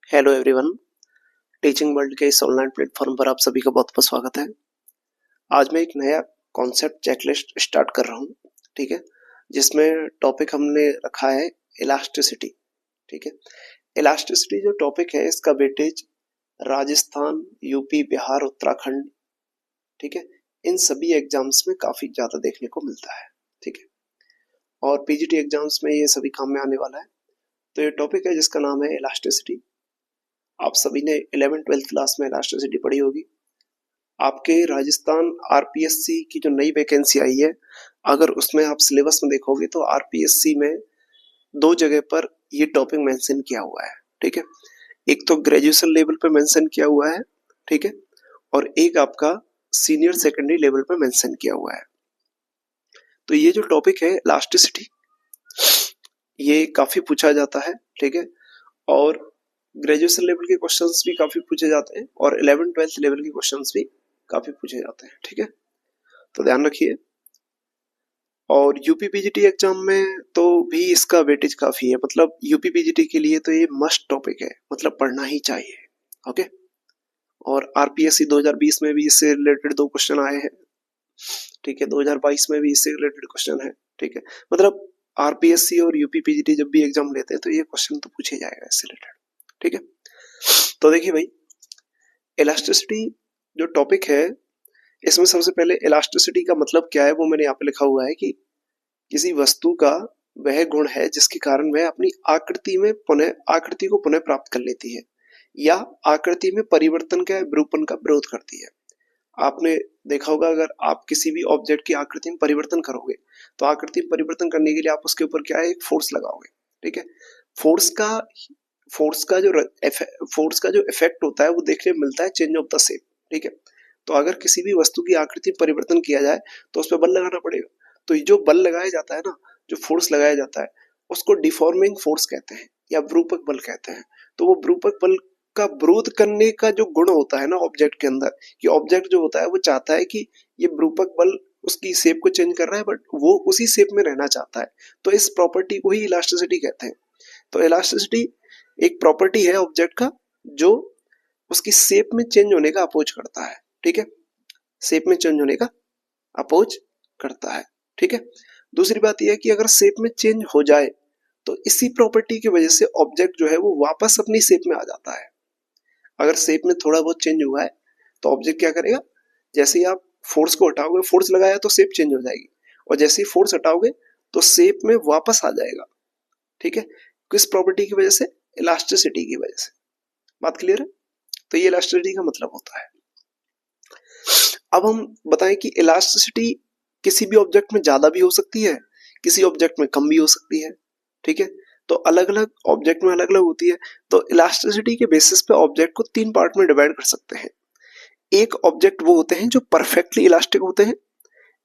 Hello everyone. Teaching world के इस online platform पर आप सभी का बहुत बहुत स्वागत है। आज मैं एक नया कॉन्सेप्ट चेकलिस्ट स्टार्ट कर रहा हूँ, ठीक है, जिसमें टॉपिक हमने रखा है इलास्टिसिटी। ठीक है, इलास्टिसिटी जो टॉपिक है इसका वेटेज राजस्थान, यूपी, बिहार, उत्तराखंड, ठीक है, इन सभी एग्जाम्स में काफी ज्यादा देखने को मिलता है। ठीक है, और पीजीटी एग्जाम्स में ये सभी काम में आने वाला है। तो ये टॉपिक है जिसका नाम है इलास्टिसिटी। आप सभी ने 11th-12th क्लास में इलास्टिसिटी पढ़ी होगी। आपके राजस्थान आरपीएससी की जो नई वैकेंसी आई है, अगर उसमें आप सिलेबस में देखोगे तो आरपीएससी में दो जगह पर ये टॉपिक मेंशन किया हुआ है। ठीक है, एक तो ग्रेजुएशन लेवल पे मेंशन किया हुआ है, ठीक है, और एक आपका सीनियर सेकेंडरी लेवल पे मेंशन किया हुआ है। तो ये जो टॉपिक है इलास्टिसिटी, ये काफी पूछा जाता है। ठीक है, और ग्रेजुएशन लेवल के क्वेश्चंस भी काफी पूछे जाते हैं और 11th-12th लेवल के क्वेश्चंस भी काफी पूछे जाते हैं। ठीक है, तो ध्यान रखिए। और यूपी पीजीटी एग्जाम में तो भी इसका वेटेज काफी है, मतलब यूपी पीजीटी के लिए तो ये मस्ट टॉपिक है, मतलब पढ़ना ही चाहिए। ओके, और आरपीएससी 2020 में भी इससे रिलेटेड दो क्वेश्चन आए हैं। ठीक है, 2022 में भी इससे रिलेटेड क्वेश्चन है। ठीक है, मतलब आरपीएससी और यूपी पीजीटी जब भी एग्जाम लेते हैं तो ये क्वेश्चन तो पूछे जाएगा इससे रिलेटेड। ठीक है, तो देखिए भाई, इलास्टिसिटी जो टॉपिक है इसमें सबसे पहले इलास्टिसिटी का मतलब क्या है वो मैंने यहाँ पे लिखा हुआ है कि किसी वस्तु का वह गुण है जिसके कारण वह अपनी आकृति को पुनः प्राप्त कर लेती है या आकृति में परिवर्तन का विरूपण का विरोध करती है। आपने देखा होगा, अगर आप किसी भी ऑब्जेक्ट की आकृति में परिवर्तन करोगे तो आकृति में परिवर्तन करने के लिए आप उसके ऊपर क्या है, एक फोर्स लगाओगे। ठीक है, फोर्स का जो इफेक्ट होता है वो देखने में मिलता है चेंज ऑफ द शेप। ठीक है, तो अगर किसी भी वस्तु की आकृति परिवर्तन किया जाए तो उस पर बल लगाना पड़ेगा। तो जो बल लगाया जाता है ना, जो फोर्स लगाया जाता है, उसको डिफॉर्मिंग फोर्स कहते हैं या विरूपक बल कहते हैं। तो वो विरूपक बल का विरोध करने का जो गुण होता है ना ऑब्जेक्ट के अंदर, कि ऑब्जेक्ट जो होता है वो चाहता है कि ये विरूपक बल उसकी शेप को चेंज कर रहा है बट वो उसी शेप में रहना चाहता है, तो इस प्रॉपर्टी को ही इलास्टिसिटी कहते हैं। तो इलास्टिसिटी एक प्रॉपर्टी है ऑब्जेक्ट का जो उसकी शेप में चेंज होने का अपोज करता है। ठीक है, शेप में चेंज होने का अपोज करता है। ठीक है, दूसरी बात यह है कि अगर शेप में चेंज हो जाए तो इसी प्रॉपर्टी की वजह से ऑब्जेक्ट जो है वो वापस अपनी शेप में आ जाता है। अगर शेप में थोड़ा बहुत चेंज हुआ है तो ऑब्जेक्ट क्या करेगा, जैसे ही आप फोर्स को हटाओगे, फोर्स लगाया तो शेप चेंज हो जाएगी, और जैसे ही फोर्स हटाओगे तो शेप में वापस आ जाएगा। ठीक है, किस प्रॉपर्टी की वजह से, इलास्टिसिटी की वजह से। बात क्लियर है? तो ये इलास्टिसिटी का मतलब होता है। अब हम बताएं कि इलास्टिसिटी किसी भी ऑब्जेक्ट में ज्यादा भी हो सकती है, किसी ऑब्जेक्ट में कम भी हो सकती है। ठीक है, तो अलग अलग ऑब्जेक्ट में अलग अलग होती है। तो इलास्टिसिटी के बेसिस पे ऑब्जेक्ट को तीन पार्ट में डिवाइड कर सकते हैं। एक ऑब्जेक्ट वो होते हैं जो परफेक्टली इलास्टिक होते हैं,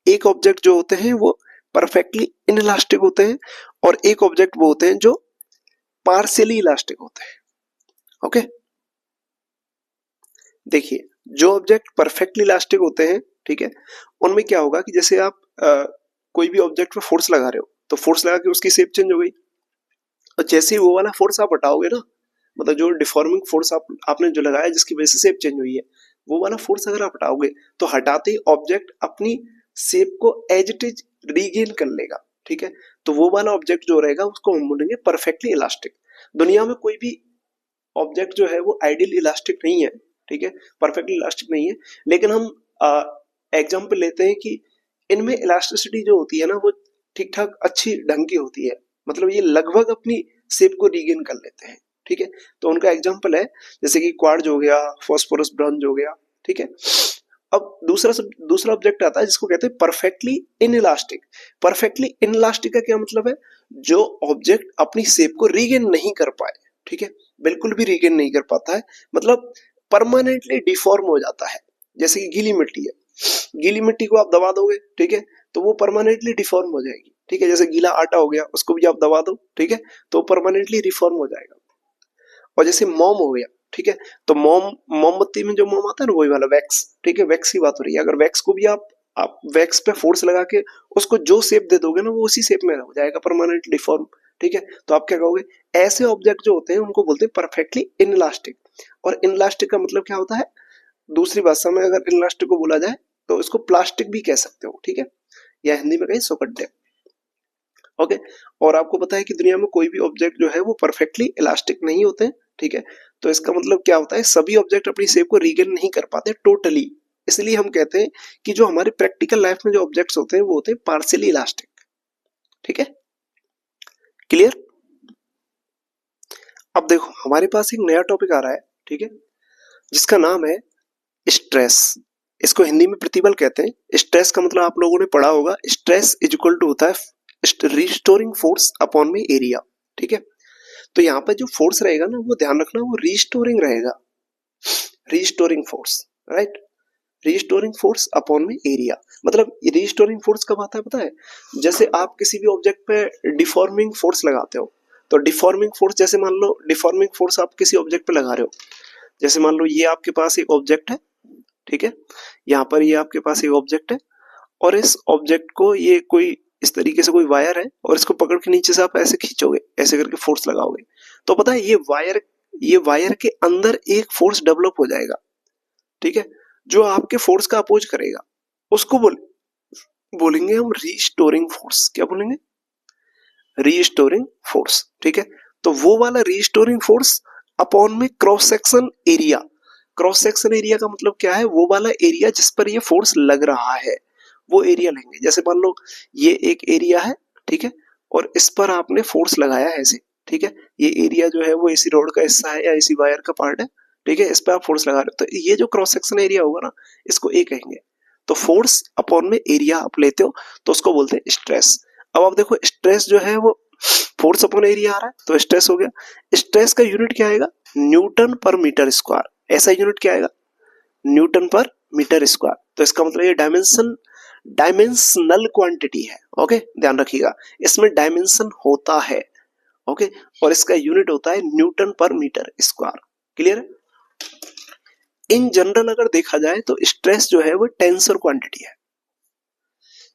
एक ऑब्जेक्ट जो होते हैं वो परफेक्टली इनइलास्टिक होते हैं, और एक ऑब्जेक्ट वो होते हैं जो पार्शियली इलास्टिक होते हैं। ओके, देखिए, जो ऑब्जेक्ट परफेक्टली इलास्टिक होते हैं, ठीक है, उनमें क्या होगा कि जैसे आप कोई भी ऑब्जेक्ट पे फोर्स लगा रहे हो तो फोर्स लगा के उसकी शेप चेंज हो गई, और जैसे ही वो वाला फोर्स आप हटाओगे ना, मतलब जो डिफॉर्मिंग फोर्स आपने जो लगाया जिसकी वजह से शेप चेंज हुई है, वो वाला फोर्स अगर आप हटाओगे तो हटाते ही ऑब्जेक्ट अपनी शेप को एज इट इज रीगेन कर लेगा। ठीक है, तो वो वाला ऑब्जेक्ट जो रहेगा उसको हम बोलेंगे परफेक्टली इलास्टिक। दुनिया में कोई भी ऑब्जेक्ट जो है वो आइडियल इलास्टिक नहीं है। ठीक है, परफेक्टली इलास्टिक नहीं है, लेकिन हम एग्जाम्पल लेते हैं कि इनमें इलास्टिसिटी जो होती है ना वो ठीक ठाक अच्छी ढंग की होती है, मतलब ये लगभग अपनी शेप को रीगेन कर लेते हैं। ठीक है, तो उनका एग्जाम्पल है जैसे कि क्वार्ट्ज हो गया, फॉस्फोरस ब्रॉन्ज हो गया। ठीक है, अब दूसरा ऑब्जेक्ट आता है जिसको कहते हैं परफेक्टली इनइलास्टिक। परफेक्टली इनइलास्टिक का क्या मतलब है, जो ऑब्जेक्ट अपनी शेप को रीगेन नहीं कर पाए। ठीक है, बिल्कुल भी रीगेन नहीं कर पाता है, मतलब परमानेंटली डिफॉर्म हो जाता है। जैसे कि गीली मिट्टी है, गीली मिट्टी को आप दबा दोगे, ठीक है, तो वो परमानेंटली डिफॉर्म हो जाएगी। ठीक है, जैसे गीला आटा हो गया, उसको भी आप दबा दो, ठीक है, तो परमानेंटली रिफॉर्म हो जाएगा। और जैसे मोम हो गया, ठीक है, तो मोमबत्ती में जो मोम आता है ना वही वाला वैक्स। ठीक है, वैक्स की बात हो रही है। अगर वैक्स को भी आप वैक्स पे फोर्स लगा के उसको जो शेप दे दोगे ना वो उसी शेप में हो जाएगा, परमानेंट डिफॉर्म ठीक है। तो आप क्या कहोगे, ऐसे ऑब्जेक्ट जो होते हैं उनको बोलते हैं परफेक्टली इनइलास्टिक। और इनइलास्टिक का मतलब क्या होता है, दूसरी भाषा में अगर इनइलास्टिक को बोला जाए तो इसको प्लास्टिक भी कह सकते हो, ठीक है, या हिंदी में कहीं सुकड्डे। ओके। और आपको पता है कि दुनिया में कोई भी ऑब्जेक्ट जो है वो परफेक्टली इलास्टिक नहीं होते हैं, ठीक है। तो इसका मतलब क्या होता है, सभी ऑब्जेक्ट अपनी शेप को रीगेन नहीं कर पाते टोटली। इसलिए हम कहते हैं कि जो हमारे प्रैक्टिकल लाइफ में जो ऑब्जेक्ट्स होते हैं वो होते हैं पार्शियली इलास्टिक, ठीक है, क्लियर। अब देखो हमारे पास एक नया टॉपिक आ रहा है, ठीक है, जिसका नाम है स्ट्रेस। इसको हिंदी में प्रतिबल कहते हैं। स्ट्रेस का मतलब आप लोगों ने पढ़ा होगा, स्ट्रेस इज इक्वल टू होता है रिस्टोरिंग फोर्स अपॉन में एरिया, ठीक है। तो यहाँ पर जो फोर्स रहेगा ना, वो ध्यान रखना वो रिस्टोरिंग रहेगा, restoring force, right, restoring force upon में एरिया। मतलब रिस्टोरिंग फोर्स कब आता है पता है, जैसे आप किसी भी ऑब्जेक्ट पे डिफॉर्मिंग फोर्स लगाते हो। तो डिफॉर्मिंग फोर्स, जैसे मान लो डिफॉर्मिंग फोर्स आप किसी ऑब्जेक्ट पे लगा रहे हो, जैसे मान लो ये आपके पास एक ऑब्जेक्ट है, ठीक है, यहाँ पर ये आपके पास एक ऑब्जेक्ट है, और इस ऑब्जेक्ट को ये कोई इस तरीके से कोई वायर है, और इसको पकड़ के नीचे से आप ऐसे खींचोगे, ऐसे करके फोर्स लगाओगे, तो पता है ये वायर के अंदर एक फोर्स डेवलप हो जाएगा, ठीक है, जो आपके फोर्स का अपोज करेगा। उसको बोलेंगे हम रीस्टोरिंग फोर्स। क्या बोलेंगे, रीस्टोरिंग फोर्स, ठीक है। तो वो वाला रीस्टोरिंग फोर्स अपॉन में cross section area. Cross section area का मतलब क्या है, वो वाला एरिया जिस पर ये फोर्स लग रहा है, वो एरिया लेंगे। जैसे मान लो ये एक एरिया है, ठीक है, और इस पर आपने फोर्स लगाया है ऐसे, ठीक है, ये एरिया जो है वो इसी रोड का हिस्सा है या इसी वायर का पार्ट है, ठीक है, इस पर आप फोर्स लगा रहे हो, तो ये जो क्रॉस सेक्शन एरिया होगा ना, इसको ए कहेंगे। तो फोर्स अपॉन में एरिया आप लेते हो तो उसको बोलते हैं स्ट्रेस। अब आप देखो स्ट्रेस जो है वो फोर्स अपॉन एरिया आ रहा है तो स्ट्रेस हो गया। स्ट्रेस का यूनिट क्या आएगा, न्यूटन पर मीटर स्क्वायर। ऐसा यूनिट क्या आएगा, न्यूटन पर मीटर स्क्वायर। तो इसका मतलब ये डायमेंशनल क्वांटिटी है, ओके, ध्यान रखिएगा, इसमें डायमेंशन होता है, ओके, और इसका यूनिट होता है न्यूटन पर मीटर स्क्वायर, क्लियर है। इन जनरल अगर देखा जाए तो स्ट्रेस जो है वो टेंसर क्वांटिटी है।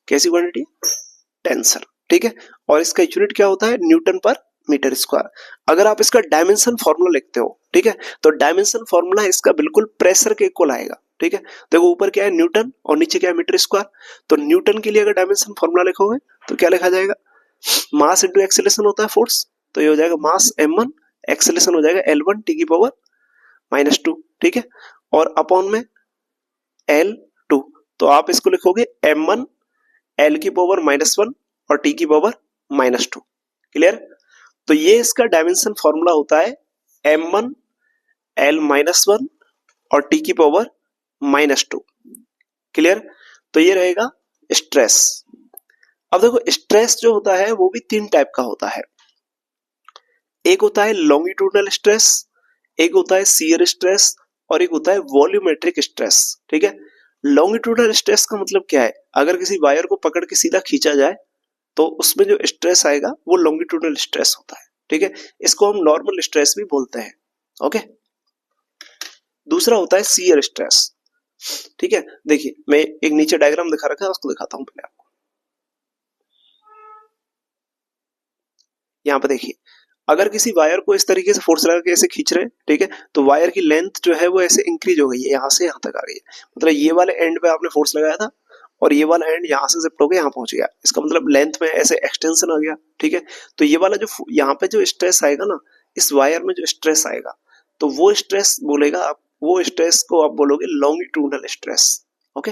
कैसी क्वांटिटी, टेंसर, ठीक है, और इसका यूनिट क्या होता है, न्यूटन पर मीटर स्क्वायर। अगर आप इसका डायमेंशन फॉर्मूला लिखते हो, ठीक है, तो डायमेंशन फॉर्मूला इसका बिल्कुल प्रेशर के इक्वल आएगा, ठीक है। देखो ऊपर क्या है न्यूटन और नीचे क्या है मीटर स्क्वायर। तो न्यूटन के लिए अगर डायमेंशन फॉर्मूला लिखोगे तो क्या लिखा जाएगा, मास इंटू एक्सेलरेशन होता है फोर्स, तो ये हो जाएगा मास m1, एक्सेलरेशन हो जाएगा L1 टी की पावर -2, ठीक है, और अपॉन में L2। तो आप इसको लिखोगे m1 L की पावर -1 और टी की पावर -2, क्लियर। तो ये इसका डायमेंशन फॉर्मूला होता है m1 L -1 और टी की पावर -2, क्लियर। तो ये रहेगा स्ट्रेस। अब देखो स्ट्रेस जो होता है वो भी तीन टाइप का होता है। एक होता है लॉन्गिट्यूडनल स्ट्रेस, एक होता है शियर स्ट्रेस, और एक होता है वॉल्यूमेट्रिक स्ट्रेस, ठीक है। लॉन्गिट्यूडनल स्ट्रेस का मतलब क्या है, अगर किसी वायर को पकड़ के सीधा खींचा जाए तो उसमें जो स्ट्रेस आएगा वो लॉन्गिट्यूडनल स्ट्रेस होता है, ठीक है, इसको हम नॉर्मल स्ट्रेस भी बोलते हैं, ओके। दूसरा होता है शियर स्ट्रेस, ठीक है। देखिए मैं एक नीचे डायग्राम दिखा रखा है उसको दिखाता हूं पहले आपको। यहाँ पे देखिए, अगर किसी वायर को इस तरीके से फोर्स लगा के ऐसे खींच रहे हैं, ठीक है, तो वायर की लेंथ जो है वो ऐसे इंक्रीज हो गई है, यहाँ से यहाँ तक आ गई है। मतलब ये वाले एंड पे आपने फोर्स लगाया था और ये वाला एंड यहाँ से शिफ्ट होकर यहाँ पहुंच गया, इसका मतलब लेंथ में ऐसे एक्सटेंशन आ गया, ठीक है। तो ये वाला जो यहाँ पे जो स्ट्रेस आएगा ना, इस वायर में जो स्ट्रेस आएगा, तो वो स्ट्रेस बोलेगा आप, वो स्ट्रेस को आप बोलोगे लॉन्गिट्यूडनल स्ट्रेस, ओके।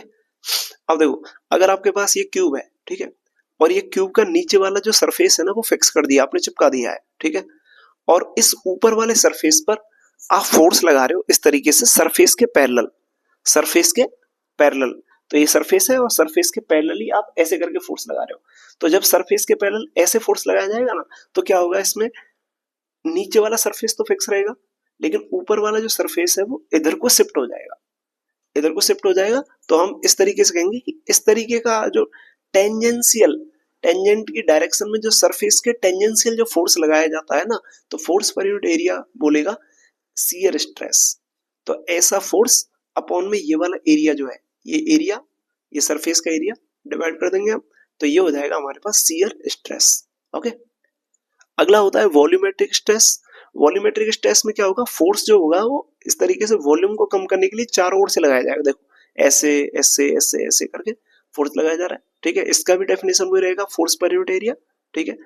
अब देखो अगर आपके पास ये क्यूब है, ठीक है, और ये क्यूब का नीचे वाला जो सरफेस है ना वो फिक्स कर दिया आपने, चिपका दिया है, ठीक है, और इस ऊपर वाले सरफेस पर आप फोर्स लगा रहे हो इस तरीके से सरफेस के पैरेलल, सरफेस के पैरेलल। तो ये सरफेस है और सरफेस के पैरेलली आप ऐसे करके फोर्स लगा रहे हो। तो जब सरफेस के पैरेलल ऐसे फोर्स लगाया जाएगा ना, तो क्या होगा, इसमें नीचे वाला सरफेस तो फिक्स रहेगा लेकिन ऊपर वाला जो सरफेस है वो इधर को शिफ्ट हो जाएगा, इधर को शिफ्ट हो जाएगा। तो हम इस तरीके से कहेंगे कि इस तरीके का जो टेंजेंट की डायरेक्शन में जो सरफेस के टेंजेंशियल जो फोर्स लगाया जाता है ना, तो फोर्स पर यूनिट एरिया बोलेगा शियर स्ट्रेस। तो ऐसा फोर्स अपॉन में ये वाला एरिया जो है, ये एरिया, ये सरफेस का एरिया डिवाइड कर देंगे हम, तो ये हो जाएगा हमारे पास शियर स्ट्रेस, ओके। अगला होता है वॉल्यूमेट्रिक स्ट्रेस। वॉल्यूमेट्रिक स्ट्रेस में क्या होगा, फोर्स जो होगा वो इस तरीके से वॉल्यूम को कम करने के लिए चारों ओर से लगाया जाएगा। देखो ऐसे ऐसे ऐसे ऐसे करके फोर्स लगाया जा रहा है, ठीक है। इसका भी डेफिनेशन वही रहेगा, फोर्स पर यूनिट एरिया, ठीक है।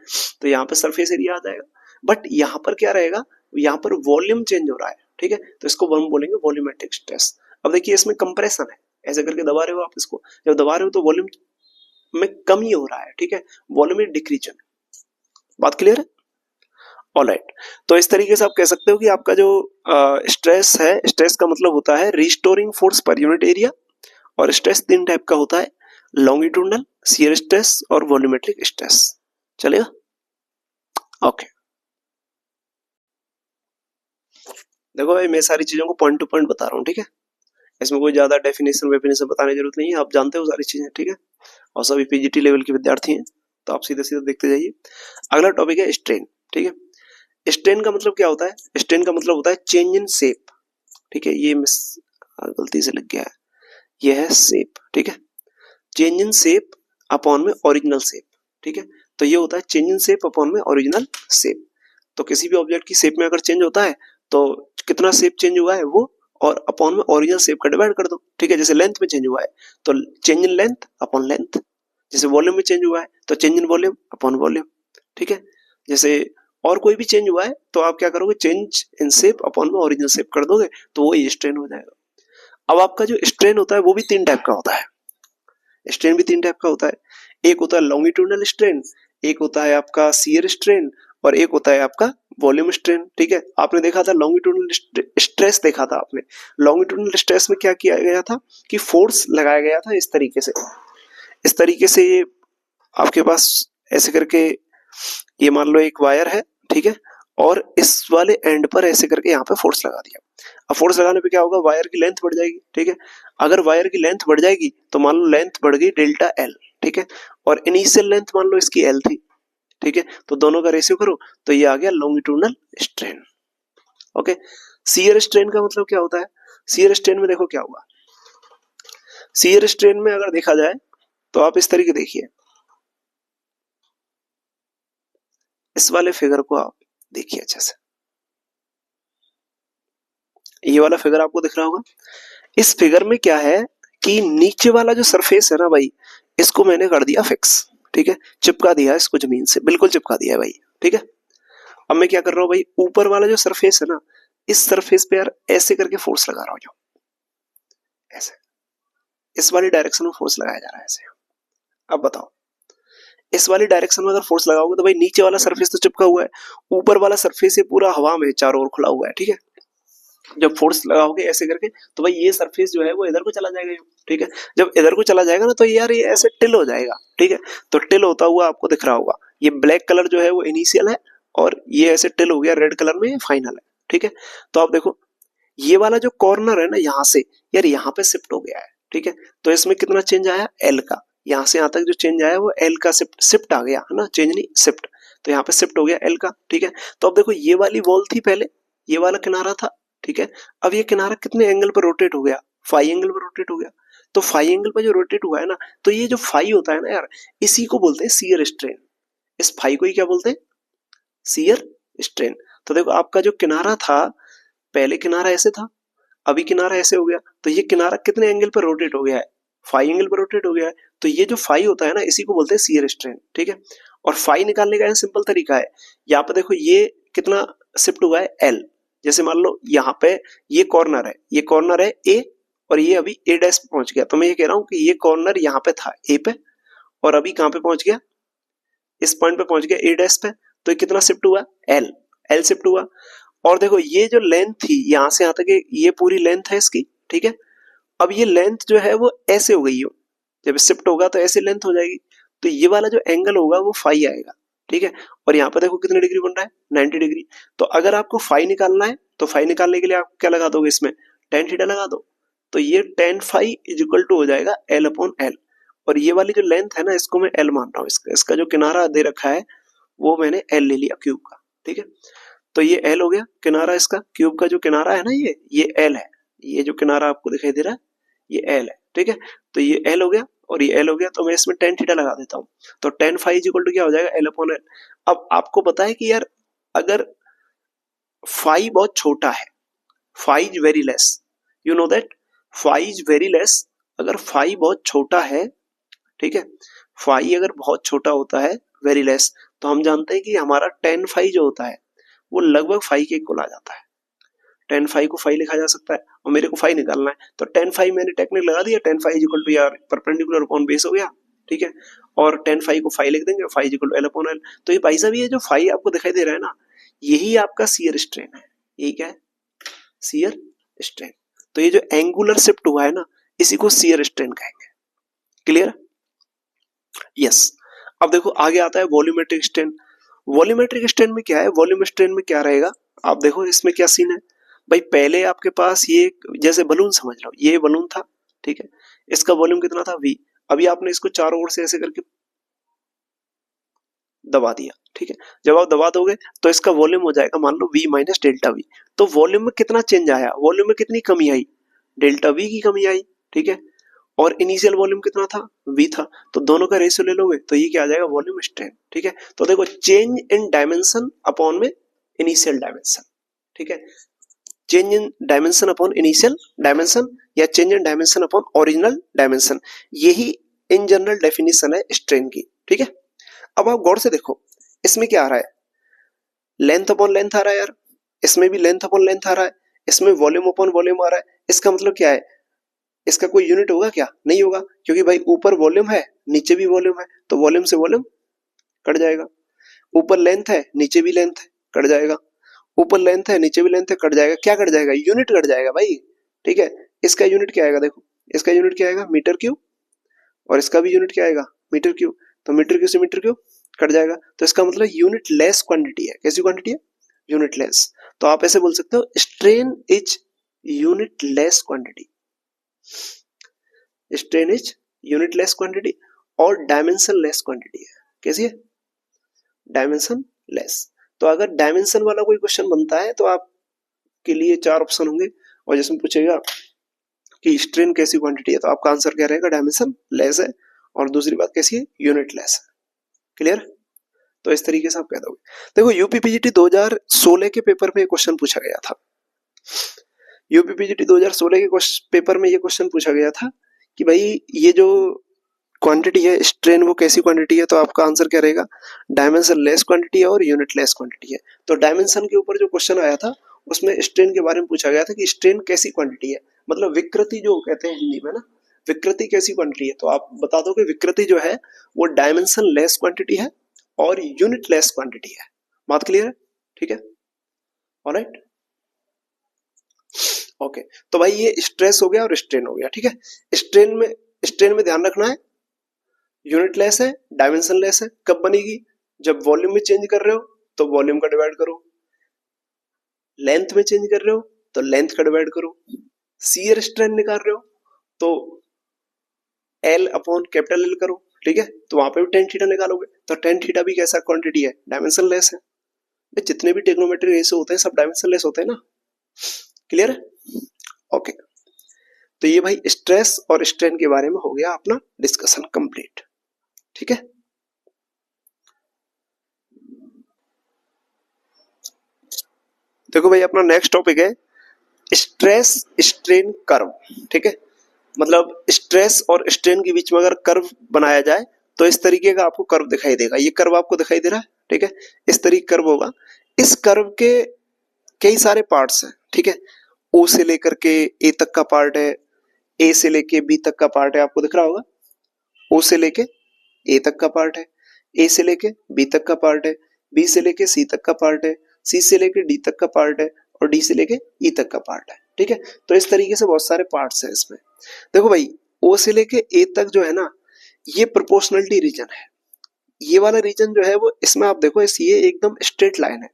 तो यहाँ पे सरफेस एरिया आ जाएगा, बट यहाँ पर क्या रहेगा, यहाँ पर वॉल्यूम चेंज हो रहा है, ठीक है। तो इसको हम बोलेंगे वॉल्यूमेट्रिक स्ट्रेस। अब देखिए इसमें कंप्रेशन है, ऐसे करके दबा रहे हो आप इसको, जब दबा रहे हो तो वॉल्यूम में कमी हो रहा है, ठीक है, वॉल्यूम डिक्रीजन। बात क्लियर है? ऑलराइट, तो इस तरीके से आप कह सकते हो कि आपका जो स्ट्रेस है, स्ट्रेस का मतलब होता है restoring force per unit area, और स्ट्रेस तीन टाइप का होता है, लॉन्गिट्यूडनल, शियर स्ट्रेस और वॉल्यूमेट्रिक स्ट्रेस। चलेगा? ओके, देखो भाई मैं सारी चीजों को पॉइंट टू पॉइंट बता रहा हूँ, ठीक है। इसमें कोई ज्यादा डेफिनेशन वेफिनेशन बताने की जरूरत नहीं है, आप जानते हो सारी चीजें, ठीक है। और सभी पीजीटी लेवल के विद्यार्थी हैं, तो आप सीधे सीधे देखते जाइए। अगला टॉपिक है स्ट्रेन, ठीक है। स्ट्रेन का मतलब क्या होता है? स्ट्रेन का मतलब होता है चेंज इन शेप, ठीक है। ये मिस गलती से लग गया है, ये है शेप, ठीक है। चेंज इन शेप अपॉन में ओरिजिनल शेप, ठीक है। तो ये होता है चेंज इन शेप अपॉन में ओरिजिनल शेप। तो किसी भी ऑब्जेक्ट की शेप में अगर चेंज होता है तो कितना शेप चेंज हुआ है वो, और अपॉन में ओरिजिनल शेप का डिवाइड कर दो, ठीक है। जैसे लेंथ में चेंज हुआ है तो change in length upon length, जैसे वॉल्यूम में चेंज हुआ है तो change in volume upon volume, ठीक है। जैसे और कोई भी चेंज हुआ है तो आप क्या करोगे, चेंज इन शेप अपॉन में ओरिजिनल शेप कर दोगे, तो वो ये स्ट्रेन हो जाएगा। अब आपका जो स्ट्रेन होता है वो भी तीन टाइप का होता है, स्ट्रेन भी तीन टाइप का होता है। एक होता है लॉन्गिट्यूडनल स्ट्रेन, एक होता है आपका शियर स्ट्रेन, और एक होता है आपका वॉल्यूम स्ट्रेन, ठीक है। आपने देखा था लॉन्गिट्यूडनल स्ट्रेस, देखा था आपने। लॉन्गिट्यूडनल स्ट्रेस में क्या किया गया था कि फोर्स लगाया गया था इस तरीके से, इस तरीके से ये आपके पास ऐसे करके, ये मान लो एक वायर है, ठीक है, और इस वाले एंड पर ऐसे करके यहाँ पे फोर्स लगा दिया। अब फोर्स लगाने पे क्या होगा, वायर की लेंथ बढ़ जाएगी, ठीक है। अगर वायर की लेंथ बढ़ जाएगी तो मान लो लेंथ बढ़ गई डेल्टा एल, ठीक है, और इनिशियल लेंथ मान लो इसकी एल थी, ठीक है। तो दोनों का रेशियो करो तो ये आ गया longitudinal strain. Okay, shear strain का मतलब क्या होता है? शियर स्ट्रेन में देखो क्या हुआ, शियर स्ट्रेन में अगर देखा जाए तो आप इस तरीके देखिए, इस वाले फिगर को आप देखिए अच्छे से, ये वाला फिगर आपको दिख रहा होगा। इस फिगर में क्या है कि नीचे वाला जो सरफेस है ना भाई, इसको मैंने कर दिया फिक्स, ठीक है, चिपका दिया इसको जमीन से, बिल्कुल चिपका दिया है भाई, ठीक है। अब मैं क्या कर रहा हूं भाई, ऊपर वाला जो सरफेस है ना, इस सरफेस पे यार ऐसे करके फोर्स लगा रहा हूं, जो ऐसे इस वाली डायरेक्शन में फोर्स लगाया जा रहा है ऐसे। अब बताओ, इस वाली डायरेक्शन में अगर फोर्स लगाओगे तो भाई नीचे वाला सरफेस तो चिपका हुआ है, ऊपर वाला सरफेस ये पूरा हवा में चारों ओर खुला हुआ है, ठीक है। जब फोर्स लगाओगे ऐसे करके तो भाई ये सरफेस जो है वो इधर को चला जाएगा, ठीक है। जब इधर को चला जाएगा ना तो यार ये ऐसे टिल हो जाएगा, ठीक है। तो टिल होता हुआ आपको दिख रहा होगा, ये ब्लैक कलर जो है वो इनिशियल है, और ये ऐसे टिल हो गया रेड कलर में, ये फाइनल है, ठीक है। तो आप देखो ये वाला जो कॉर्नर है ना, यहाँ से यार यहाँ पे शिफ्ट हो गया है, ठीक है। तो इसमें कितना चेंज आया, एल का, यहाँ से यहाँ तक जो चेंज आया वो एल का शिफ्ट आ गया है ना, चेंज नहीं शिफ्ट, तो यहाँ पे शिफ्ट हो गया एल का, ठीक है। तो अब देखो ये वाली वॉल थी पहले, ये वाला किनारा था, ठीक है। अब ये किनारा कितने एंगल पर रोटेट हो गया, फाई एंगल पर रोटेट हो गया। तो फाई एंगल पर जो रोटेट हुआ है ना, तो ये जो फाई होता है ना यार, इसी को बोलते हैं शियर स्ट्रेन। इस फाई को ही क्या बोलते हैं, शियर स्ट्रेन। तो देखो आपका जो किनारा था, पहले किनारा ऐसे था, अभी किनारा ऐसे हो गया, तो ये किनारा कितने एंगल पर रोटेट हो गया है, फाई एंगल पर रोटेट हो गया है। तो ये जो फाई होता है ना, इसी को बोलते हैं शियर स्ट्रेन, ठीक है। और फाई निकालने का सिंपल तरीका है, यहाँ पे देखो ये कितना शिफ्ट हुआ है, एल। जैसे मान लो यहाँ पे ये कॉर्नर है, ये कॉर्नर है ए, और ये अभी ए डैश पे पहुंच गया, तो मैं ये कह रहा हूँ कि ये कॉर्नर यहाँ पे था ए पे, और अभी कहाँ पे पहुंच गया, इस पॉइंट पे पहुंच गया ए डैश पे। तो ये कितना शिफ्ट हुआ, एल, एल शिफ्ट हुआ। और देखो ये जो लेंथ थी यहाँ से यहाँ तक, ये पूरी लेंथ है इसकी, ठीक है। अब ये लेंथ जो है वो ऐसे हो गई हो, जब शिफ्ट होगा तो ऐसे लेंथ हो जाएगी, तो ये वाला जो एंगल होगा वो फाई आएगा, ठीक है। और यहाँ पर देखो कितने डिग्री बन रहा है, 90 डिग्री। तो अगर आपको फाई निकालना है तो फाई निकालने के लिए आप क्या लगा दोगे, इसमें टेन थीटा लगा दो, तो ये tan phi is equal to हो जाएगा एल अपॉन एल। और ये वाली जो लेंथ है ना, इसको मैं एल मान रहा हूँ, इसका जो किनारा दे रखा है वो मैंने एल ले लिया क्यूब का, ठीक है। तो ये एल हो गया किनारा, इसका क्यूब का जो किनारा है ना, ये एल है, ये जो किनारा आपको दिखाई दे रहा है ये एल है, ठीक है। तो ये एल हो गया और ये एल हो गया, तो मैं इसमें टेन थीटा लगा देता हूँ, तो tan phi is equal to क्या हो जाएगा, एल अपॉन एल। अब आपको पता है कि यार अगर फाई बहुत छोटा है, phi is very less, you know that phi is very less, अगर फाई बहुत छोटा है, ठीक है, फाई अगर बहुत छोटा होता है, वेरी लेस, तो हम जानते हैं कि हमारा टेन फाई जो होता है वो लगभग फाई के इक्वल आ जाता है। टेन फाई को फाई लिखा जा सकता है और मेरे को फाई निकालना है, तो टेन फाई मैंने टेक्निक लगा दिया, टेन फाई इक्वल टू यार परपेंडिकुलर अपॉन बेस हो गया, ठीक है, और टेन फाई को फाई लिख देंगे, phi equal to L upon L. तो ये भाई साहब ये जो फाई आपको दिखाई दे रहा है ना, यही आपका शियर स्ट्रेन है, यही क्या है, शियर स्ट्रेन। तो ये जो एंगुलर शिफ्ट हुआ है ना, इसी को शियर स्ट्रेन कहेंगे। क्लियर? यस। अब देखो आगे आता है वॉल्यूमेट्रिक स्ट्रेन। वॉल्यूमेट्रिक स्ट्रेन में क्या है, वॉल्यूम स्ट्रेन में क्या रहेगा, आप देखो इसमें क्या सीन है भाई। पहले आपके पास ये जैसे बलून समझ लो, ये बलून था, ठीक है, इसका वॉल्यूम कितना था v, अभी आपने इसको चारों ओर से ऐसे करके दबा दिया, ठीक है, जब आप दबा दोगे तो इसका वॉल्यूम हो जाएगा मान लो v माइनस डेल्टा वी। तो वॉल्यूम में कितना चेंज आया, वॉल्यूम में कितनी कमी आई, डेल्टा वी की कमी आई, ठीक है, और इनिशियल वॉल्यूम कितना था, v था, तो दोनों का रेशियो ले लोगे तो ये क्या आ जाएगा, वॉल्यूम स्ट्रेन, ठीक है। तो देखो चेंज इन डायमेंशन अपॉन में इनिशियल डायमेंशन, ठीक है, change in dimension upon initial dimension या change in dimension upon original dimension, यही इन जनरल डेफिनेशन है स्ट्रेन की, ठीक है। अब आप गौर से देखो इसमें क्या आ रहा है, लेंथ अपॉन लेंथ आ रहा है यार, इसमें भी लेंथ अपॉन लेंथ आ रहा है, इसमें वॉल्यूम अपॉन वॉल्यूम आ रहा है। इसका मतलब क्या है, इसका कोई यूनिट होगा क्या, नहीं होगा, क्योंकि भाई ऊपर वॉल्यूम है नीचे भी वॉल्यूम है, तो वॉल्यूम से वॉल्यूम कट जाएगा। ऊपर लेंथ है नीचे भी लेंथ है, कट जाएगा, ऊपर लेंथ है नीचे भी लेंथ है, कट जाएगा, क्या कट जाएगा, यूनिट कट जाएगा भाई, ठीक है। इसका यूनिट क्या आएगा, देखो इसका यूनिट क्या आएगा, मीटर क्यूब, और इसका भी यूनिट क्या आएगा, मीटर क्यूब, तो मीटर क्यूब से मीटर क्यूब कट जाएगा। तो इसका मतलब यूनिट लेस क्वांटिटी है, कैसी क्वांटिटी है, यूनिट लेस। तो आप ऐसे बोल सकते हो strain is unit less quantity, strain is unit less quantity, और डायमेंशन लेस क्वांटिटी है, कैसी है, डायमेंशन लेस। तो अगर डायमेंशन वाला कोई क्वेश्चन बनता है तो आपके लिए चार ऑप्शन होंगे, और जिसमें पूछेगा कि स्ट्रेन कैसी क्वांटिटी है, तो आपका आंसर क्या रहेगा, डायमेंशन लेस है, और दूसरी बात कैसी है, यूनिट लेस है। क्लियर? तो इस तरीके से आप कह दोगे। देखो यूपीपीजीटी 2016 के पेपर में क्वेश्चन पूछा गया था, यूपीपीजीटी 2016 के पेपर में ये क्वेश्चन पूछा गया था कि भाई ये जो क्वांटिटी है स्ट्रेन वो कैसी क्वांटिटी है, तो आपका आंसर क्या रहेगा, डायमेंशन लेस क्वांटिटी है और यूनिट लेस क्वांटिटी है। तो डायमेंशन के ऊपर जो क्वेश्चन आया था उसमें स्ट्रेन के बारे में पूछा गया था कि स्ट्रेन कैसी क्वांटिटी है, मतलब विकृति जो कहते हैं हिंदी में ना, विकृति कैसी क्वांटिटी है, तो आप बता दो कि विकृति जो है वो डायमेंशन लेस क्वांटिटी है और यूनिट लेस क्वांटिटी है। बात क्लियर है? ठीक है, ऑलराइट, ओके। तो भाई ये स्ट्रेस हो गया और स्ट्रेन हो गया, ठीक है। स्ट्रेन में ध्यान रखना है यूनिट लेस है, डायमेंशन लेस है, कब बनेगी, जब वॉल्यूम में चेंज कर रहे हो तो वॉल्यूम का डिवाइड करो, लेंथ में चेंज कर रहे हो तो लेंथ का डिवाइड करो, शियर स्ट्रेन निकाल रहे हो तो एल अपॉन कैपिटल एल करो, ठीक है, तो वहां पे भी टेन थीटा निकालोगे, तो टेन थीटा भी कैसा क्वांटिटी है, डायमेंशन लेस है। जितने भी ट्रिग्नोमेट्रिक रेशियो होते हैं सब डायमेंशन लेस होते हैं ना, क्लियर है, ओके। तो ये भाई स्ट्रेस और स्ट्रेन के बारे में हो गया अपना डिस्कशन कंप्लीट, ठीक है। देखो भाई अपना नेक्स्ट टॉपिक है स्ट्रेस स्ट्रेन कर्व, ठीक है, मतलब स्ट्रेस और स्ट्रेन के बीच में अगर कर्व बनाया जाए तो इस तरीके का आपको कर्व दिखाई देगा, ये कर्व आपको दिखाई दे रहा है, ठीक है, इस तरीके कर्व होगा। इस कर्व के कई सारे पार्ट्स हैं, ठीक है, ओ से लेकर के ए तक का पार्ट है, ए से लेके बी तक का पार्ट है, आपको दिख रहा होगा, ओ से लेके ए तक का पार्ट है, ए से लेके बी तक का पार्ट है, बी से लेके सी तक का पार्ट है, सी से लेके डी तक का पार्ट है, और डी से लेके ई तक का पार्ट है, ठीक है। तो इस तरीके से बहुत सारे पार्ट्स हैं इसमें। देखो भाई ओ से लेके ए तक जो है ना, ये प्रोपोर्शनलिटी रीजन है, ये वाला रीजन जो है वो इसमें आप देखो ये एकदम स्ट्रेट लाइन है।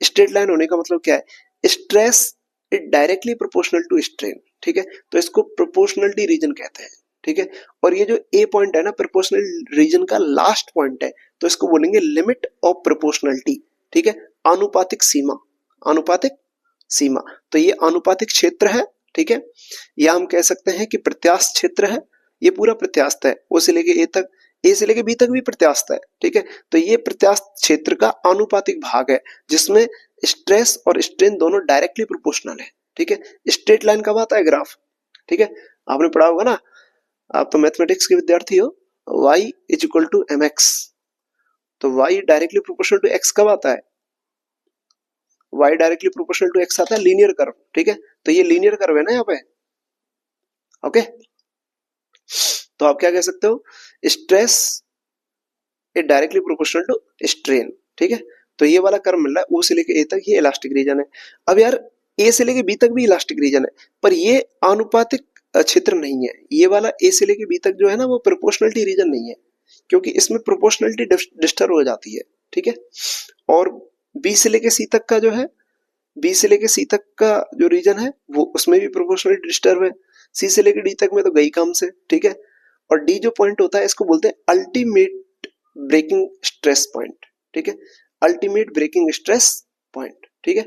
स्ट्रेट लाइन होने का मतलब क्या है, stress it directly proportional to strain, ठीक है, तो इसको प्रोपोर्शनलिटी रीजन कहते हैं, ठीक है। और ये जो ए पॉइंट है ना प्रोपोर्शनल रीजन का लास्ट पॉइंट है, तो इसको बोलेंगे लिमिट ऑफ प्रोपोर्शनलिटी, ठीक है, आनुपातिक सीमा, आनुपातिक सीमा। तो ये आनुपातिक क्षेत्र है, ठीक है, या हम कह सकते हैं कि प्रत्यास्थ क्षेत्र है, ये पूरा प्रत्यास्थ है, ओ से लेके ए तक, ए से लेके बी तक भी प्रत्यास्थ है, ठीक है। तो ये प्रत्यास्थ क्षेत्र का आनुपातिक भाग है जिसमें स्ट्रेस और स्ट्रेन दोनों डायरेक्टली प्रोपोर्शनल है, ठीक है। स्ट्रेट लाइन कब आता है? ग्राफ, ठीक है, आपने पढ़ा होगा ना, आप तो मैथमेटिक्स के विद्यार्थी हो। y is equal to M X, तो y directly proportional to x कब आता है? y directly proportional to x आता है लीनियर कर्व, ठीक है। तो ये लीनियर कर्व है ना यहाँ पे, ओके। तो आप क्या कह सकते हो? Stress is directly proportional to strain, ठीक है। तो ये वाला कर्व मिल रहा है, ओ से लेके ए तक ये इलास्टिक रीजन है। अब यार ए से लेके बी तक भी इलास्टिक रीजन है, पर ये आनुपातिक क्षेत्र नहीं है। ये वाला ए से लेके बी तक जो है ना, वो प्रोपोर्शनलिटी रीजन नहीं है, क्योंकि इसमें प्रोपोर्शनलिटी डिस्टर्ब हो जाती है, ठीक है। और बी से लेके सी तक का जो है, बी से लेके सी तक का जो रीजन है वो उसमें भी प्रोपोर्शनलिटी डिस्टर्ब है। सी से लेके डी तक में तो गई काम से, ठीक है। और डी जो पॉइंट होता है इसको बोलते हैं अल्टीमेट ब्रेकिंग स्ट्रेस पॉइंट, ठीक है, अल्टीमेट ब्रेकिंग स्ट्रेस पॉइंट, ठीक है।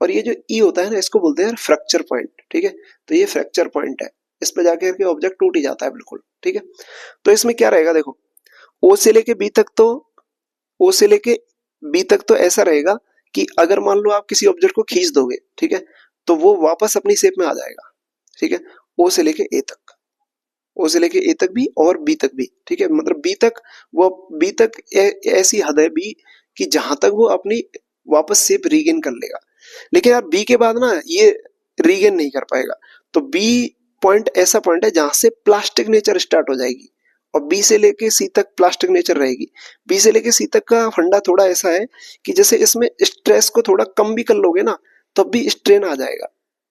और ये जो ई होता है ना, इसको बोलते हैं फ्रैक्चर पॉइंट, ठीक है। तो ये फ्रैक्चर पॉइंट है, इस पे जाके करके ऑब्जेक्ट टूट ही जाता है बिल्कुल, ठीक है। तो इसमें क्या रहेगा देखो, ओ से लेके बी तक तो, ओ से लेके बी तक तो ऐसा रहेगा कि अगर मान लो आप किसी ऑब्जेक्ट को खींच दोगे, ठीक है, तो वो वापस अपनी शेप में आ जाएगा, ठीक है। ओ से लेके ए तक, ओ से लेके ए तक भी और बी तक भी, ठीक है। मतलब बी तक, वो बी तक ऐसी हद है बी कि जहां तक वो अपनी वापस शेप रीगेन कर लेगा। लेकिन यार बी के बाद ना ये रीगेन नहीं कर पाएगा। तो बी पॉइंट ऐसा पॉइंट है जहां से प्लास्टिक नेचर स्टार्ट हो जाएगी, और बी से लेके सी तक प्लास्टिक नेचर रहेगी। बी से लेके सी तक का फंडा थोड़ा ऐसा है कि जैसे इसमें स्ट्रेस को थोड़ा कम भी कर लोगे ना, तब भी स्ट्रेन आ जाएगा,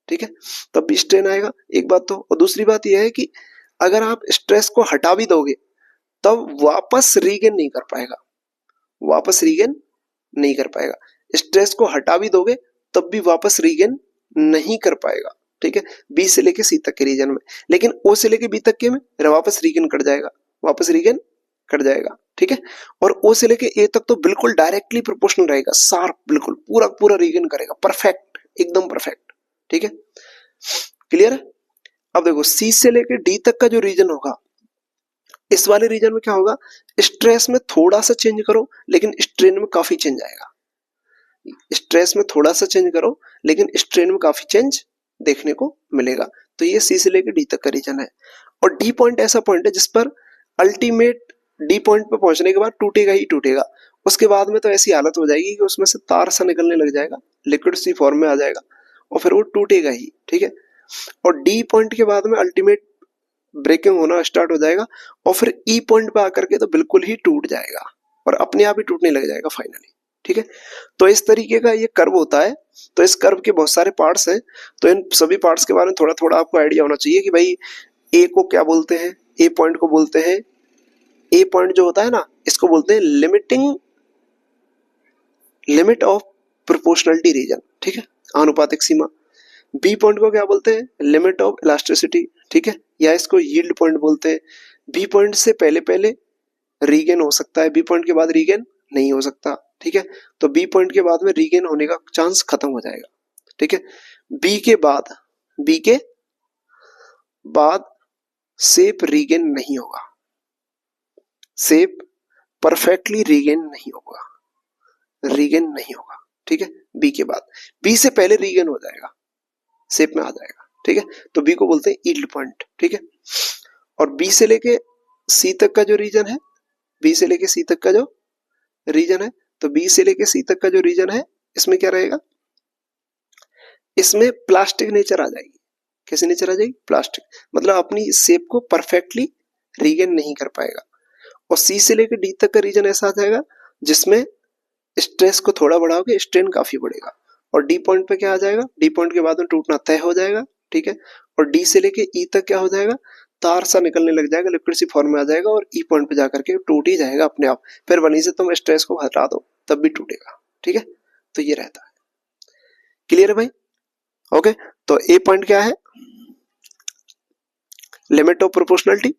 ठीक है, तब भी स्ट्रेन आएगा, एक बात तो। और दूसरी बात यह है कि अगर आप स्ट्रेस को हटा भी दोगे तब वापस रीगेन नहीं कर पाएगा, वापस रीगेन नहीं कर पाएगा। स्ट्रेस को हटा भी दोगे तब भी वापस रीगेन नहीं कर पाएगा, ठीक है, बी से लेके सी तक के रीजन में। लेकिन ओ से लेके बी तक के में वापस रीगेन कर जाएगा, वापस रीगेन कर जाएगा, ठीक है। और ओ से लेके ए तक तो बिल्कुल डायरेक्टली प्रोपोर्शनल रहेगा, शार्प, बिल्कुल पूरा पूरा रीगेन करेगा, परफेक्ट, एकदम परफेक्ट, ठीक है, क्लियर है। अब देखो सी से लेके डी तक का जो रीजन होगा, इस वाले रीजन में क्या होगा, स्ट्रेस में थोड़ा सा चेंज करो लेकिन स्ट्रेन में काफी चेंज आएगा। स्ट्रेस में थोड़ा सा चेंज करो लेकिन स्ट्रेन में काफी चेंज देखने को मिलेगा। तो ये सी से लेके डी तक का रीजन है। और डी पॉइंट ऐसा पॉइंट है जिस पर अल्टीमेट डी पॉइंट पर पहुंचने के बाद टूटेगा ही टूटेगा। उसके बाद में तो ऐसी हालत हो जाएगी कि उसमें से तार सा निकलने लग जाएगा, लिक्विड सी फॉर्म में आ जाएगा और फिर वो टूटेगा ही, ठीक है। और डी पॉइंट के बाद में अल्टीमेट ब्रेकिंग होना स्टार्ट हो जाएगा और फिर ई पॉइंट पे आकर के तो बिल्कुल ही टूट जाएगा और अपने आप ही टूटने लग जाएगा फाइनली, ठीक है। तो इस तरीके का ये कर्व होता है। तो इस कर्व के बहुत सारे पार्ट्स हैं, तो इन सभी पार्ट्स के बारे में थोड़ा थोड़ा आपको आइडिया होना चाहिए कि भाई ए को क्या बोलते हैं, ए पॉइंट को बोलते हैं, ए पॉइंट जो होता है ना इसको बोलते हैं लिमिट ऑफ प्रोपोर्शनलिटी रीजन, ठीक है, आनुपातिक सीमा। बी पॉइंट को क्या बोलते हैं, लिमिट ऑफ इलास्टिसिटी, ठीक है, या इसको यील्ड पॉइंट बोलते हैं। बी पॉइंट से पहले पहले रीगेन हो सकता है, बी पॉइंट के बाद रीगेन नहीं हो सकता, ठीक है। तो बी पॉइंट के बाद में रीगेन होने का चांस खत्म हो जाएगा, ठीक है। बी के बाद शेप रीगेन नहीं होगा, शेप परफेक्टली रीगेन नहीं होगा, रीगेन नहीं होगा, ठीक है। बी के बाद, बी से पहले रीगेन हो जाएगा, शेप में आ जाएगा, ठीक है। तो बी को बोलते हैं यील्ड पॉइंट, ठीक है। और बी से लेके सी तक का जो रीजन है, बी से लेके सी तक का जो रीजन है, तो बी से लेके सी तक का जो रीजन है इसमें क्या रहेगा, इसमें प्लास्टिक नेचर आ जाएगी। कैसे नेचर आ जाएगी, प्लास्टिक, मतलब अपनी शेप को परफेक्टली रीगेन नहीं कर पाएगा। और सी से लेके डी तक का रीजन ऐसा आ जाएगा जिसमें स्ट्रेस को थोड़ा बढ़ाओगे स्ट्रेन काफी बढ़ेगा। और डी पॉइंट पे क्या आ जाएगा, डी पॉइंट के बाद में टूटना तय हो जाएगा, ठीक है। और डी से लेके ई तक क्या हो जाएगा, तार सा निकलने लग जाएगा, लिक्विड सी फॉर्म में आ जाएगा और ई पॉइंट पे जाकर के टूट ही जाएगा अपने आप। फिर वहीं से तुम स्ट्रेस को हटा दो तब भी टूटेगा, ठीक है। तो ये रहता है, क्लियर है भाई, ओके। तो ए पॉइंट क्या है, limit of proportionality.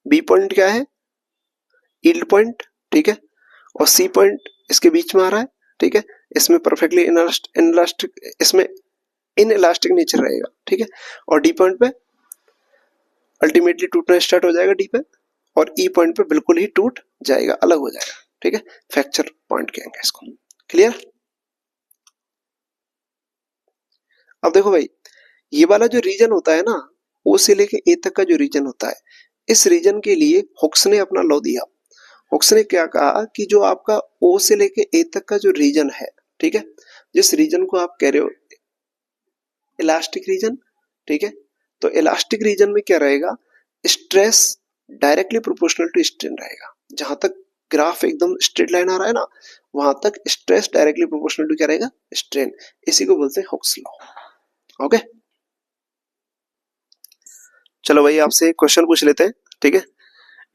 B point क्या है, यील्ड पॉइंट, ठीक है। और सी पॉइंट इसके बीच में आ रहा है, ठीक है। इसमें परफेक्टली इनइलास्टिक, इसमें इनइलास्टिक नेचर रहेगा, ठीक है। और डी पॉइंट पे अल्टीमेटली टूटना स्टार्ट हो जाएगा डी पे, और ई पॉइंट पे बिल्कुल ही टूट जाएगा, अलग हो जाएगा, ठीक है। फ्रैक्चर पॉइंट कहेंगे इसको। क्लियर? अब देखो भाई, ये वाला जो रीजन होता है ना, ओ से लेके ए तक का जो रीजन होता है, इस रीजन के लिए हुक्स ने अपना लॉ दिया। हुक्स ने क्या कहा कि जो आपका ओ से लेके ए तक का जो रीजन है, ठीक है, जिस रीजन को आप कह रहे हो इलास्टिक रीजन, ठीक है, तो इलास्टिक रीजन में क्या रहेगा, stress directly proportional to strain रहेगा। जहां तक ग्राफ एकदम स्ट्रेट लाइन आ रहा है ना, वहां तक स्ट्रेस डायरेक्टली प्रोपोर्शनल टू क्या रहेगा, स्ट्रेन। इसी को बोलते हैं हुक्स लॉ। ओके, चलो भाई आपसे एक क्वेश्चन पूछ लेते हैं, ठीक है।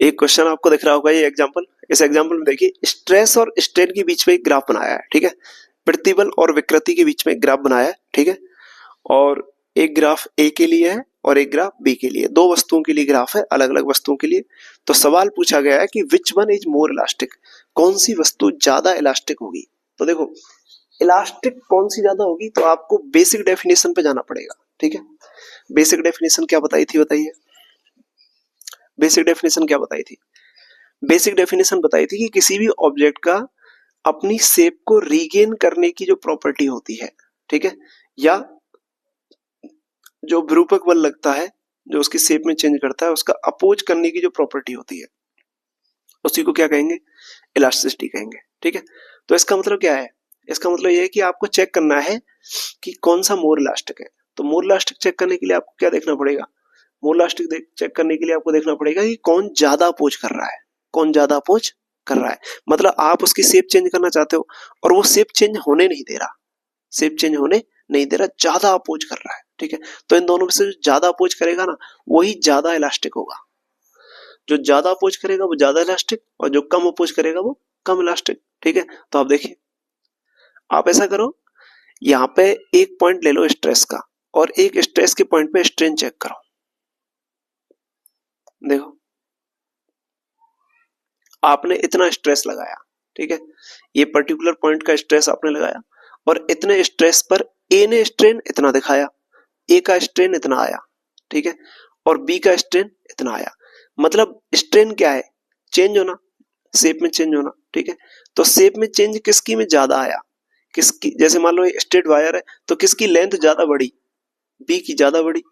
एक क्वेश्चन आपको दिख रहा होगा, ये एग्जांपल। इस एग्जांपल में देखिए, स्ट्रेस और स्ट्रेन के बीच में एक ग्राफ बनाया है, ठीक है। प्रतिबल और विकृति के बीच में एक ग्राफ बनाया है, ठीक है। और एक ग्राफ ए के लिए है और एक ग्राफ बी के लिए, दो वस्तुओं के लिए ग्राफ है, अलग अलग वस्तुओं के लिए। तो सवाल पूछा गया है कि which one is more elastic, कौन सी वस्तु ज्यादा इलास्टिक होगी। तो देखो, इलास्टिक कौन सी ज्यादा होगी, तो आपको बेसिक डेफिनेशन पे जाना पड़ेगा, ठीक है। बेसिक डेफिनेशन क्या बताई थी, बताइए। बेसिक डेफिनेशन क्या बताई थी? बेसिक डेफिनेशन बताई थी कि किसी भी ऑब्जेक्ट का अपनी शेप को रीगेन करने की जो प्रॉपर्टी होती है, ठीक है, या जो विरूपक बल लगता है, जो उसकी शेप में चेंज करता है, उसका अपोज करने की जो प्रॉपर्टी होती है, उसी को क्या कहेंगे, इलास्टिसिटी कहेंगे, ठीक है। तो इसका मतलब क्या है, इसका मतलब यह है कि आपको चेक करना है कि कौन सा मोर इलास्टिक है। तो मोर इलास्टिक चेक करने के लिए आपको क्या देखना पड़ेगा, मोर इलास्टिक चेक करने के लिए आपको देखना पड़ेगा कि कौन ज्यादा अपोज कर रहा है, कौन ज्यादा अपोज कर रहा है। मतलब आप उसकी शेप चेंज करना चाहते हो और वो शेप चेंज होने नहीं दे रहा, शेप चेंज होने नहीं दे रहा, ज्यादा अपोज कर रहा है, ठीक है। तो इन दोनों में से जो ज्यादा अपोज करेगा ना, वही ज्यादा इलास्टिक होगा। जो ज्यादा अपोज करेगा वो ज्यादा इलास्टिक, और जो कम अपोज करेगा वो कम इलास्टिक, ठीक है। तो आप देखिए, आप ऐसा करो, यहाँ पे एक पॉइंट ले लो स्ट्रेस का, और एक स्ट्रेस के पॉइंट पे स्ट्रेन चेक करो। देखो, आपने इतना स्ट्रेस लगाया, ठीक है, ये पर्टिकुलर पॉइंट का स्ट्रेस आपने लगाया, और इतने स्ट्रेस पर ए ने स्ट्रेन इतना दिखाया, ए का स्ट्रेन इतना आया, ठीक है, और बी का स्ट्रेन इतना आया। मतलब स्ट्रेन क्या है, चेंज होना, शेप में चेंज होना, ठीक है। तो शेप में चेंज किसकी में ज्यादा आया, किसकी, जैसे मान लो ये स्ट्रेट वायर है, तो किसकी लेंथ ज्यादा बढ़ी, बी की ज्यादा बढ़ी,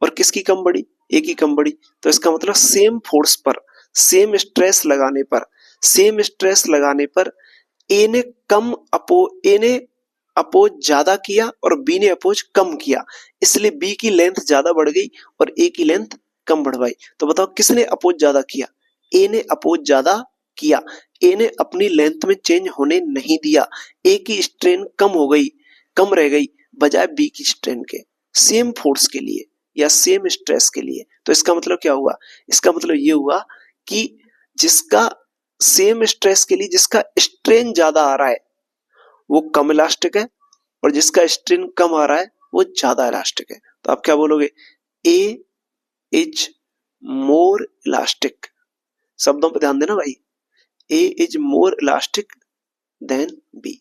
और किसकी कम बढ़ी, ए की कम बढ़ी। तो इसका मतलब सेम फोर्स पर, सेम स्ट्रेस लगाने पर, सेम स्ट्रेस लगाने पर ए ने ए ने अपोज ज्यादा किया और बी ने अपोज कम किया, इसलिए बी की लेंथ ज्यादा बढ़ गई और ए की लेंथ कम बढ़वाई। तो बताओ किसने अपोज ज्यादा किया, ए ने अपोज ज्यादा किया। ए ने अपनी लेंथ में चेंज होने नहीं दिया, ए की स्ट्रेन कम हो गई, कम रह गई, बजाय बी की स्ट्रेन के, सेम फोर्स के लिए या सेम स्ट्रेस के लिए। तो इसका मतलब क्या हुआ, इसका मतलब ये हुआ कि जिसका सेम स्ट्रेस के लिए जिसका स्ट्रेन ज्यादा आ रहा है वो कम इलास्टिक है, और जिसका स्ट्रेन कम आ रहा है वो ज्यादा इलास्टिक है। तो आप क्या बोलोगे, ए इज मोर इलास्टिक। शब्दों पर ध्यान देना भाई, A is more elastic than B.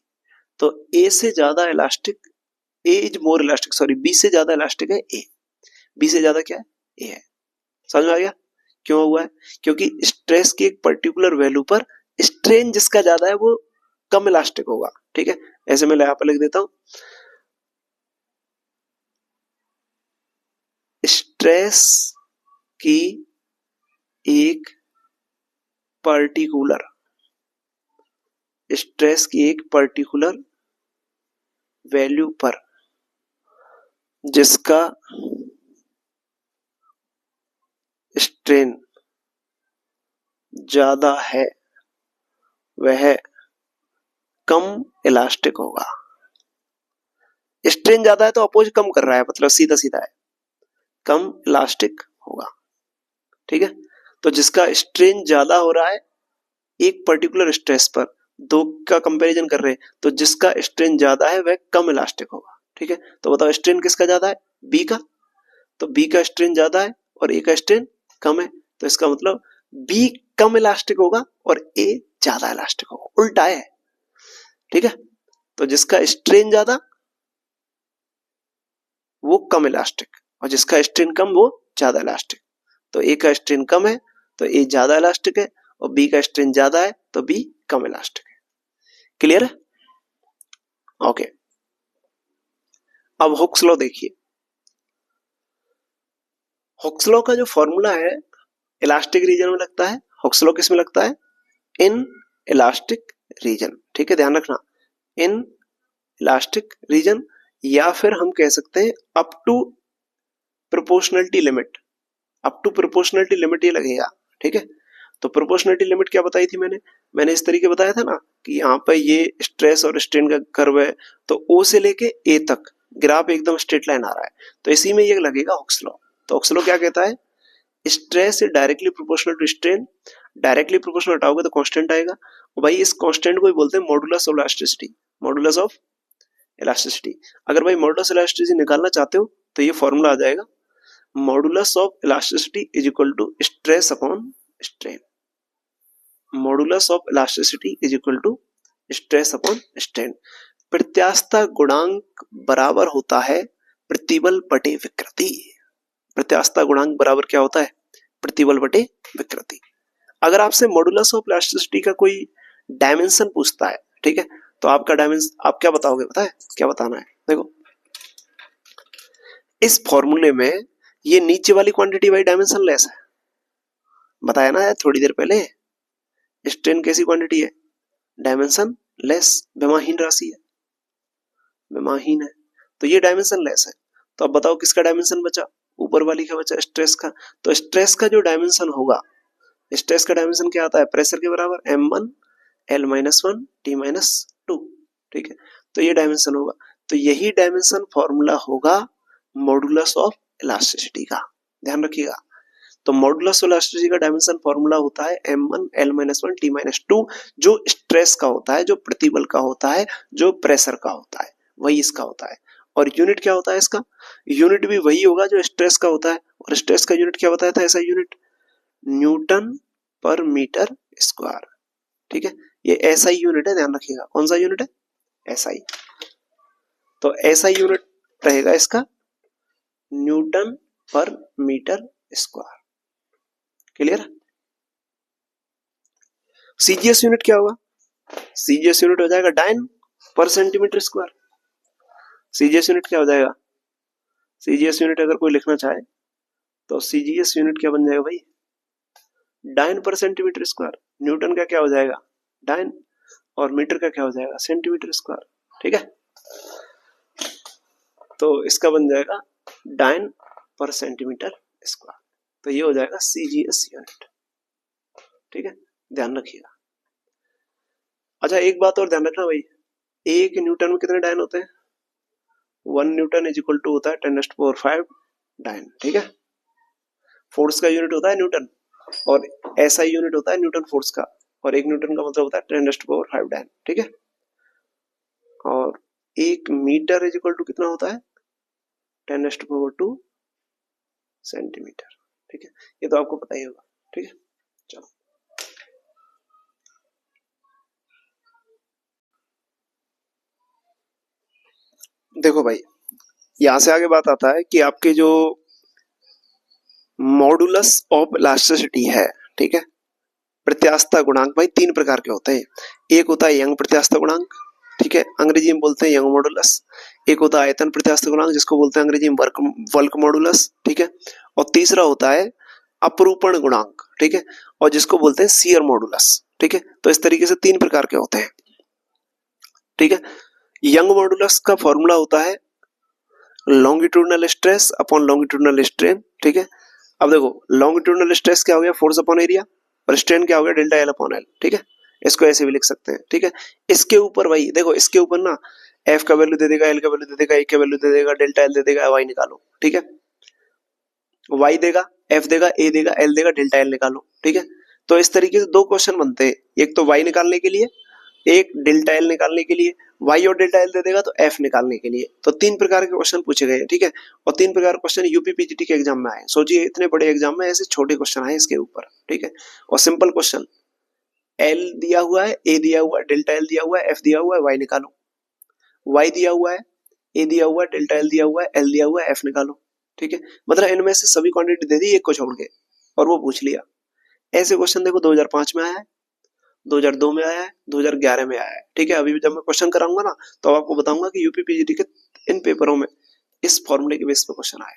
तो ए से ज्यादा elastic, A is more elastic, sorry, B से ज्यादा इलास्टिक है ए, बी से ज्यादा क्या है, ए है। समझ में आ गया क्यों हुआ है, क्योंकि स्ट्रेस की एक पर्टिकुलर वैल्यू पर स्ट्रेन जिसका ज्यादा है वो कम इलास्टिक होगा, ठीक है। ऐसे मैं यहाँ पर लिख देता हूं, स्ट्रेस की एक पर्टिकुलर, स्ट्रेस की एक पर्टिकुलर वैल्यू पर जिसका स्ट्रेन ज्यादा है वह कम इलास्टिक होगा। स्ट्रेन ज्यादा है तो अपोज कम कर रहा है, मतलब सीधा सीधा है, कम इलास्टिक होगा, ठीक है। तो जिसका स्ट्रेन ज्यादा हो रहा है एक पर्टिकुलर स्ट्रेस पर, दो का कंपैरिजन कर रहे हैं, तो जिसका स्ट्रेन ज्यादा है वह कम इलास्टिक होगा, ठीक है। तो बताओ स्ट्रेन किसका ज्यादा है, बी का, तो बी का स्ट्रेन ज्यादा है और ए का स्ट्रेन कम है, तो इसका मतलब बी कम इलास्टिक होगा और ए ज्यादा इलास्टिक होगा, उल्टा है, ठीक है। तो जिसका स्ट्रेन ज्यादा वो कम इलास्टिक, और जिसका स्ट्रेन कम वो ज्यादा इलास्टिक। तो ए का स्ट्रेन कम है तो ए ज्यादा इलास्टिक है और बी का स्ट्रेन ज्यादा है तो बी कम इलास्टिक है। क्लियर है? ओके। अब हुक्स लॉ देखिए। हुक्स लॉ का जो फॉर्मूला है इलास्टिक रीजन में लगता है। हुक्स लॉ किस में लगता है? In elastic region. ठीक है, ध्यान रखना, इन इलास्टिक रीजन, या फिर हम कह सकते हैं up to proportionality limit. Up to proportionality limit ये लगेगा। ठीक है, तो प्रोपोर्शनलिटी लिमिट क्या बताई थी मैंने इस तरीके बताया था ना कि यहाँ पे ये स्ट्रेस और स्ट्रेन का कर्व है, तो ओ से लेके ए तक ग्राफ एकदम स्ट्रेट लाइन आ रहा है, तो इसी में ये लगेगा हुक्स लॉ। तो हुक्स लॉ क्या कहता है? Stress directly proportional to strain. Directly proportional हटाओगे तो कांस्टेंट आएगा, और भाई इस कांस्टेंट को ही बोलते हैं modulus of elasticity. Modulus of elasticity. अगर भाई मॉडुलस इलास्टिसिटी निकालना चाहते हो तो ये फॉर्मूला आ जाएगा, modulus of elasticity is equal to stress upon strain. Modulus of elasticity is equal to stress upon strain. प्रत्यास्थता गुणांक बराबर होता है प्रतिबल बटे विकृति। प्रत्यास्थता गुणांक बराबर क्या होता है? प्रतिबल बटे विकृति। अगर आपसे मॉडुलस ऑफ इलास्टिसिटी का कोई डायमेंशन पूछता है, ठीक है, तो आपका डायमेंशन आप क्या बताओगे? पता है क्या बताना है? देखो, इस फॉर्मूले में ये नीचे वाली क्वांटिटी भाई डायमेंशन लेस है, बताया ना यार थोड़ी देर पहले। स्ट्रेन कैसी क्वांटिटी है? डायमेंशन लेस, विमाहीन राशि है, विमाहीन है, तो ये डायमेंशन लेस है। तो अब बताओ किसका डायमेंशन बचा? ऊपर वाली का बचा, स्ट्रेस का। तो स्ट्रेस का जो डायमेंशन होगा, स्ट्रेस का डायमेंशन क्या आता है? प्रेशर के बराबर m1 L-1 T-2। ठीक है, तो ये डायमेंशन होगा, तो यही डायमेंशन फॉर्मूला होगा मॉडुलस ऑफ इलास्टिसिटी का। ध्यान रखिएगा, तो मॉडुलस ऑफ इलास्टिसिटी का डायमेंशन फॉर्मूला होता है m1 L-1 T-2, जो स्ट्रेस का होता है, जो प्रतिबल का होता है, जो प्रेशर का होता है, वही इसका होता है। और यूनिट क्या होता है इसका? यूनिट भी वही होगा जो स्ट्रेस का होता है, और स्ट्रेस का यूनिट क्या बताया था? ऐसा यूनिट न्यूटन पर मीटर स्क्वायर। ठीक है, ये एसआई यूनिट है, ध्यान रखिएगा। कौन सा यूनिट है? एसआई। तो एसआई यूनिट रहेगा इसका न्यूटन पर metre square. Clear? CGS unit क्या होगा? सीजीएस यूनिट हो जाएगा डाइन पर सेंटीमीटर स्क्वायर। सीजीएस यूनिट क्या हो जाएगा? सीजीएस यूनिट अगर कोई लिखना चाहे तो सीजीएस यूनिट क्या बन जाएगा भाई? डाइन पर सेंटीमीटर स्क्वायर। न्यूटन का क्या हो जाएगा? डाइन, और मीटर का क्या हो जाएगा? Centimetre square. ठीक है, तो इसका बन जाएगा डाइन पर सेंटीमीटर स्क्वायर, तो ये हो जाएगा सीजीएस यूनिट। ठीक है, ध्यान रखिएगा। अच्छा, एक बात और ध्यान रखना भाई, एक न्यूटन में कितने डाइन होते हैं? 1 न्यूटन इज इक्वल टू होता है 10⁵ डाइन। ठीक है, फोर्स का यूनिट होता है न्यूटन, और ऐसा यूनिट होता है न्यूटन फोर्स का, और एक न्यूटन का मतलब होता है 10⁵ डाइन। ठीक है, और एक मीटर इज इक्वल टू कितना होता है? 10⁻² सेंटीमीटर। ठीक है, ये तो आपको पता ही होगा। ठीक है, चलो देखो भाई, यहां से आगे बात आता है कि आपके जो मॉडुलस ऑफ इलास्टिसिटी है, ठीक है, प्रत्यास्थता गुणांक भाई 3 प्रकार के होते हैं। एक होता है यंग प्रत्यास्थता गुणांक, ठीक है, अंग्रेजी में बोलते हैं यंग मॉडुलस। एक होता है आयतन प्रत्यास्थता गुणांक, जिसको बोलते हैं अंग्रेजी में वल्क मॉडुलस। ठीक है, और तीसरा होता है अपरूपण गुणांक, ठीक है, और जिसको बोलते हैं शियर मॉडुलस। ठीक है, तो इस तरीके से 3 प्रकार के होते हैं। ठीक है, यंग मॉडुलस का फॉर्मूला होता है longitudinal stress upon longitudinal strain. ठीक है, अब देखो लॉन्गिट्यूडनल स्ट्रेस क्या हो गया? फोर्स अपॉन एरिया, और स्ट्रेन क्या हो गया? Delta L upon L. ठीक है, इसको ऐसे भी लिख सकते हैं। ठीक है, इसके ऊपर भाई देखो, इसके ऊपर ना एफ का वैल्यू दे देगा, एल का वैल्यू दे देगा, ए का वैल्यू दे देगा, डेल्टा एल दे देगा, वाई निकालो। ठीक है, वाई देगा, एफ देगा, ए देगा, एल देगा, डेल्टा एल निकालो। ठीक है, तो इस तरीके से 2 क्वेश्चन बनते हैं, एक तो वाई निकालने के लिए, एक डेल्टा एल निकालने के लिए। वाई और डेल्टा एल दे देगा तो एफ निकालने के लिए। तो 3 प्रकार के क्वेश्चन पूछे गए। ठीक है, और 3 प्रकार के क्वेश्चन यूपी पीजीटी के एग्जाम में आए। सोचिए इतने बड़े एग्जाम में ऐसे छोटे क्वेश्चन आए इसके ऊपर। ठीक है, और सिंपल क्वेश्चन, एल दिया हुआ है, ए दिया हुआ है, डेल्टा एल दिया हुआ है, एफ दिया हुआ है, वाई निकालो। वाई दिया हुआ है, ए दिया हुआ है, डेल्टा एल दिया हुआ है, एल दिया हुआ है, एफ निकालो। ठीक है, मतलब इनमें से सभी क्वांटिटी दे दी एक को छोड़ के, और वो पूछ लिया ऐसे क्वेश्चन देखो 2005 में आया है, 2002 में आया है, 2011 में आया है, ठीक है। अभी जब मैं क्वेश्चन कराऊंगा ना तो आपको बताऊंगा कि यूपी पीजीटी के इन पेपरों में इस फॉर्मूले के बेस पे क्वेश्चन आए,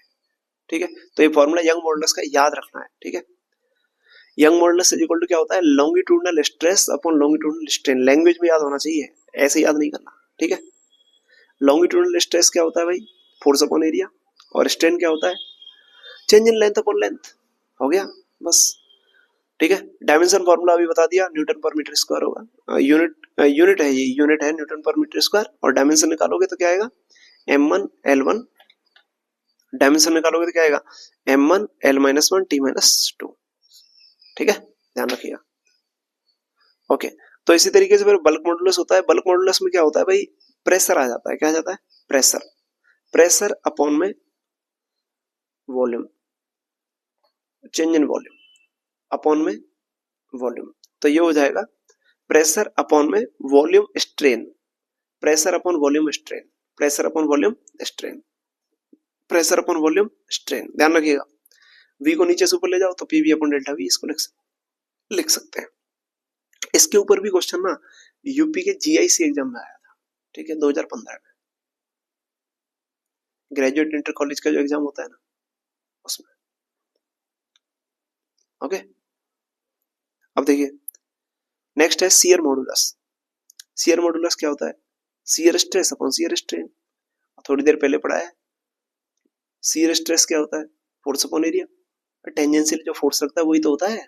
ठीक है। तो ये फॉर्मूला यंग मॉडुलस का याद रखना है, ठीक है। Young modulus is equal to क्या होता है, longitudinal stress upon longitudinal strain. Language में याद होना चाहिए, ऐसे याद नहीं करना, ठीक है। लॉन्गिट्यूडनल स्ट्रेस क्या होता है भाई, फोर्स अपॉन एरिया, और स्ट्रेन क्या होता है, change in length upon length. हो गया बस, ठीक है। डायमेंशन फॉर्मूला अभी बता दिया, न्यूटन पर मीटर स्क्वायर होगा। यूनिट है, ये यूनिट है न्यूटन पर मीटर स्क्वायर। और डायमेंशन निकालोगे तो क्या आएगा, m1 l1। डायमेंशन निकालोगे तो क्या आएगा, m1 l-1 t-2, ठीक है, ध्यान रखिएगा। ओके, तो इसी तरीके से फिर बल्क मॉडुलस होता है। बल्क मॉडुलस में क्या होता है भाई, प्रेशर आ जाता है। क्या आ जाता है, प्रेशर। प्रेशर अपॉन में volume, change in volume upon में वॉल्यूम। तो ये हो जाएगा प्रेशर अपॉन में volume strain, pressure upon volume strain, pressure upon volume strain, pressure upon volume strain. ध्यान रखिएगा, v को नीचे से ऊपर ले जाओ तो pv अपॉन डेल्टा v, इसको लिख सकते हैं। इसके ऊपर भी क्वेश्चन ना यूपी के जीआईसी एग्जाम में आया था, ठीक है, 2015 में। ग्रेजुएट इंटर कॉलेज का जो एग्जाम होता है ना, उसमें। ओके, अब देखिए नेक्स्ट है शियर मॉडुलस। शियर मॉडुलस क्या होता है, shear stress upon shear strain. थोड़ी देर पहले पढ़ा है। शियर स्ट्रेस क्या होता है, फोर्स अपॉन एरिया। टेंजेंशियल जो फोर्स लगता है वही तो होता है,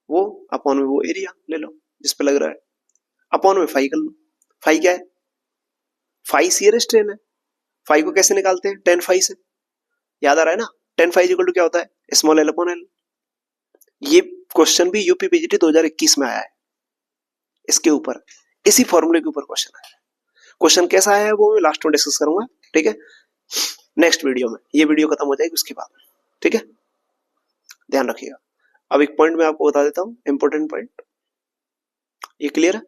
वो अपॉन में वो एरिया ले लो जिस पे लग रहा है, अपॉन में फाई कर लो। फाई क्या है, फाई शियर स्ट्रेन है। फाई को कैसे निकालते हैं, टेन फाई से, याद आ रहा है ना। टेन फाई इक्वल टू क्या होता है, स्मॉल एल अपॉन एल। ये क्वेश्चन भी यूपी पीजीटी 2021 में आया है, इसके ऊपर, इसी फॉर्मूले के ऊपर क्वेश्चन आया है। क्वेश्चन कैसा आया है वो मैं लास्ट में डिस्कस करूंगा, ठीक है, नेक्स्ट वीडियो में। ये वीडियो खत्म हो जाएगी उसके बाद, ठीक है, ध्यान रखिएगा। अब एक पॉइंट मैं आपको बता देता हूं, इंपॉर्टेंट पॉइंट। ये क्लियर है,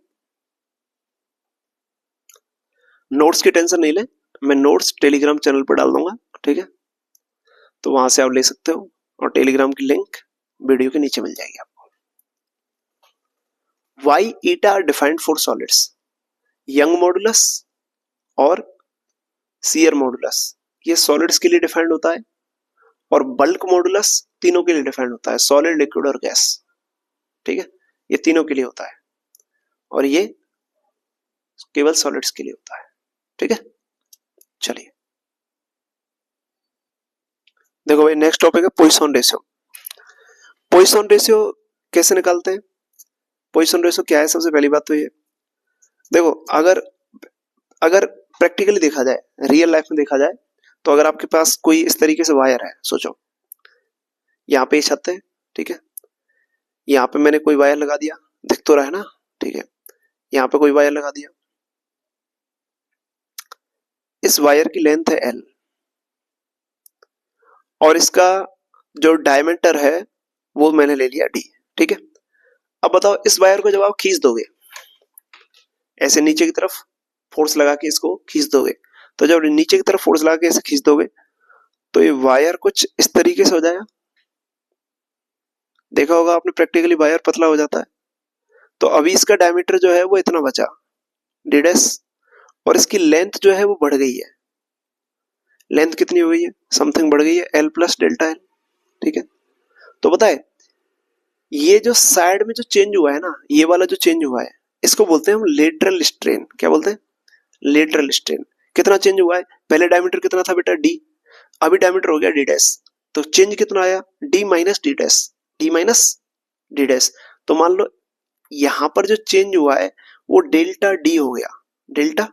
नोट्स की टेंशन नहीं ले, मैं नोट्स टेलीग्राम चैनल पर डाल दूंगा, ठीक है, तो वहां से आप ले सकते हो, और टेलीग्राम की लिंक वीडियो के नीचे मिल जाएगी आपको। Y eta R defined for solids, Young modulus और शियर मॉडुलस ये सॉलिड्स के लिए डिफाइंड होता है, और बल्क मॉडुलस तीनों के लिए डिफाइंड होता है, सॉलिड, लिक्विड और गैस, ठीक है, ये तीनों के लिए होता है, और ये केवल सॉलिड्स के लिए होता है, ठीक है। चलिए देखो भाई, नेक्स्ट टॉपिक है पॉइसन रेशियो। पॉइसन रेशियो कैसे निकालते हैं, पॉइसन रेशियो क्या है, सबसे पहली बात तो ये देखो, अगर प्रैक्टिकली देखा जाए, रियल लाइफ में देखा जाए, तो अगर आपके पास कोई इस तरीके से वायर है, सोचो यहाँ पे छत है, ठीक है, यहाँ पे मैंने कोई वायर लगा दिया, दिख तो रहा है ना, ठीक है, यहाँ पे कोई वायर लगा दिया, इस वायर की लेंथ है L, और इसका जो डायमीटर है वो मैंने ले लिया D, ठीक है। अब बताओ, इस वायर को जब आप खींच दोगे ऐसे नीचे की तरफ, फोर्स लगा के इसको खींच दोगे, तो जब नीचे की तरफ फोर्स लगा के ऐसे खींच दोगे तो ये वायर कुछ इस तरीके से हो जाएगा, देखा होगा आपने प्रैक्टिकली, वायर पतला हो जाता है। तो अभी इसका डायमीटर जो है वो इतना बचा, D', और इसकी लेंथ जो है वो बढ़ गई है। लेंथ कितनी हो गई है, समथिंग बढ़ गई है, L प्लस डेल्टा L, ठीक है। तो बताए, ये जो साइड में जो चेंज हुआ है ना, ये वाला जो चेंज हुआ है, इसको बोलते हैं हम लेटरल स्ट्रेन। क्या बोलते हैं, लेटरल स्ट्रेन। कितना चेंज हुआ है, पहले डायमीटर कितना था बेटा D, अभी डायमीटर हो गया D', तो चेंज कितना आया, D minus D', D minus D'। तो मान लो यहां पर जो चेंज हुआ है वो डेल्टा D हो गया, डेल्टा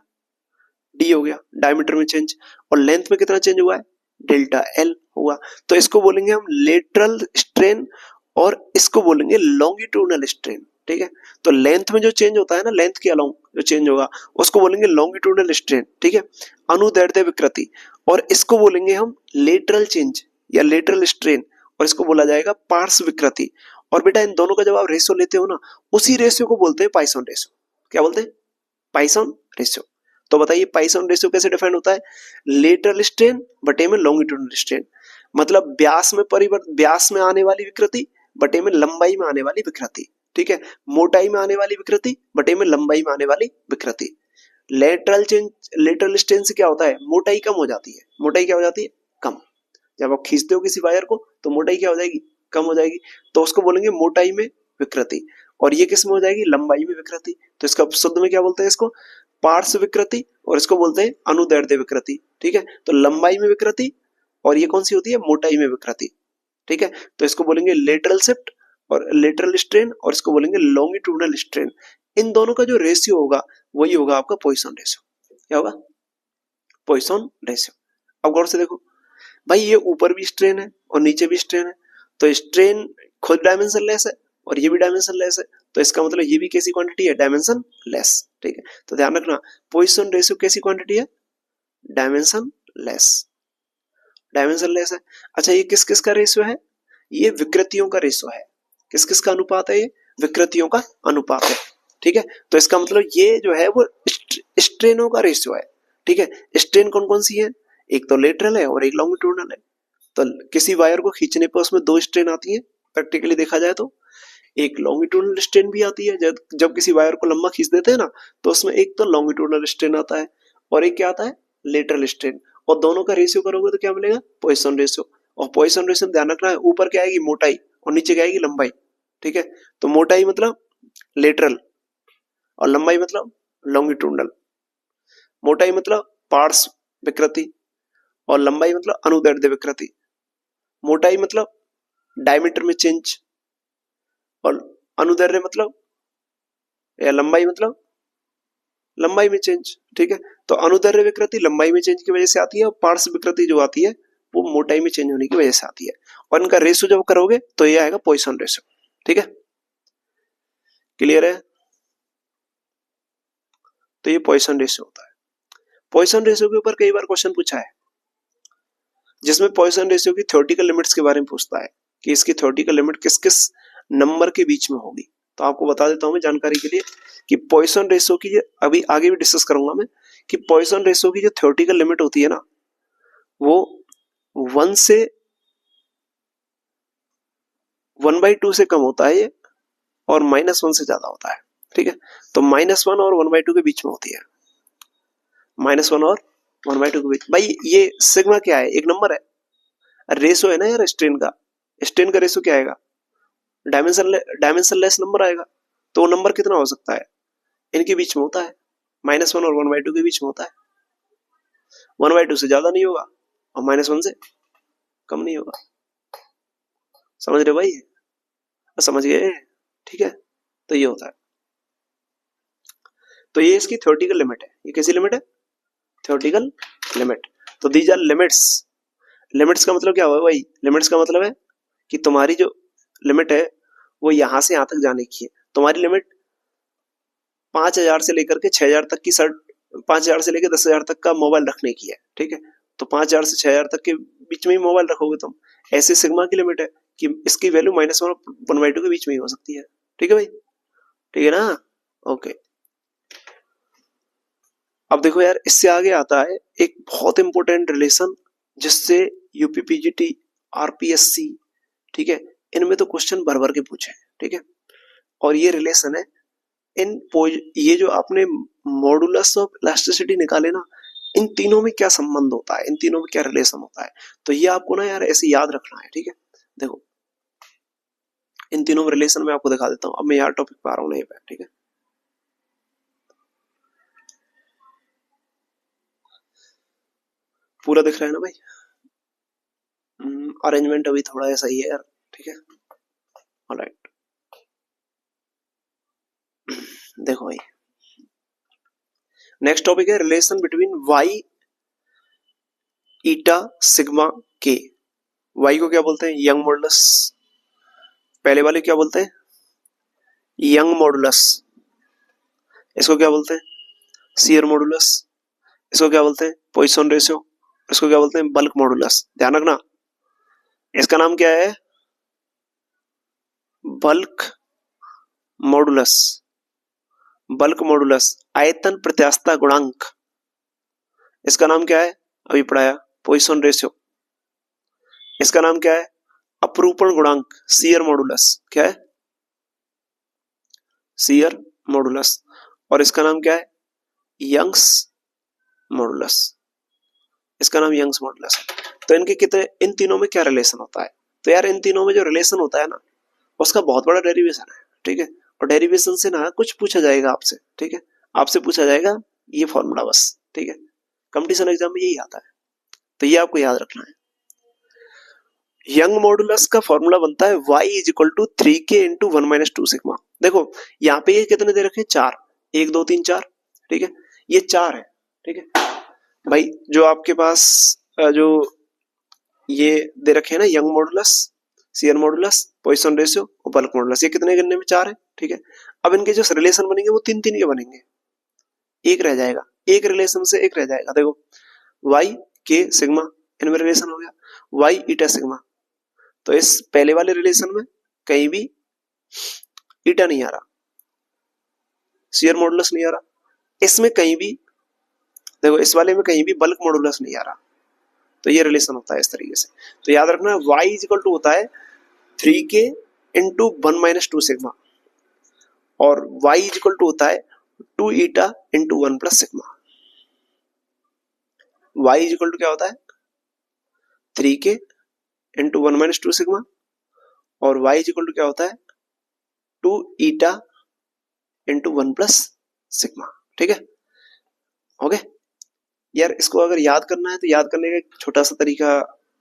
D हो गया डायमीटर में चेंज, और लेंथ में कितना चेंज हुआ है, डेल्टा L हुआ। तो इसको बोलेंगे हम लेटरल स्ट्रेन, और इसको बोलेंगे लॉन्गिट्यूडनल स्ट्रेन, ठीक है। तो लेंथ में जो चेंज होता है ना, लेंथ के अलोंग जो चेंज होगा उसको बोलेंगे लॉन्गिट्यूडनल स्ट्रेन, ठीक है, अनुदैर्ध्य विकृति। और इसको बोलेंगे हम लेटरल चेंज या लेटरल स्ट्रेन, और इसको बोला जाएगा पार्श्व विकृति। और बेटा इन दोनों का जब आप रेशियो लेते हो ना, उसी रेशियो को बोलते हैं पाइसन रेशियो। क्या बोलते हैं, पाइसन रेशियो। तो बताइए पाइसन रेशियो कैसे डिफाइन होता है, लेटरल स्ट्रेन बटे में लॉन्गिट्यूडनल स्ट्रेन, मतलब व्यास में आने वाली विकृति बटे में लंबाई में आने वाली विकृति, ठीक है, मोटाई में आने वाली विकृति बटे में लंबाई में आने वाली विकृति। लेटरल स्ट्रेन से क्या होता है, मोटाई कम हो जाती है, मोटाई क्या हो जाती है, कम। जब आप खींचते हो किसी वायर को तो मोटाई क्या हो जाएगी, कम हो जाएगी, तो उसको बोलेंगे मोटाई में विकृति। और ये किस में हो जाएगी, लंबाई में विकृति। तो इसका शुद्ध में क्या बोलते हैं, इसको पार्श्व विकृति, और इसको बोलते हैं अनुदैर्ध्य विकृति, ठीक है। तो लंबाई में विकृति और ये कौन सी होती है, मोटाई में विकृति, ठीक है। तो इसको बोलेंगे लेटरल शिफ्ट और लेटरल स्ट्रेन, और इसको बोलेंगे लॉन्गिट्यूडनल स्ट्रेन। इन दोनों का जो रेशियो होगा वही होगा आपका पॉइसन रेशियो। क्या होगा, पॉइसन रेशियो। अब गौर से देखो भाई, ये ऊपर भी स्ट्रेन है और नीचे भी स्ट्रेन है, तो स्ट्रेन खुद डायमेंशन लेस है और ये भी डायमेंशन लेस है, तो इसका मतलब ये भी कैसी क्वांटिटी है, डायमेंशन लेस, ठीक है। तो ध्यान रखना, पॉइसन रेशियो कैसी क्वांटिटी है, डायमेंशन लेस, डायमेंशन लेस है। अच्छा, ये किस किस का रेशियो है, ये विकृतियों का रेशियो है। किस किस का अनुपात है, ये विकृतियों का अनुपात है, ठीक है। तो इसका मतलब ये जो है वो स्ट्रेनों का रेशियो है, ठीक है। स्ट्रेन कौन कौन सी है, एक तो लेटरल है और एक लॉन्गिट्यूडनल है। तो किसी वायर को खींचने पर उसमें दो स्ट्रेन आती है, प्रैक्टिकली देखा जाए तो एक लॉन्गिट्यूडनल स्ट्रेन भी आती है। जब किसी वायर को लंबा खींच देते हैं ना, तो उसमें एक तो लॉन्गिट्यूडनल स्ट्रेन आता है और एक क्या आता है, लेटरल स्ट्रेन। और दोनों का रेशियो करोगे तो क्या मिलेगा, पॉइसन रेशियो। और पॉइसन रेशियो ध्यान रखना है, ऊपर क्या आएगी, मोटाई, और नीचे क्या आएगी, लंबाई, ठीक है। तो मोटाई मतलब लेटरल और लंबाई मतलब लॉन्गिट्यूडनल। मोटाई मतलब पार्श्व विकृति और लंबाई मतलब अनुदैर्ध्य विकृति। मोटाई मतलब डायमीटर में चेंज और अनुदैर्ध्य मतलब या लंबाई मतलब लंबाई में चेंज, ठीक है। तो अनुदैर्ध्य विकृति लंबाई में चेंज की वजह से आती है और पार्श्व विकृति जो आती है वो मोटाई में चेंज होने की वजह से आती है। और इनका रेशियो जब करोगे तो ये आएगा पॉइसन रेशियो, ठीक है। क्लियर है, तो ये पॉइसन रेशियो होता है। पॉइसन रेशियो के ऊपर कई बार क्वेश्चन पूछा है, जिसमें पॉइसन रेशियो की थ्योरेटिकल लिमिट्स के बारे में पूछता है कि इसकी थ्योरेटिकल लिमिट किस किस नंबर के बीच में होगी। तो आपको बता देता हूं मैं जानकारी के लिए कि पॉइसन रेशियो की अभी आगे भी डिस्कस करूंगा मैं, कि पॉइसन रेशियो की जो थ्योरेटिकल लिमिट होती है ना, वो 1 से 1/2 से कम होता है ये, और -1 से ज्यादा होता है, ठीक है। तो -1 और 1/2 के बीच में होती है, -1 और 1/2 के बीच। भाई ये सिग्मा क्या है, एक नंबर है, रेशियो है ना यार स्ट्रेन का। स्ट्रेन का रेशियो क्या आएगा, डायमेंशन लेस नंबर आएगा। तो वो नंबर कितना हो सकता है, इनके बीच में होता है, -1 और 1/2 के बीच में होता है। 1/2 से ज्यादा नहीं होगा और -1 से कम नहीं होगा। समझ रहे भाई, समझ गए, ठीक है। तो ये होता है, तो ये इसकी थ्योरेटिकल लिमिट है। ये कैसी लिमिट है, थ्योरेटिकल लिमिट। तो दीज आर लिमिट्स। लिमिट्स का मतलब क्या हुआ भाई, लिमिट्स का मतलब है कि तुम्हारी जो लिमिट है वो यहां से यहां तक जाने की है। तुम्हारी लिमिट 5000 से लेकर के 6000 तक की शर्ट, 5000 से लेकर 10,000 तक का मोबाइल रखने की है, ठीक है। तो 5000 से 6000 तक के बीच में ही मोबाइल रखोगे तुम। ऐसे सिग्मा की लिमिट है कि इसकी वैल्यू -1 और 1/2 के बीच में ही हो सकती है, ठीक है भाई, ठीक है ना, ओके। अब देखो यार, इससे आगे आता है एक बहुत इंपॉर्टेंट रिलेशन, जिससे यूपीपीजीटी, आरपीएससी, ठीक है, इनमें तो क्वेश्चन भर भर के पूछे, ठीक है। और ये रिलेशन है ये जो आपने मॉडुलस ऑफ इलास्टिसिटी निकाले ना, इन तीनों में क्या संबंध होता है, इन तीनों में क्या रिलेशन होता है, तो ये आपको ना यार ऐसे याद रखना है, ठीक है। देखो इन तीनों में रिलेशन में आपको दिखा देता हूं। अब मैं यार टॉपिक पे आ रहा हूं नहीं पे, ठीक है। पूरा दिख रहा है ना भाई, अरेंजमेंट अभी थोड़ा ऐसा ही है यार, ठीक है, ऑलराइट। देखो भाई, नेक्स्ट टॉपिक है relation between Y eta sigma K. Y को क्या बोलते हैं, यंग मॉडुलस। पहले वाले क्या बोलते हैं, यंग मॉडुलस। इसको क्या बोलते हैं, शियर मॉडुलस। इसको क्या बोलते हैं, पॉइसन रेशियो। इसको क्या बोलते हैं, बल्क मॉडुलस। ध्यान रखना, इसका नाम क्या है, बल्क मॉडुलस। बल्क मॉडुलस, आयतन प्रत्यास्थता गुणांक। इसका नाम क्या है, अभी पढ़ाया, पॉइसन रेशियो। इसका नाम क्या है, अपरूपण गुणांक, शियर मॉडुलस, क्या है? Shear modulus. और इसका नाम क्या है? Young's modulus. इसका नाम यंग्स मॉडुलस है। तो इनके कितने, इन तीनों में क्या रिलेशन होता है? तो यार इन तीनों में जो रिलेशन होता है ना, उसका बहुत बड़ा डेरिवेशन है, ठीक है। और डेरिवेशन से ना कुछ पूछा जाएगा आपसे, ठीक है। आपसे पूछा जाएगा ये फॉर्मूला बस, ठीक है। कंपटीशन एग्जाम में यही आता है, तो ये आपको याद रखना है। यंग मॉडुलस का फॉर्मूला बनता है y is equal to 3k into 1 minus 2 sigma. देखो यहाँ पे ये कितने दे रखे हैं? 4, 1 2 3 4, ठीक है। ये 4 है, ठीक है भाई। जो आपके पास जो ये दे रखे हैं ना, young modulus, shear modulus, Poisson ratio और बल्क मॉडुलस, ये कितने गिनने में? 4 है, ठीक है। अब इनके जो रिलेशन बनेंगे वो 3 3 के बनेंगे, एक रह जाएगा, एक रिलेशन से एक रह जाएगा। देखो y k सिग्मा, इनमें रिलेशन हो गया, y ईटा सिग्मा। तो इस पहले वाले रिलेशन में कहीं भी ईटा नहीं आ रहा, शियर मॉडुलस नहीं आ रहा। इसमें कहीं भी, देखो इस वाले में कहीं भी बल्क मॉडुलस नहीं आ रहा। तो ये रिलेशन होता है इस तरीके से। तो याद रखना y इज इक्वल टू होता है 3k इंटू 1 माइनस 2 सिग्मा, और y इज इक्वल टू होता है 2 eta into 1 plus sigma. y is equal to क्या होता है? 3k इंटू 1 माइनस 2 सिग्मा, और y इज इक्वल टू क्या होता है? 2 ईटा इंटू 1 प्लस सिग्मा, ठीक है। ओके यार, इसको अगर याद करना है तो याद करने का एक छोटा सा तरीका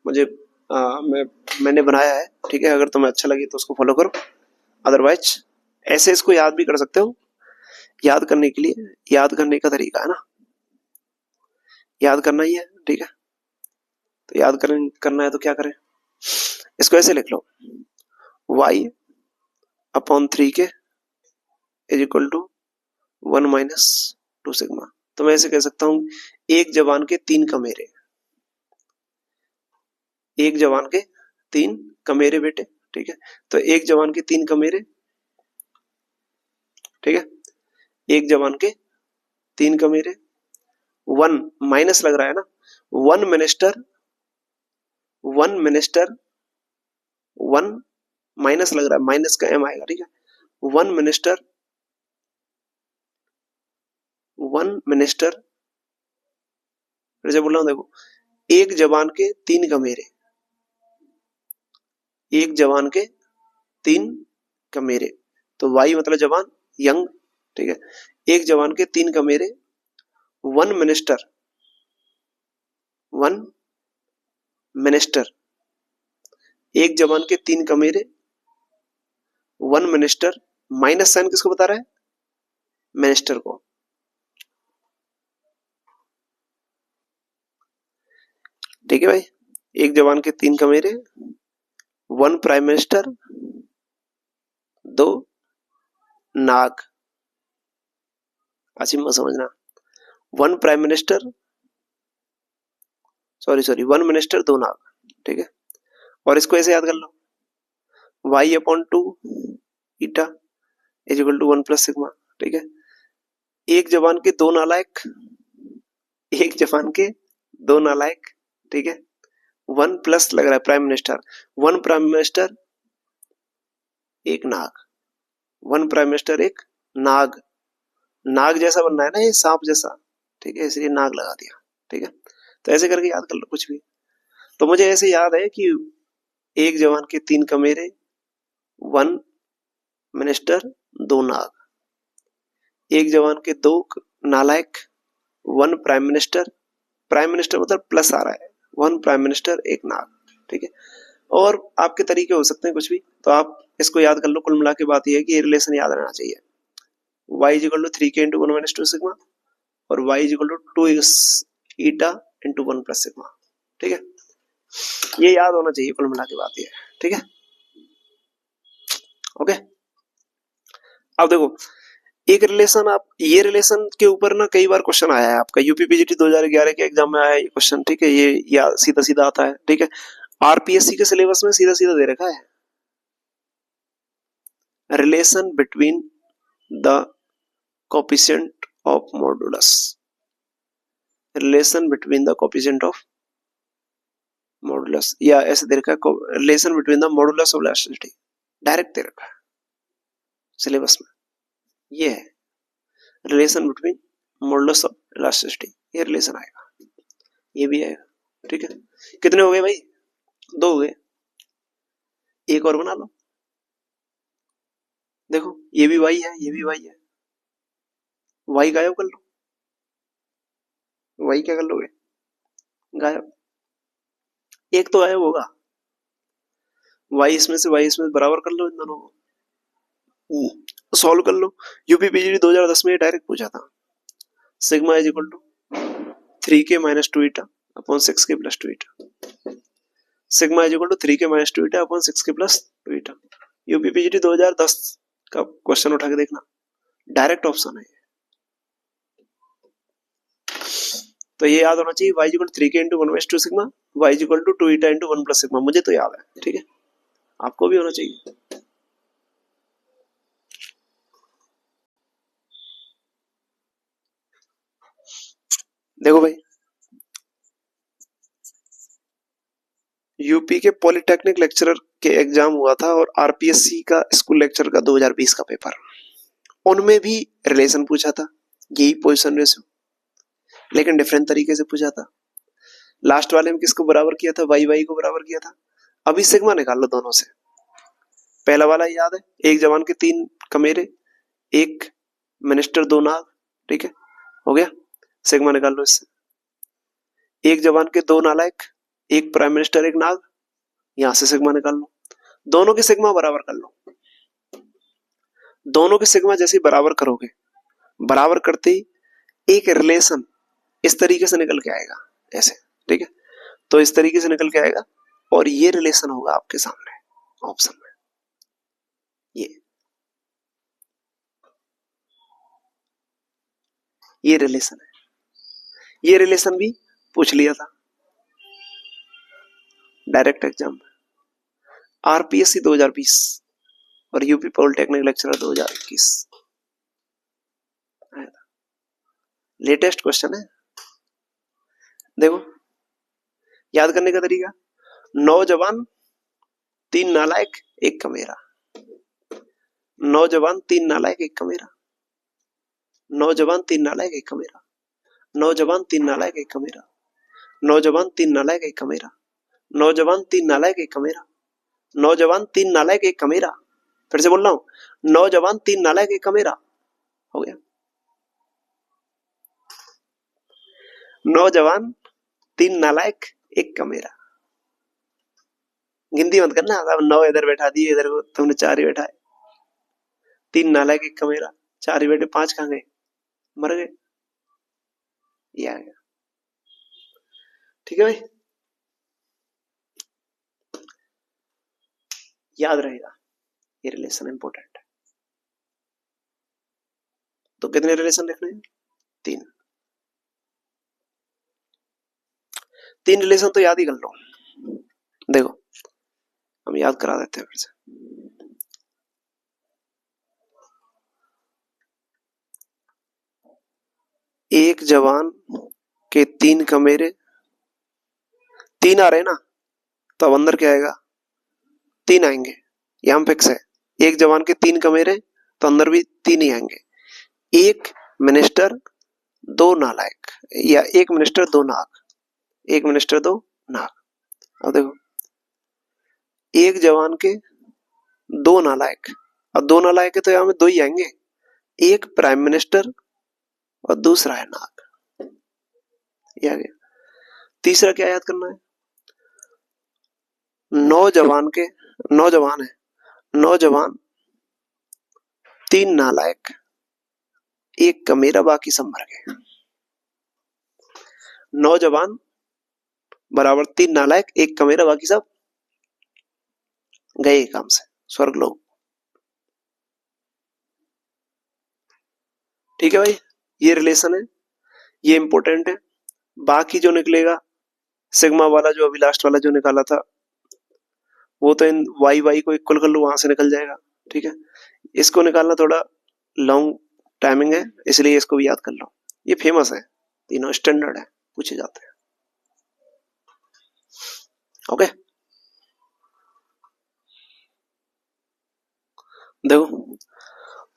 मुझे मैंने बनाया है, ठीक है। अगर तुम्हें अच्छा लगे तो उसको फॉलो करो, अदरवाइज ऐसे इसको याद भी कर सकते हो। याद करने के लिए, याद करने का तरीका है ना, याद करना ही है, ठीक है। तो याद करना है तो क्या करें? इसको ऐसे लिख लो, y upon 3k is equal to 1 minus 2 sigma. तो मैं ऐसे कह सकता हूं, एक जवान के 3 कमेरे, एक जवान के 3 कमेरे बेटे, ठीक है। तो एक जवान के 3 कमेरे, ठीक है, एक जवान के 3 कमेरे, 1 माइनस लग रहा है ना, 1 मिनिस्टर, 1 मिनिस्टर, 1 माइनस लग रहा है, माइनस का m आएगा, ठीक है। 1 मिनिस्टर, 1 मिनिस्टर, फिर से बोल रहा हूं, देखो एक जवान के 3 कमेरे, एक जवान के 3 कमेरे, तो y मतलब जवान, यंग, ठीक है। एक जवान के 3 कमेरे, 1 मिनिस्टर, 1 मिनिस्टर, एक जवान के 3 कमेरे, 1 मिनिस्टर, माइनस साइन किसको बता रहा है? मिनिस्टर को, ठीक है भाई। एक जवान के 3 कमेरे, 1 प्राइम मिनिस्टर, 2 नाग, आसिम समझना, 1 प्राइम मिनिस्टर, सॉरी 1 मिनिस्टर 2 नाग, ठीक है। और इसको ऐसे याद कर लो, y upon 2 eta is equal to 1 plus sigma, ठीक है। एक जवान के 2 नालायक, एक जवान के 2 नालायक, ठीक है। 1 प्लस लग रहा है प्राइम मिनिस्टर, 1 प्राइम मिनिस्टर, एक नाग, 1 प्राइम मिनिस्टर एक नाग, नाग जैसा बनना है ना, ये सांप जैसा, ठीक है, इसलिए नाग लगा दिया, ठीक है। तो ऐसे करके याद कर लो कुछ भी। तो मुझे ऐसे याद है कि एक जवान के 3 कमेरे, 1 मिनिस्टर, 2 नाग, एक जवान के 2 नालायक, 1 प्राइम मिनिस्टर, प्राइम मिनिस्टर मतलब प्लस आ रहा है, 1 प्राइम मिनिस्टर एक नाग, ठीक है। और आपके तरीके हो सकते हैं कुछ भी, तो आप इसको याद कर लो। कुल मिला के बात यह है कि ये रिलेशन याद रहना चाहिए, y is equal to 3k into 1 minus 2 sigma, और y is equal to 2 eta into 1 plus sigma, ठीक है। ये याद होना चाहिए, कुल मिला के बात ये है, ठीक है। ओके अब देखो एक रिलेशन, आप ये रिलेशन के ऊपर ना कई बार क्वेश्चन आया है आपका, यूपीपीजीटी 2011 के एग्जाम में आया है ये क्वेश्चन, ठीक है। ये या सीधा सीधा आता है, ठीक है। आरपीएससी के सिलेबस में सीधा सीधा दे रखा है, relation between the coefficient of modulus, relation between the coefficient of modulus, या ऐसे दे रखा है relation between the modulus of elasticity, direct दे रखा है सिलेबस में। ये है relation between modulus of elasticity, ये रिलेशन आएगा, ये भी आएगा। ठीक है, कितने हो गए भाई? 2 हो गए, एक और बना लो। देखो ये भी y है, ये भी y है, y गायब कर लो, y क्या कर लोगे? गायब, एक तो गायब होगा, y इसमें से बराबर कर लो इन दोनों को, सॉल्व कर लो। यूपीपीजीडी 2010 में डायरेक्ट पूछा था, sigma is equal to 3k minus 2 eta upon 6k plus 2 eta, sigma is equal to 3k minus 2 eta upon 6k plus 2 eta. UPPGD 2010 का क्वेश्चन उठा के देखना, डायरेक्ट ऑप्शन है। तो ये याद होना चाहिए, y equal to 3k into 1/2 sigma, y equal to 2 eta into 1 plus sigma, मुझे तो याद है। ठीक है, आपको भी होना चाहिए। देखो भाई, यूपी के पॉलिटेक्निक लेक्चरर के एग्जाम हुआ था और आरपीएससी का स्कूल लेक्चर का 2020 का पेपर, उनमें भी रिलेशन पूछा था, यही पोजीशन रेशियो, लेकिन डिफरेंट तरीके से पूछा था। लास्ट वाले में किसको बराबर किया था? वाई को बराबर किया था। अभी सिग्मा निकाल लो दोनों से। पहला वाला याद है, एक जवान के 3 कमेरे, एक मिनिस्टर 2 नाग। ठीक है, हो गया, सिग्मा निकाल लो इससे। एक जवान के 2 नालायक, एक प्राइम मिनिस्टर एक नाग, यहां से सिग्मा निकाल लो। दोनों के सिग्मा बराबर कर लो, दोनों के सिग्मा जैसे बराबर करोगे, बराबर करते ही एक रिलेशन इस तरीके से निकल के आएगा, ऐसे। ठीक है, तो इस तरीके से निकल के आएगा और ये रिलेशन होगा आपके सामने ऑप्शन में, ये रिलेशन है। ये रिलेशन भी पूछ लिया था डायरेक्ट एग्जाम में, आरपीएससी 2020 और UP polytechnic lecturer 2021, latest question है। देखो याद करने का तरीका, नौजवान 3 नालायक एक कमेरा, नौजवान 3 नालायक एक कमेरा, नौजवान 3 नालायक एक कमेरा, नौजवान 3 नालायक एक कमेरा, नौजवान 3 नालायक एक कमेरा, नौजवान 3 नालायक एक कमेरा, नौजवान 3 नालायक एक कमेरा। फिर से बोल रहा हूं, नौजवान 3 नालायक एक कमेरा, हो गया। नौजवान 3 नालायक एक कमेरा, गिनती मत करना, अब 9 इधर बैठा दिए, इधर को तुमने 4 ही बैठाए। 3 नालायक एक कमेरा, 4 ही बैठे, 5 कहां गए? मर गए, ये आ गया। ठीक है भाई, याद रहेगा, ये रिलेशन इंपॉर्टेंट है। तो कितने रिलेशन लिखने हैं? 3 रिलेशन तो याद ही कर लो। देखो हम याद करा देते हैं फिर से। एक जवान के 3 कमेरे, 3 आ रहे हैं ना, तो अब अंदर क्या आएगा? 3 आएंगे, यहां फिक्स है। एक जवान के 3 कमेरे, तो अंदर भी 3 ही आएंगे। एक मिनिस्टर 2 नालायक, या एक मिनिस्टर 2 नाग, एक मिनिस्टर 2 नाग। अब देखो, एक जवान के 2 नालायक, अब 2 नालायक है तो यहां में 2 ही आएंगे, एक प्राइम मिनिस्टर और दूसरा है नाग, ये आ गया। तीसरा क्या याद करना है? नौजवान के, नौजवान है, नौजवान 3 नालायक एक कमेरा, बाकी सब मर गए। नौजवान बराबर 3 नालायक एक कमेरा, बाकी सब गए काम से, स्वर्ग लोग। ठीक है भाई, ये रिलेशन है, ये इंपॉर्टेंट है। बाकी जो निकलेगा, सिग्मा वाला जो अभी लास्ट वाला जो निकाला था, वो तो इन वाई वाई को इक्वल कर लो, वहां से निकल जाएगा। ठीक है, इसको निकालना थोड़ा लॉन्ग टाइमिंग है, इसलिए इसको भी याद कर लो। ये फेमस है, तीनों स्टैंडर्ड है, पूछे जाते हैं। ओके, देखो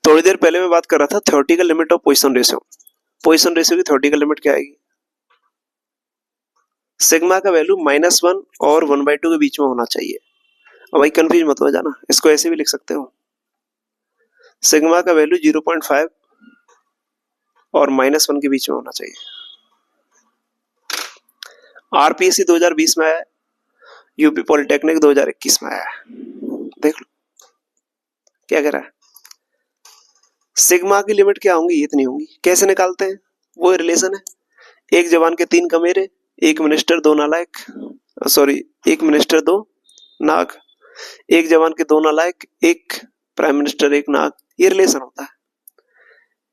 थोड़ी देर पहले मैं बात कर रहा था theoretical limit of position ratio. Position ratio की थ्योरेटिकल लिमिट क्या आएगी? सिग्मा का वैल्यू -1 और 1/2 के बीच में होना चाहिए। अब भाई कंफ्यूज मत हो जाना, इसको ऐसे भी लिख सकते हो, सिग्मा का वैल्यू 0.5 और -1 के बीच में होना चाहिए। आरपीएससी 2020 में आया, यूपी पॉलिटेक्निक 2021 में आया, देख लो क्या कह रहा है। सिग्मा की लिमिट क्या होंगी? इतनी होंगी। कैसे निकालते हैं? वो रिलेशन है, एक जवान के 3 कमेरे, एक मिनिस्टर 2 नालायक, सॉरी एक मिनिस्टर 2 नाग, एक जवान के 2 नालायक, एक प्राइम मिनिस्टर 1 नाग, ये रिलेशन होता है।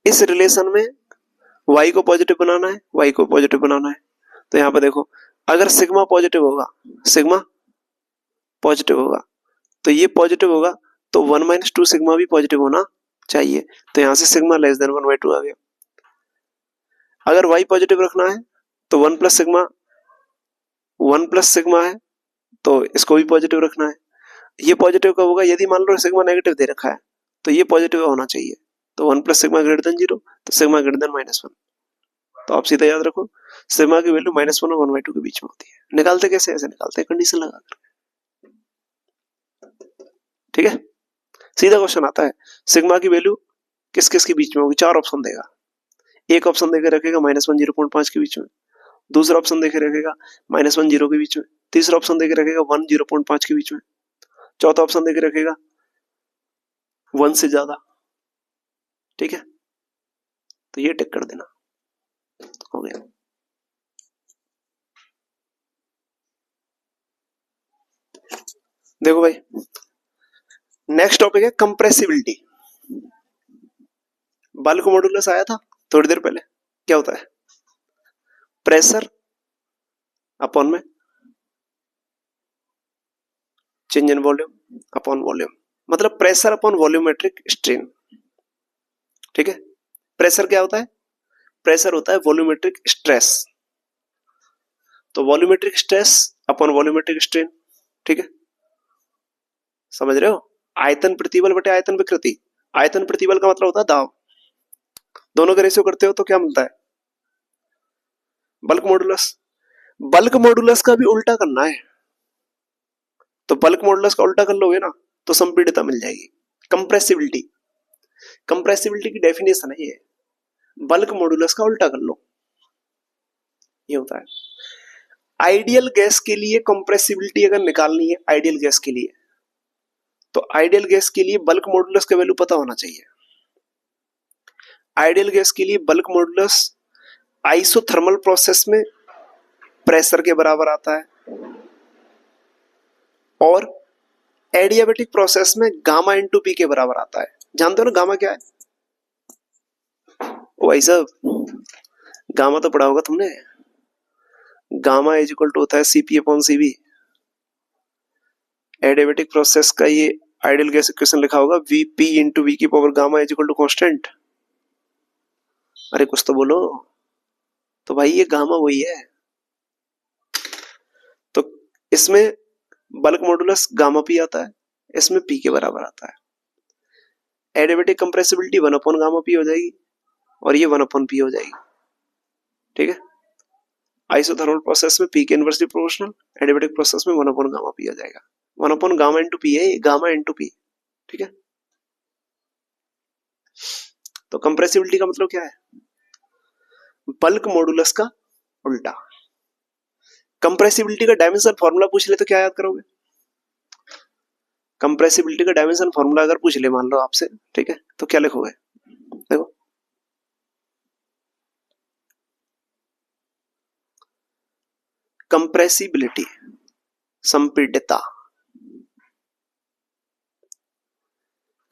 इस रिलेशन में y को पॉजिटिव बनाना है, y को पॉजिटिव बनाना है। तो यहां पर देखो, अगर सिग्मा पॉजिटिव होगा, सिग्मा पॉजिटिव होगा, तो ये पॉजिटिव होगा, तो 1 - 2 सिग्मा भी पॉजिटिव होना चाहिए। तो यहां से सिग्मा लेस देन 1/2 आ गया। अगर y पॉजिटिव रखना है तो 1 प्लस सिग्मा है, तो इसको भी पॉजिटिव रखना है। ये पॉजिटिव कब होगा? यदि मान लो सिग्मा नेगेटिव दे रखा है, तो ये पॉजिटिव होना चाहिए। तो 1 प्लस सिग्मा ग्रेटर देन 0, तो सिग्मा ग्रेटर देन -1। तो आप सीधा याद रखो, सिग्मा की वैल्यू -1 और 1/2 के बीच में होती है। निकालते कैसे? ऐसे निकालते हैं, कंडीशन लगाकर। ठीक है, सीधा क्वेश्चन आता है, सिग्मा की वैल्यू किस किस के बीच में होगी? 4 ऑप्शन देगा। एक ऑप्शन देकर रखेगा -1 0.5 के बीच में, दूसरा ऑप्शन देकर रखेगा -1 0 के बीच में, तीसरा ऑप्शन देकर रखेगा 1 0.5 के बीच में, चौथा ऑप्शन देकर रखेगा 1 से ज्यादा। ठीक है, तो ये टिक कर देना, हो गया। देखो भाई, नेक्स्ट टॉपिक है कंप्रेसिबिलिटी। बल्क मॉडुलस आया था थोड़ी देर पहले, क्या होता है? प्रेशर अपॉन में change in volume upon volume, मतलब प्रेशर अपॉन वॉल्यूमेट्रिक स्ट्रेन। ठीक है, प्रेशर क्या होता है? प्रेशर होता है वॉल्यूमेट्रिक स्ट्रेस, तो volumetric stress upon volumetric strain. ठीक है, समझ रहे हो? आयतन प्रतिबल बटे आयतन विकृति। आयतन प्रतिबल का मतलब होता है दाब, दोनों का रेशियो करते हो तो क्या मिलता है? Bulk modulus. बल्क मॉडुलस का भी उल्टा करना है, तो बल्क मॉडुलस का उल्टा कर लोगे ना तो संपीड़ितता मिल जाएगी। कंप्रेसिबिलिटी, कंप्रेसिबिलिटी की डेफिनेशन है ये, बल्क मॉडुलस का उल्टा कर लो, ये होता है। आइडियल गैस के लिए कंप्रेसिबिलिटी अगर निकालनी है, आइडियल गैस के लिए, तो आइडियल गैस के लिए बल्क मॉडुलस का वैल्यू पता होना चाहिए। आइडियल गैस के लिए बल्क मॉडुलस आइसोथर्मल प्रोसेस में प्रेशर के बराबर आता है, और एडियाबेटिक प्रोसेस में गामा इंटू पी के बराबर आता है। जानते हो ना गामा क्या है? ओ भाई साहब, गामा तो पढ़ा होगा तुमने, गामा इज इक्वल टू होता है CP upon CV. Adiabatic process का ये आइडियल गैस इक्वेशन लिखा होगा, वीपी इंटू वी की power gamma is equal to constant. अरे कुछ तो बोलो। तो भाई ये गामा वही है, तो इसमें बल्क मॉडुलस गामा पी आता है, इसमें पी के बराबर आता है। Adiabatic compressibility 1 upon gamma P हो जाएगी, और ये 1 अपॉन पी हो जाएगी। ठीक है, आइसोथर्मल प्रोसेस में पी के इनवर्सली प्रोपोर्शनल, एडियाबेटिक प्रोसेस में 1 अपॉन गामा पी हो जाएगा। 1 अपॉन गामा इंटू पी है, गामा इंटू पी। ठीक है, तो कंप्रेसिबिलिटी का मतलब क्या है? बल्क मॉडुलस का उल्टा। कंप्रेसिबिलिटी का डायमेंशन फॉर्मूला पूछ ले तो क्या याद करोगे? कंप्रेसिबिलिटी का डायमेंशन फॉर्मूला अगर पूछ ले मान लो आपसे, ठीक है, तो क्या लिखोगे? देखो, कंप्रेसिबिलिटी संपीड़ितता।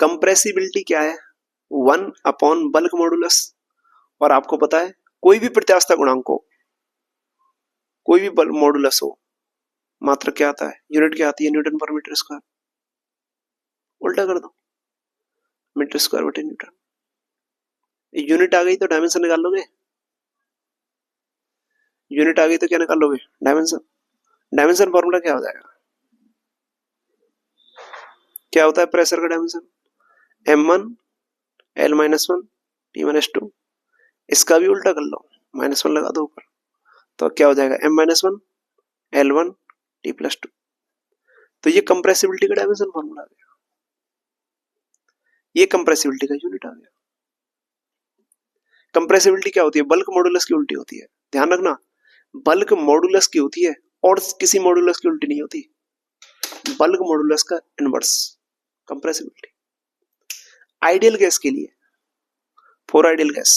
कंप्रेसिबिलिटी क्या है? 1 अपॉन बल्क मॉडुलस, और आपको पता है कोई भी प्रत्यास्थता गुणांक को, कोई भी बल्क मॉडुलस हो, मात्र क्या आता है? यूनिट क्या आती है? न्यूटन पर मीटर स्क्वायर। उल्टा कर दो, मीटर स्क्वायर बटे न्यूटन। यूनिट आ गई तो डायमेंशन निकाल लोगे, यूनिट आ गई तो क्या निकाल लोगे? डायमेंशन। डायमेंशन फॉर्मूला क्या हो जाएगा, क्या होता है प्रेशर का डायमेंशन, m1 L-1 T-2। इसका भी उल्टा कर लो, -1 लगा दो ऊपर, तो क्या हो जाएगा m-1 L1 T+2। तो ये कंप्रेसिबिलिटी का डायमेंशन फॉर्मूला आ गया, ये कंप्रेसिबिलिटी का यूनिट आ गया। कंप्रेसिबिलिटी क्या होती है, बल्क मॉडुलस की उल्टी होती है, ध्यान रखना, बल्क मॉडुलस की होती है और किसी मॉडुलस की उल्टी नहीं होती, बल्क मॉडुलस का इनवर्स कंप्रेसिबिलिटी। आइडियल गैस के लिए, for ideal gas,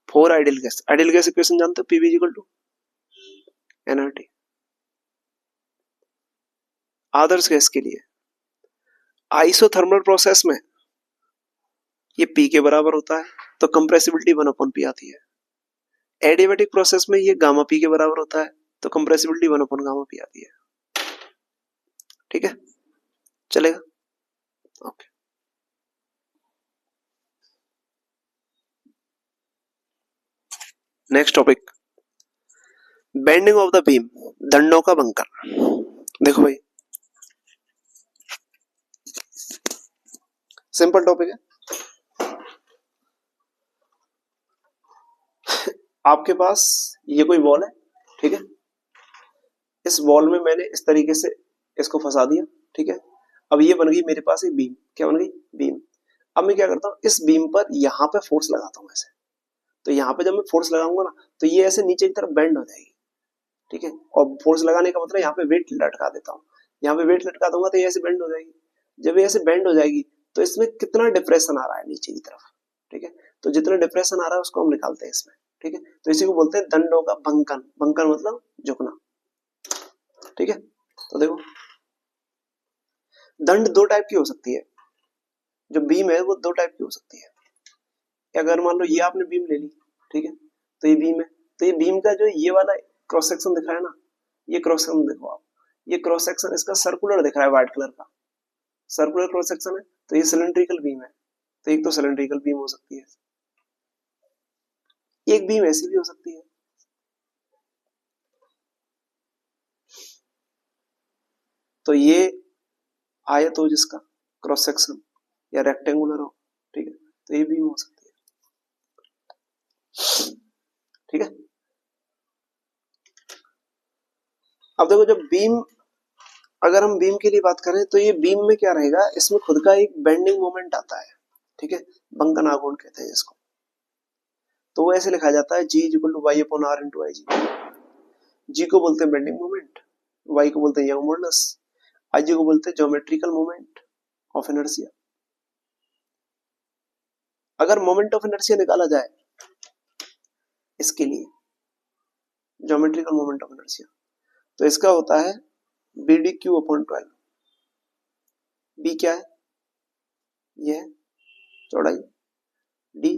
for ideal gas equation जानते हो, पीवी इक्वल टू एनआरटी। आदर्श गैस के लिए आइसोथर्मल प्रोसेस में ये पी के बराबर होता है, तो कंप्रेसिबिलिटी 1/p आती है। एडियाबैटिक प्रोसेस में ये गामा पी के बराबर होता है, तो कंप्रेसिबिलिटी 1/गामा p आती है। ठीक है, चलेगा, okay. Next topic, bending of the beam, दंडों का बंकन। देखो भाई, सिंपल टॉपिक है। आपके पास ये कोई बॉल है, ठीक है, इस बॉल में मैंने इस तरीके से इसको फंसा दिया, ठीक है। अब ये बन गई मेरे पास एक बीम, क्या बन गई, बीम। अब मैं क्या करता हूँ, इस बीम पर यहाँ पे फोर्स लगाता हूँ ऐसे, तो यहाँ पे जब मैं फोर्स लगाऊंगा ना, तो ये ऐसे नीचे की तरफ बेंड हो जाएगी, ठीक है। और फोर्स लगाने का मतलब यहाँ पे वेट लटका देता हूँ, यहाँ पे वेट लटका दूंगा तो ये ऐसे बेंड हो जाएगी। जब ये ऐसे बेंड हो जाएगी तो इसमें कितना डिप्रेशन आ रहा है नीचे की तरफ, ठीक है। तो जितना डिप्रेशन आ रहा है उसको हम निकालते हैं इसमें, ठीक है। तो इसी को बोलते हैं दंडों का बंकन, बंकन मतलब झुकना, ठीक है। तो देखो, दंड दो टाइप की हो सकती है, जो बीम है वो दो टाइप की हो सकती है। अगर मान लो ये आपने बीम ले ली, ठीक है, तो ये बीम है, तो ये बीम का जो ये वाला क्रॉस सेक्शन दिख रहा है ना, ये क्रॉस सेक्शन देखो आप, ये क्रॉस सेक्शन इसका सर्कुलर दिख रहा है, व्हाइट कलर का सर्कुलर क्रॉस सेक्शन है, तो ये सिलेंड्रिकल बीम है। तो एक तो सिलेंड्रिकल बीम हो सकती है, एक बीम ऐसी भी हो सकती है। तो ये आयत हो जिसका क्रॉस सेक्शन या रेक्टेंगुलर हो, ठीक है, तो ये बीम हो सकती है, ठीक है। अब देखो, जब बीम, अगर हम बीम के लिए बात करें तो ये बीम में क्या रहेगा, इसमें खुद का एक बेंडिंग मोमेंट आता है, ठीक है, बंकन आघूर्ण कहते हैं इसको। तो वो ऐसे लिखा जाता है, G = y/r/ig। जी को बोलते हैं बेंडिंग मोमेंट, y को बोलते हैं यंग मॉडुलस, IG को बोलते हैं ज्योमेट्रिकल मोमेंट ऑफ इनर्शिया। अगर मोमेंट ऑफ इनर्शिया निकाला जाए इसके लिए, ज्योमेट्रिकल मोमेंट ऑफ इनर्शिया, तो इसका होता है BdQ/12। B क्या है, यह चौड़ाई, D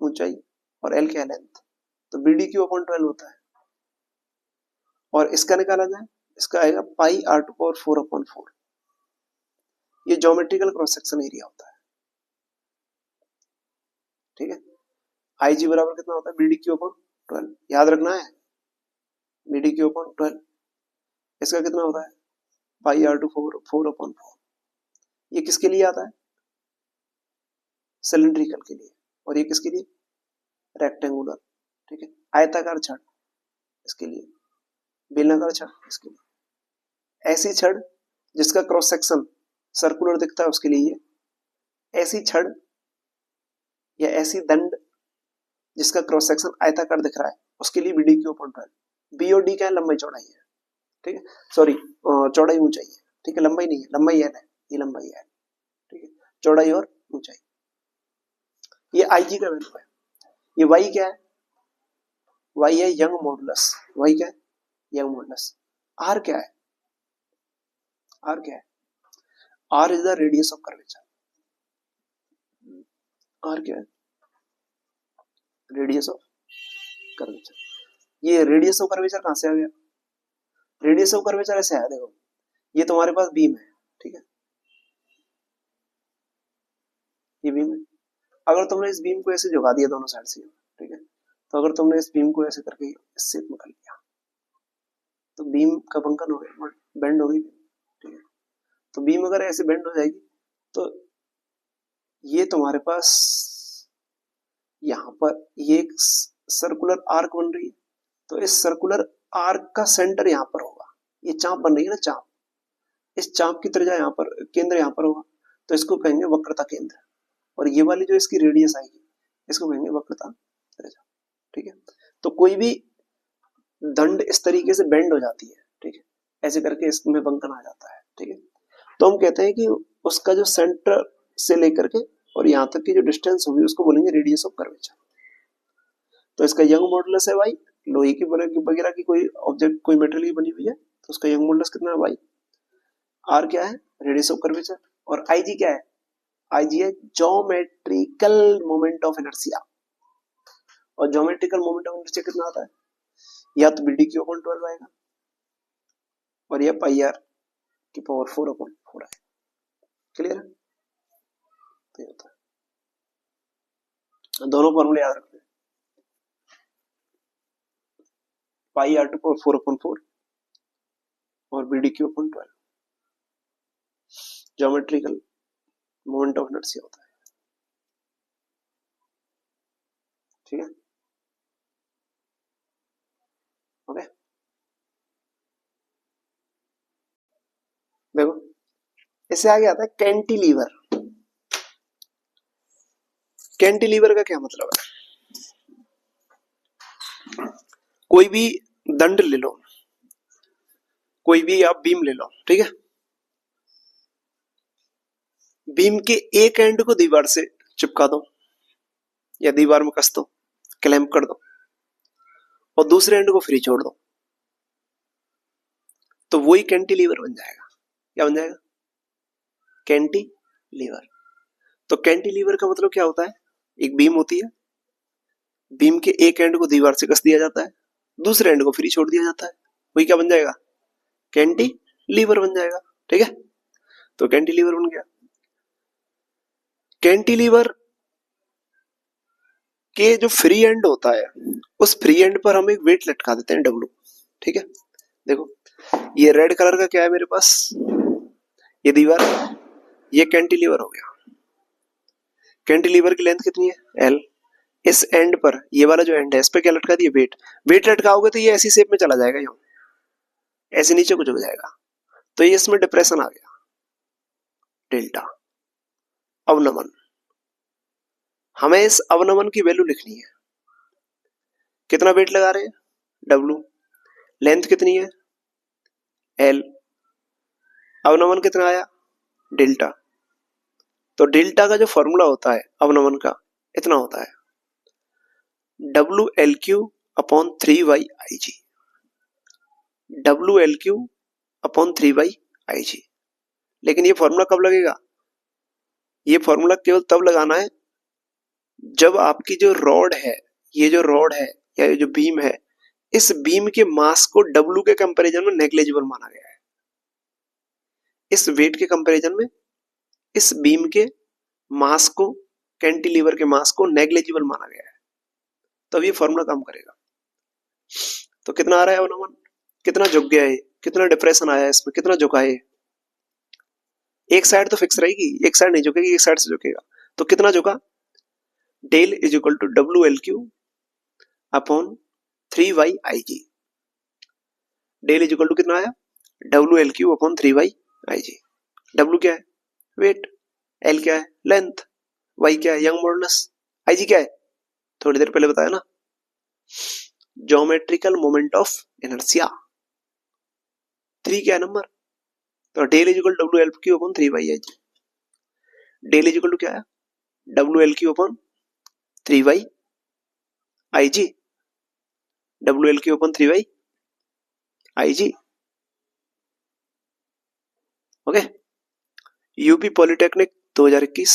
ऊंचाई और L क्या है, लेंथ। तो BdQ/12 होता है। और इसका निकाला जाए, इसका आएगा πr⁴/4। ये ज्योमेट्रिकल क्रॉस सेक्शन एरिया होता है, ठीक है। IG बराबर कितना होता है, BdQ/12, याद रखना है, BdQ/12। इसका कितना होता है, πr⁴/4। ये किसके लिए आता है, सिलेंड्रिकल के लिए, और ये किसके लिए, रेक्टेंगुलर, ठीक है। आयताकार छड़ इसके लिए, बेलनाकार छड़ इसके लिए। ऐसी छड़ जिसका क्रॉस सेक्शन सर्कुलर दिखता है उसके लिए, ऐसी छड़ या ऐसी दंड जिसका क्रॉस सेक्शन आयताकार दिख रहा है उसके लिए BdQ/12। बी और डी क्या है, लंबाई चौड़ाई है, ठीक है, सॉरी चौड़ाई ऊंचाई है, ठीक है, लंबाई नहीं है, लंबाई L है, ये लंबाई है, ठीक है, चौड़ाई और ऊंचाई। ये IG का वैल्यू है। ये Y क्या है, Y है यंग मॉडुलस, Y क्या है, यंग मॉडुलस। R क्या है, R क्या है, R is the radius of curvature. R क्या है, रेडियस ऑफ कर्वेचर। ये रेडियस ऑफ कर्वेचर कहां से आ गया, रेडियस ऑफ कर्वेचर ऐसे है, देखो ये तुम्हारे पास बीम है, ठीक है, ये बीम है। अगर तुमने इस बीम को ऐसे झुका दिया दोनों साइड से, ठीक है, तो अगर तुमने इस बीम को ऐसे करके इस शेप में कर लिया तो बीम का बंकन हो गया, बेंड हो गई, ठीक है। तो बीम अगर ऐसे बेंड हो जाएगी तो ये तुम्हारे पास यहाँ पर ये एक सर्कुलर आर्क बन रही है, तो इस सर्कुलर आर्क का सेंटर यहाँ पर होगा। ये चाप बन रही है ना, चाप, इस चाप की त्रिज्या यहाँ पर, केंद्र यहाँ पर होगा, तो इसको कहेंगे वक्रता केंद्र। और ये वाली जो इसकी रेडियस आएगी इसको कहेंगे वक्रता त्रिज्या, ठीक है। तो कोई भी दंड इस तरीके से बेंड हो जाती है, ठीक है, ऐसे करके इसमें बंकन आ जाता है, ठीक है। तो हम कहते हैं कि उसका जो सेंटर से लेकर के और यहाँ तक की जो डिस्टेंस होगी उसको बोलेंगे रेडियस ऑफ कर्वेचर। तो इसका यंग मॉडुलस है वाई, लोहे की वगैरह की कोई ऑब्जेक्ट, कोई मेटेरियल की बनी हुई है तो उसका यंग मॉडुलस कितना है वाई। आर क्या है, रेडियस ऑफ कर्वेचर। और आई जी क्या है, आई जी है ज्योमेट्रिकल मोमेंट ऑफ इनर्शिया। और ज्योमेट्रिकल मोमेंट ऑफ इनर्शिया कितना आता है, या तो बीडी क्यू अपॉन 12 आएगा और या पाई आर की पावर 4 अपॉन 4 आएगा। क्लियर है, तो ये होता है। दोनों फॉर्मूले याद रखते हैं, pi R to power 4 upon 4 और BD cube upon 12 geometrical moment of inertia होता है, ठीक है। ओके, देखो इससे आगे आता है कैंटिलीवर। कैंटिलीवर का क्या मतलब है, कोई भी दंड ले लो, कोई भी आप बीम ले लो, ठीक है। बीम के एक एंड को दीवार से चिपका दो या दीवार में कस दो, क्लैंप कर दो, और दूसरे एंड को फ्री छोड़ दो, तो वही कैंटिलीवर बन जाएगा। क्या बन जाएगा, कैंटिलीवर। तो कैंटिलीवर का मतलब क्या होता है, एक बीम होती है, बीम के एक एंड को दीवार से कस दिया जाता है, दूसरे एंड को फ्री छोड़ दिया जाता है, वही क्या बन जाएगा, कैंटिलीवर बन जाएगा, ठीक है। तो कैंटिलीवर बन गया। कैंटिलीवर के जो फ्री एंड होता है उस फ्री एंड पर हम एक वेट लटका देते हैं डब्लू, ठीक है। देखो ये रेड कलर का क्या है मेरे पास, ये दीवार, ये कैंटिलीवर हो गया। कैंटिलीवर की लेंथ कितनी है, एल। इस एंड पर, ये वाला जो एंड है इस पे क्या लटका दिया, वेट। वेट लटकाओगे तो ये ऐसी शेप में चला जाएगा, यूं ऐसे नीचे को झुक जाएगा, तो ये इसमें डिप्रेशन आ गया, डेल्टा, अवनमन। हमें इस अवनमन की वैल्यू लिखनी है, कितना वेट लगा रहे हैं, डब्लू, लेंथ कितनी है, एल, अवनमन कितना आया, डेल्टा। तो डेल्टा का जो फॉर्मूला होता है अवनमन का इतना होता है, W L Q upon 3 I G, W L Q upon 3 I जी। लेकिन ये फॉर्मूला कब लगेगा, ये फॉर्मूला केवल तब लगाना है जब आपकी जो रॉड है, ये जो रॉड है या ये जो बीम है, इस बीम के मास को डब्लू के कंपैरिजन में नेग्लिजिबल माना गया है। इस वेट के कंपैरिजन में इस बीम के मास को, कैंटिलीवर के मास को नेग्लिजिबल माना गया है, तब ये फॉर्मूला काम करेगा। तो कितना आ रहा है अवनमन, कितना झुक गया है, कितना डिप्रेशन आया है इसमें, कितना झुका है। एक साइड तो फिक्स रहेगी, एक साइड नहीं झुकेगी, एक साइड से झुकेगा। तो कितना झुका, del is equal to W L Q upon 3 I G. Del is equal to कितना आया, W L Q upon 3 I G. W क्या है, वेट, एल क्या है, लेंथ, वाई क्या है, यंग मॉडुलस, आई जी क्या है, थोड़ी देर पहले बताया ना, ज्योमेट्रिकल मोमेंट ऑफ इनर्शिया। 3 क्या है नंबर, तो del is equal to W L Q upon 3 I G. Del is equal to क्या है, W L Q upon 3 I G, W L Q upon 3 I G. Okay, UP polytechnic 2021,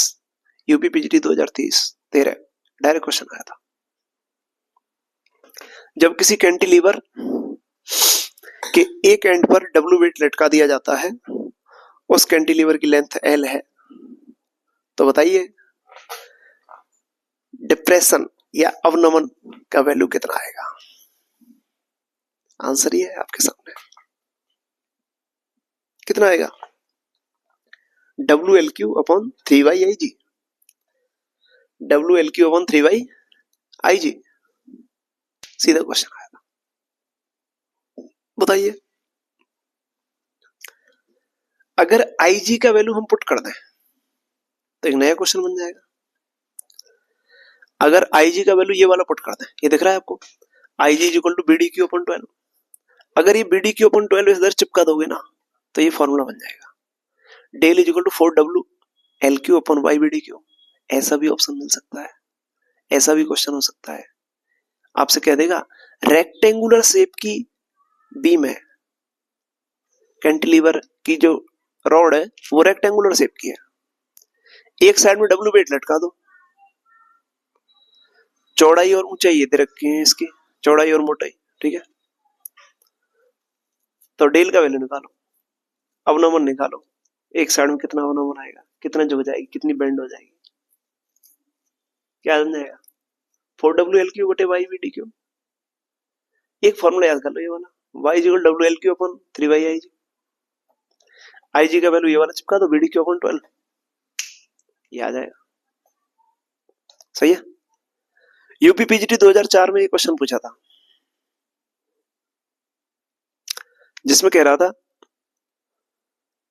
UP PGT 2013 direct question आया था। जब किसी cantilever के एक and पर W wait लटका दिया जाता है, उस कैंटिलीवर की लेंथ एल है, तो बताइए डिप्रेशन या अवनमन का वैल्यू कितना आएगा? आंसर ये है आपके सामने, कितना आएगा? WLQ upon 3/IG, WLQ upon 3/IG, सीधा क्वेश्चन आएगा। बताइए, अगर IG का वैल्यू हम पुट कर दें तो एक नया क्वेश्चन बन जाएगा। अगर IG का वैल्यू ये वाला पुट कर दें, ये दिख रहा है आपको, IG is equal to BDQ upon 12, अगर ये BDQ अपॉन 12 इधर चिपका दोगे ना तो ये फॉर्मूला बन जाएगा, del is equal to 4WLQ upon YBDQ। ऐसा भी ऑप्शन मिल सकता है, ऐसा भी क्वेश्चन हो सकता है। आपसे कह देगा रेक्टेंगुलर शेप की बीम है, कैंटिलीवर की जो रॉड है वो रेक्टेंगुलर शेप की है, एक साइड में W वेट लटका दो, चौड़ाई और ऊंचाई ये दे रखी है इसकी, चौड़ाई और मोटाई, ठीक है। तो डेल का वैल्यू निकालो, अवनमन निकालो, एक साइड में कितना अवनमन आएगा, कितना झुक जाएगी, कितनी बेंड हो जाएगी, क्या बन जाएगा? 4WLQ बटे YBDQ। एक फॉर्मूला याद कर लो ये वाला, Y is equal WLQ upon 3/IG, IG का वैल्यू ये वाला चिपका दो, BDQ अपॉन 12, ये आ जाएगा। सही है। यूपी पीजीटी 2004 में ये क्वेश्चन पूछा था, जिसमें कह रहा था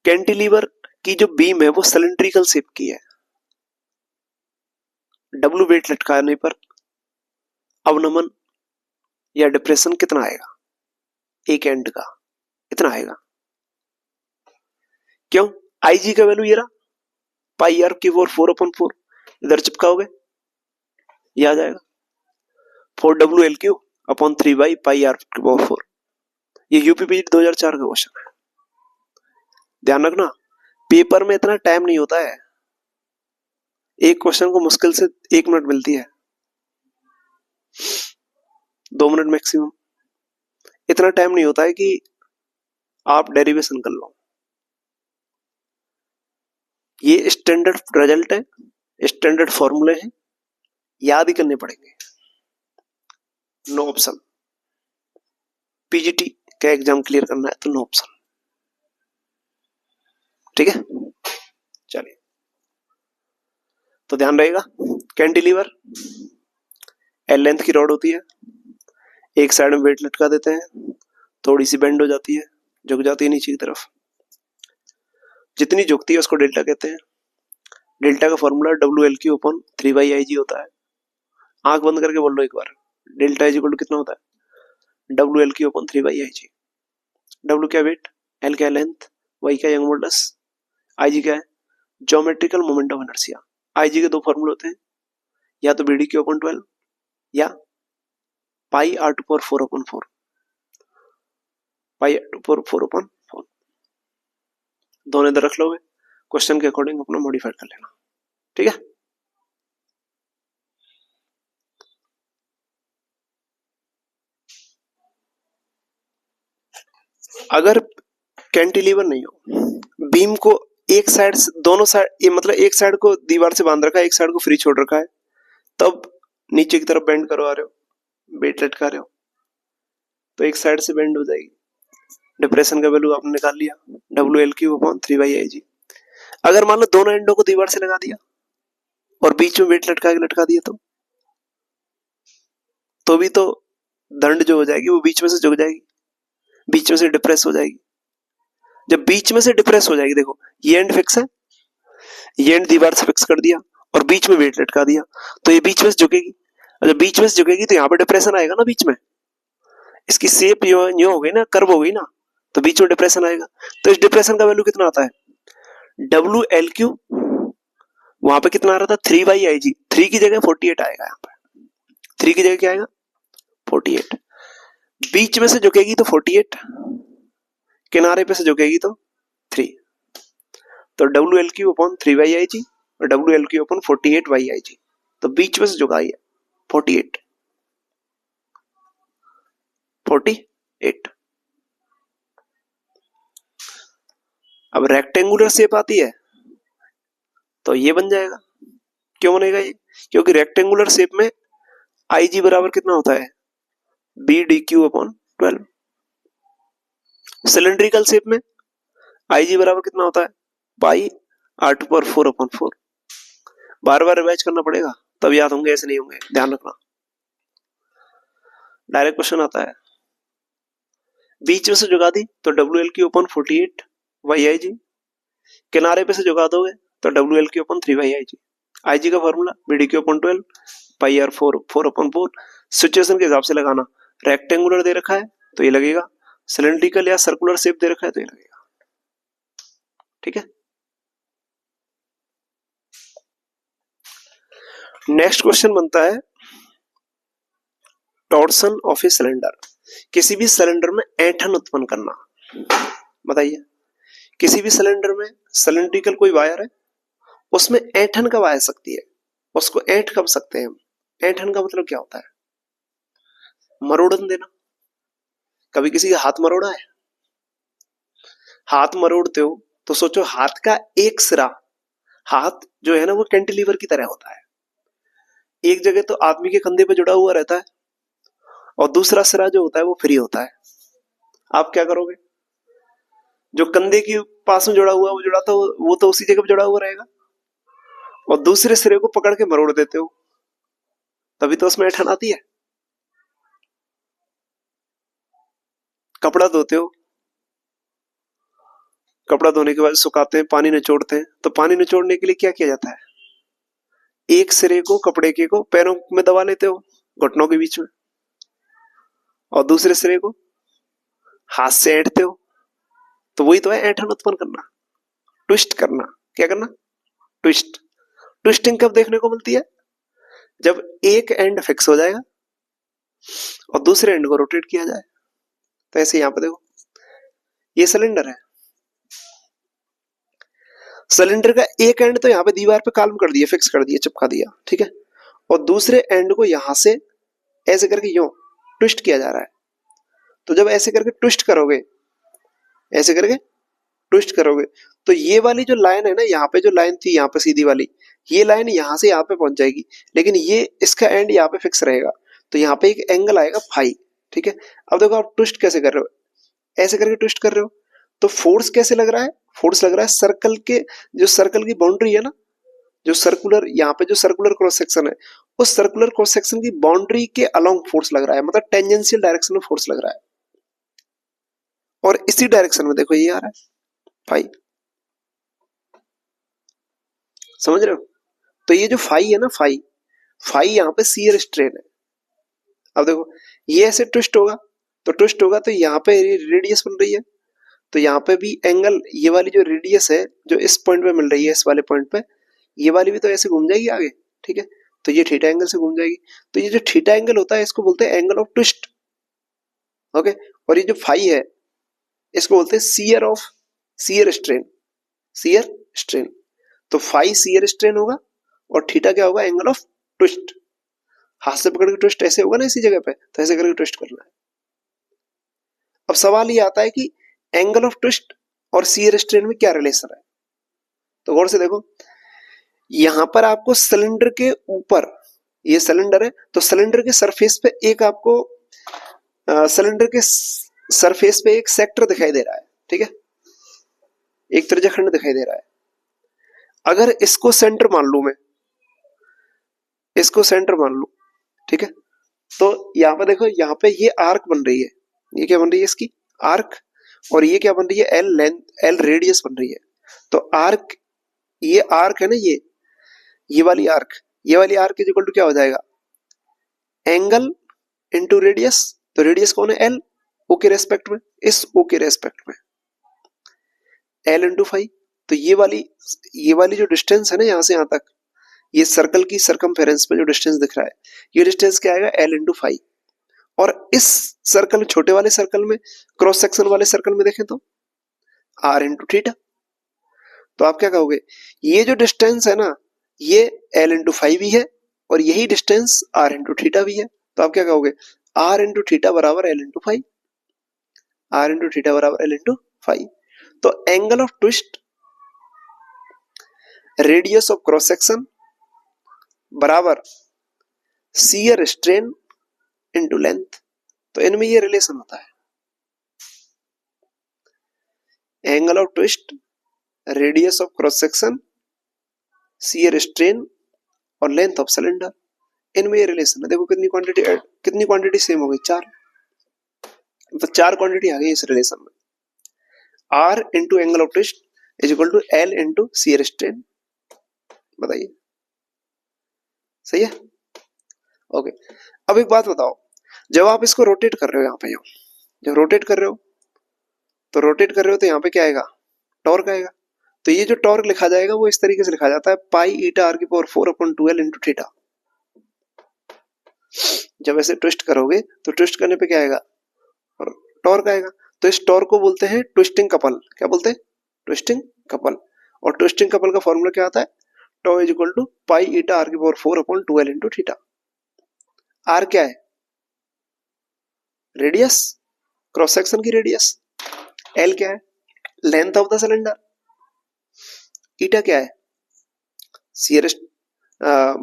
कैंटिलीवर की जो बीम है वो सिलिंड्रिकल शेप की है, W वेट लटकाने पर अवनमन या डिप्रेशन कितना आएगा, एक एंड का इतना आएगा। क्यों? IG का वैल्यू ये रहा, πr⁴ 4/4, इधर चिपकाओगे ये आ जाएगा 4WLQ अपॉन 3/πr⁴। ये यूपीपीजी 2004 का क्वेश्चन है, ध्यान रखना। पेपर में इतना टाइम नहीं होता है, एक क्वेश्चन को मुश्किल से 1 मिनट मिलती है, 2 मिनट मैक्सिमम, इतना टाइम नहीं होता है कि आप डेरिवेशन कर लो। ये स्टैंडर्ड रिजल्ट है, स्टैंडर्ड फॉर्मूले हैं, याद ही करने पड़ेंगे। नो ऑप्शन, पीजीटी का एग्जाम क्लियर करना है तो नो ऑप्शन, ठीक है। चलिए, तो ध्यान रहेगा, कैंटिलीवर एल लेंथ की रॉड होती है, एक साइड में वेट लटका देते हैं, थोड़ी सी बेंड हो जाती है, झुक जाती है नीचे की तरफ, जितनी झुकती है उसको डेल्टा कहते हैं। डेल्टा का फॉर्मूला WLQ अपॉन 3/IG होता है। आंख बंद करके बोल लो एक बार, डेल्टा इज इक्वल टू कितना होता है? WLQ upon 3/IG। W क्या वेट, L क्या लेंथ, Y क्या यंग मॉडुलस, IG क्या है geometrical moment of inertia. IG के दो फॉर्मूले होते हैं, या तो BDQ अपॉन 12 या πr⁴ 4/4 दोनों इधर रख लोगे, क्वेश्चन के अकॉर्डिंग अपना मॉडिफाइड कर लेना, ठीक है। अगर कैंटिलीवर नहीं हो, बीम को एक साइड से, दोनों साइड, ये मतलब एक साइड को दीवार से बांध रखा है, एक साइड को फ्री छोड़ रखा है, तब नीचे की तरफ बेंड करवा रहे हो, वेट लटका रहे हो, तो एक साइड से बेंड हो जाएगी। डिप्रेशन का वैल्यू आपने निकाल लिया, WLQ अपॉन 3/IG। अगर मान लो दोनों एंडों को दीवार से लगा दिया और बीच में वेट लटका दिया, तो भी तो दंड जो हो जाएगी वो बीच में से झुक जाएगी, बीच में से डिप्रेस हो जाएगी। जब बीच में से डिप्रेस हो जाएगी, देखो ये एंड फिक्स है, ये एंड दीवार से फिक्स कर दिया और बीच में वेट लटका दिया, तो ये बीच में से झुकेगी। जब बीच में से झुकेगी तो यहाँ पे डिप्रेशन आएगा ना बीच में, इसकी शेप न्यू हो गई ना, कर्व हो गई ना, तो बीच में डिप्रेशन आएगा। तो इस डिप्रेशन का वैल्यू कितना आता है? WLQ वहां पे कितना आ रहा था? 3/IG, 3 की जगह 48 आएगा, यहाँ पे 3 की जगह क्या आएगा? 48। बीच में से झुकेगी तो 48, किनारे पे से झुकेगी तो 3, तो WLQ अपॉन 3/IG और WLQ अपॉन 48/IG, तो बीच में से झुकाई है 48। अब रेक्टेंगुलर शेप आती है तो ये बन जाएगा। क्यों बनेगा ये? क्योंकि रेक्टेंगुलर शेप में आई जी बराबर कितना होता है, B D Q upon 12। Cylindrical shape में आई जी बराबर कितना होता है, pi R to power 4 upon 4। बार बार रिवाइज करना पड़ेगा तब याद होंगे, ऐसे नहीं होंगे, ध्यान रखना। डायरेक्ट क्वेश्चन आता है, बीच में से जुगा दी तो W L Q upon 48 Y I G, किनारे पे से जुगा दोगे तो W L Q upon 3 Y I G. I G का formula B D Q upon 12 pi R 4 upon 4। Situation के हिसाब से लगाना, रेक्टेंगुलर दे रखा है तो ये लगेगा, सिलेंड्रिकल या सर्कुलर शेप दे रखा है तो ये लगेगा, ठीक है। नेक्स्ट क्वेश्चन बनता है, टॉर्सन ऑफ ए सिलेंडर, किसी भी सिलेंडर में ऐंठन उत्पन्न करना। बताइए, किसी भी सिलेंडर में सिलेंड्रिकल कोई वायर है, उसमें ऐंठन कब आ सकती है, उसको ऐंठ कब सकते हैं हम। ऐंठन का मतलब क्या होता है, मरोड़न देना। कभी किसी का हाथ मरोड़ा है, हाथ मरोड़ते हो तो सोचो हाथ का एक सिरा, हाथ जो है ना वो कैंटिलीवर की तरह होता है, एक जगह तो आदमी के कंधे पे जुड़ा हुआ रहता है और दूसरा सिरा जो होता है वो फ्री होता है। आप क्या करोगे, जो कंधे के पास में जुड़ा हुआ वो जुड़ा तो वो तो उसी जगह पे जुड़ा हुआ रहेगा, और दूसरे सिरे को पकड़ के मरोड़ देते हो, तभी तो उसमें ऐंठन आती है। कपड़ा धोते हो, कपड़ा धोने के बाद सुखाते हैं, पानी निचोड़ते हैं, तो पानी निचोड़ने के लिए क्या किया जाता है, एक सिरे को कपड़े के को पैरों में दबा लेते हो घुटनों के बीच में, और दूसरे सिरे को हाथ से ऐंठते हो। तो वही तो है ऐंठन उत्पन्न करना, ट्विस्ट करना। क्या करना, ट्विस्ट। ट्विस्टिंग कब देखने को मिलती है, जब एक एंड फिक्स हो जाएगा और दूसरे एंड को रोटेट किया जाए। तो ऐसे यहां पर देखो, ये सिलेंडर है, सिलेंडर का एक एंड तो यहाँ पे दीवार पे काल्म कर दिया, फिक्स कर दिया, चिपका दिया, ठीक है, और दूसरे एंड को यहां से ऐसे करके यूं ट्विस्ट किया जा रहा है। तो जब ऐसे करके ट्विस्ट करोगे, ऐसे करके ट्विस्ट करोगे, तो ये वाली जो लाइन है ना, यहाँ पे जो लाइन थी यहाँ पे सीधी वाली, ये लाइन यहाँ से यहाँ पे पहुंच जाएगी, लेकिन ये इसका एंड यहाँ पे फिक्स रहेगा, तो यहाँ पे एक एंगल आएगा फाई, ठीक है। अब देखो आप ट्विस्ट कैसे कर रहे हो, ऐसे करके ट्विस्ट कर रहे हो, तो फोर्स कैसे लग रहा है, फोर्स लग रहा है सर्कल के, जो सर्कल की बाउंड्री है ना, जो सर्कुलर यहाँ पे जो सर्कुलर क्रॉस सेक्शन है, उस सर्कुलर क्रॉस सेक्शन की बाउंड्री के अलोंग फोर्स लग रहा है, मतलब टेंजेंशियल डायरेक्शन में फोर्स लग रहा है। और इसी डायरेक्शन में देखो ये आ रहा है फाई, समझ रहे हो। तो ये जो फाई है ना, फाई फाई यहाँ पे शियर स्ट्रेन है। अब देखो ये ऐसे ट्विस्ट होगा, तो ट्विस्ट होगा तो यहाँ पे रेडियस बन रही है, तो यहाँ पे भी एंगल, ये वाली जो रेडियस है जो इस पॉइंट पे मिल रही है, इस वाले पॉइंट पे, ये वाली भी तो ऐसे घूम जाएगी आगे, ठीक है, तो ये थीटा एंगल से घूम जाएगी। तो ये जो थीटा एंगल होता है इसको बोलते हैं एंगल ऑफ ट्विस्ट, ओके। और ये जो फाई है इसको बोलते हैं shear of, shear strain, shear strain. तो फाई शियर स्ट्रेन होगा और थीटा क्या होगा, एंगल ऑफ ट्विस्ट। हाथ से पकड़ के ट्विस्ट ऐसे होगा ना इसी जगह पे, तो ऐसे करके ट्विस्ट करना है। अब सवाल ये आता है कि एंगल ऑफ ट्विस्ट और शियर स्ट्रेन में क्या रिलेशन है। तो गौर से देखो, यहां पर आपको सिलेंडर के ऊपर, ये सिलेंडर है तो सिलेंडर के सरफेस पे एक आपको सिलेंडर के सरफेस पे एक सेक्टर दिखाई दे रहा है, ठीक है, एक त्रिज्याखंड दिखाई दे रहा है। अगर इसको सेंटर मान लूं मैं, इसको सेंटर मान लूं, ठीक है, तो यहां पर देखो, यहां पे ये आर्क बन रही है, ये क्या बन रही है इसकी, आर्क, और ये क्या बन रही है, एल लेंथ, एल रेडियस बन रही है। तो आर्क, ये आर्क है ना, ये वाली आर्क, ये वाली आर्क इज इक्वल टू क्या हो जाएगा, एंगल इंटू रेडियस। तो रेडियस कौन है, एल, ओ के रेस्पेक्ट में, इस ओ के रेस्पेक्ट में एल इंटू फाइव। तो ये वाली जो डिस्टेंस है ना यहां से यहां तक, ये सर्कल की सरकमफेरेंस पे जो डिस्टेंस दिख रहा है, ये डिस्टेंस क्या आएगा, एल इंटू फाइव। और इस सर्कल, छोटे वाले सर्कल में, क्रॉस सेक्शन वाले सर्कल में देखें तो आर इंटू थीटा। तो आप क्या कहोगे, ये जो डिस्टेंस है ना, ये एल इंटू फाइव भी है और यही डिस्टेंस आर इंटू थीटा भी है। तो आप क्या कहोगे, आर इंटू थीटा बराबर L into five, R into theta बराबर एल इंटू फाइव। तो angle of twist, radius of cross section बराबर शियर स्ट्रेन इनटू लेंथ, तो इनमें ये रिलेशन होता है। Angle of twist, radius of cross section, shear strain और लेंथ ऑफ सिलेंडर, इनमें ये रिलेशन है। देखो कितनी क्वांटिटी सेम हो गई, 4, तो 4 क्वांटिटी आ गई इस रिलेशन में। R into angle of twist is equal to L into shear strain. बताइए सही है? ओके, अब एक बात बताओ, जब आप इसको रोटेट कर रहे हो, यहाँ पे जब रोटेट कर रहे हो तो यहाँ पे क्या आएगा, टॉर्क आएगा। तो ये जो टॉर्क लिखा जाएगा वो इस तरीके से लिखा जाता है पाई ईटा आर की power 4 upon 2l into theta. जब ऐसे ट्विस्ट करोगे तो ट्विस्ट करने पे क्या आएगा, और टॉर्क आएगा। तो इस टॉर्क को बोलते हैं ट्विस्टिंग कपल। क्या बोलते हैं? Twisting couple. और ट्विस्टिंग कपल का फॉर्मूला क्या आता है, tau is equal to pi eta are की power 4 upon 2l into theta. R क्या है, रेडियस, क्रॉस सेक्शन की रेडियस। एल क्या है, length of the cylinder. Eta क्या है, शियर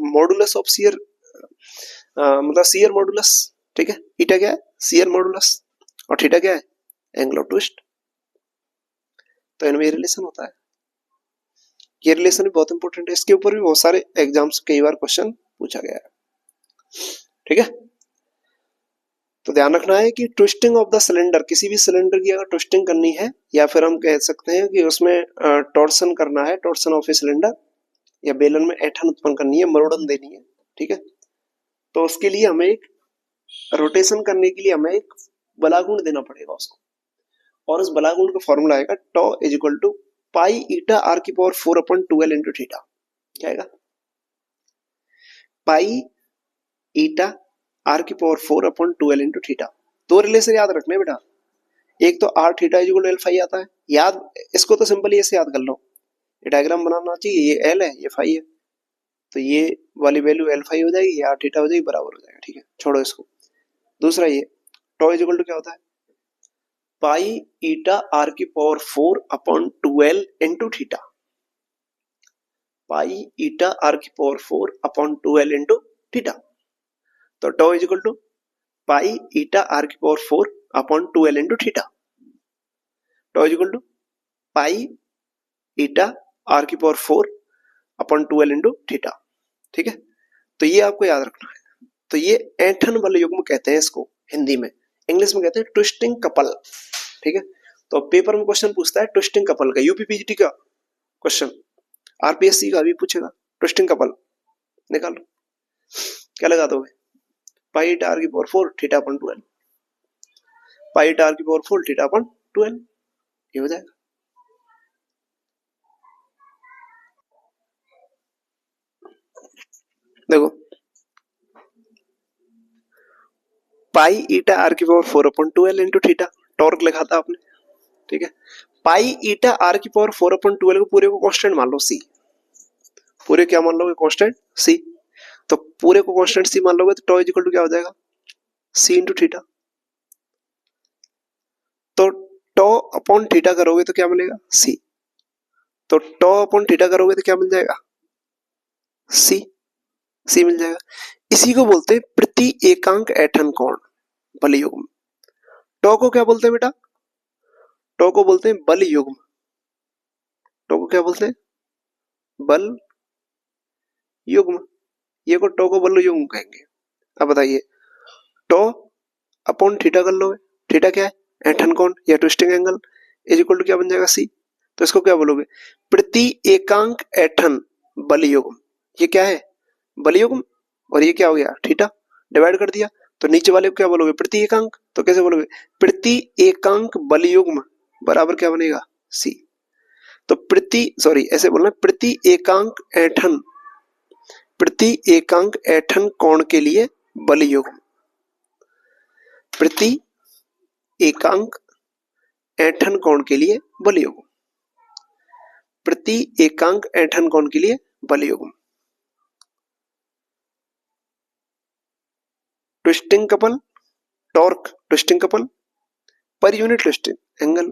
मॉडुलस ऑफ शियर, मतलब शियर मॉडुलस। ठीक है, ईटा क्या है, शियर मॉडुलस, और थीटा क्या है, एंगल ऑफ ट्विस्ट। तो इनमें ये रिलेशन होता है। ये रिलेशन भी बहुत इंपॉर्टेंट है, इसके ऊपर भी बहुत सारे एग्जाम्स कई बार क्वेश्चन पूछा गया है। ठीक है, तो ध्यान रखना है कि ट्विस्टिंग ऑफ द सिलेंडर, किसी भी सिलेंडर की अगर ट्विस्टिंग करनी है, या फिर हम कह सकते हैं कि उसमें टॉर्सन करना है, टॉर्सन ऑफ ए सिलेंडर, या बेलन में ऐंठन उत्पन्न करनी है, मरोड़न देनी है। ठीक है, तो उसके लिए हमें एक रोटेशन करने के लिए हमें एक बलागुण देना पड़ेगा उसको, और उस बलागुण का फॉर्मूला आएगा tau is equal to pi eta are की power 4 upon 2l into theta. क्या आएगा, पाई ईटा आर की power 4 upon 2l into theta. दो रिलेशन याद रखने बेटा, एक तो R theta is equal to L phi आता है, याद इसको तो सिंपली ऐसे याद कर लो, ये डायग्राम बनाना चाहिए, ये एल है, ये फाई है, तो ये वाली वैल्यू एल फाई हो जाएगी, ये आर थीटा हो जाएगी, बराबर हो जाएगा। ठीक है, छोड़ो इसको। दूसरा ये टॉ इज इक्वल टू क्या होता है, पाई ईटा आर की power 4 upon 2l into theta. Pi eta are की power 4 upon 2l into theta. तो tau is equal to pi eta are की power 4 upon 2l into theta. Tau is equal to pi eta are की power 4 upon 2l into theta. ठीक है, तो ये आपको याद रखना है। तो ये ऐंठन बल युग्म कहते हैं इसको हिंदी में, इंग्लिश में कहते हैं ट्विस्टिंग कपल। ठीक है, तो पेपर में क्वेश्चन पूछता है ट्विस्टिंग कपल का, यूपीपीजीटी का क्वेश्चन, आरपीएससी का भी पूछेगा, ट्विस्टिंग कपल निकालो, क्या लगा दोगे, पाई ईटा आर की power 4 theta upon 2l, pi eta are की पावर 4 थीटा अपॉन 2l, ये हो जाएगा। देखो पाई ईटा आर की power 4 upon 2l into theta, torque लिखा था आपने। ठीक है, पाई ईटा आर की पावर 4 अपॉन 2l को पूरे को कांस्टेंट मान लो सी, पूरे क्या मान लोगे, कांस्टेंट सी। तो पूरे को कांस्टेंट सी मान लोगे तो टॉ इज इक्वल टू क्या हो जाएगा, सी इंटू थीटा। तो टॉ अपॉन थीटा करोगे तो क्या मिलेगा, सी। तो टॉ अपॉन थीटा करोगे तो क्या मिल जाएगा, सी, सी मिल जाएगा। इसी को बोलते हैं प्रति एकांक ऐंठन कोण बल युग्म। टॉ को क्या बोलते हैं बेटा, टॉ को बोलते हैं बल युग्म। टॉ को क्या बोलते हैं, बल युग्म। ये को टॉ को बल युग्म कहेंगे। अब बताइए, टॉ अपॉन थीटा कर लोगे, थीटा क्या है, ऐंठन कोण या twisting angle, is equal to क्या बन जाएगा, सी। तो इसको क्या बोलोगे, प्रति एकांक ऐंठन बल युग्म। ये क्या है, बल युग्म, और ये क्या हो गया, थीटा, डिवाइड कर दिया। तो नीचे वाले को क्या बोलोगे, प्रति एकांक। तो कैसे बोलोगे, प्रति एकांक बल युग्म बराबर क्या बनेगा, सी। तो ऐसे बोलना, प्रति एकांक ऐंठन, प्रति एकांक ऐंठन कोण के लिए बल युग्म, प्रति एकांक ऐंठन कोण के लिए बल युग्म, प्रति एकांक ऐंठन कोण के लिए बल युग्म। Twisting couple, torque twisting couple, पर unit twisting angle,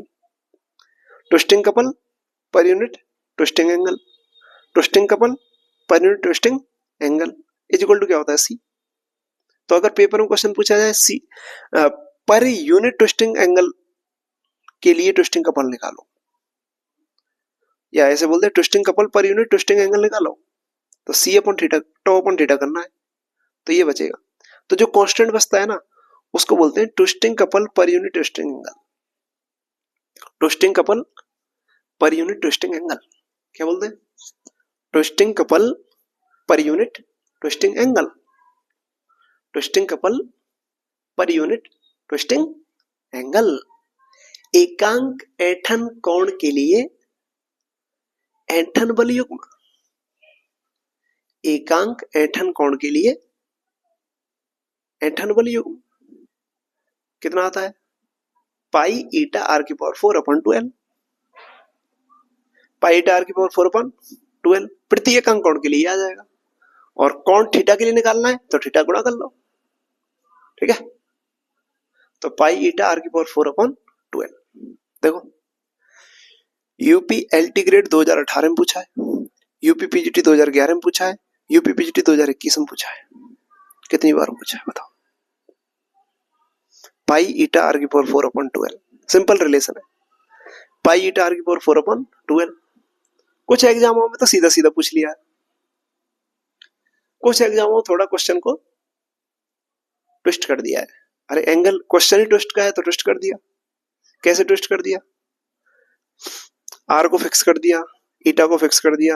twisting couple पर unit twisting angle, twisting couple पर unit twisting angle, is equal to क्या होता है, सी। तो अगर पेपर में क्वेश्चन पूछा जाए सी पर यूनिट ट्विस्टिंग एंगल के लिए ट्विस्टिंग कपल निकालो, या ऐसे बोलते हैं ट्विस्टिंग कपल पर यूनिट ट्विस्टिंग एंगल निकालो, तो C upon theta tau upon theta करना है, तो ये बचेगा। तो जो कांस्टेंट बचता है ना उसको बोलते हैं ट्विस्टिंग कपल पर unit twisting angle. Twisting couple पर यूनिट ट्विस्टिंग एंगल क्या बोलते हैं? ट्विस्टिंग कपल पर unit twisting angle. Twisting couple पर यूनिट ट्विस्टिंग एंगल। एकांक ऐंठन कोण के लिए ऐंठन बल युग्म। एकांक ऐंठन कोण के लिए ऐंठन बल युग्म कितना आता है? पाई ईटा आर की power 4 upon 12। Pi eta are की पावर 4 अपॉन 12 प्रति एकांक कोण के लिए आ जाएगा, और कोण थीटा के लिए निकालना है तो थीटा गुणा कर लो, ठीक है। तो पाई ईटा आर की पावर 4 अपॉन 12। देखो यूपी एलटी ग्रेड 2018 में पूछा है, यूपी पीजीटी 2011 में पूछा है, यूपी पीजीटी 2021 में पूछा है। कितनी बार पूछा है बताओ? पाई ईटा आर की पावर 4 अपॉन 12 सिंपल रिलेशन है। पाई ईटा आर की पावर 4 अपॉन 12। कुछ एग्जामों में तो सीधा सीधा पूछ लिया है, कुछ एग्जामों में थोड़ा क्वेश्चन को ट्विस्ट कर दिया है। अरे एंगल क्वेश्चन ही ट्विस्ट का है तो ट्विस्ट कर दिया। कैसे ट्विस्ट कर दिया? आर को फिक्स कर दिया, ईटा को फिक्स कर दिया,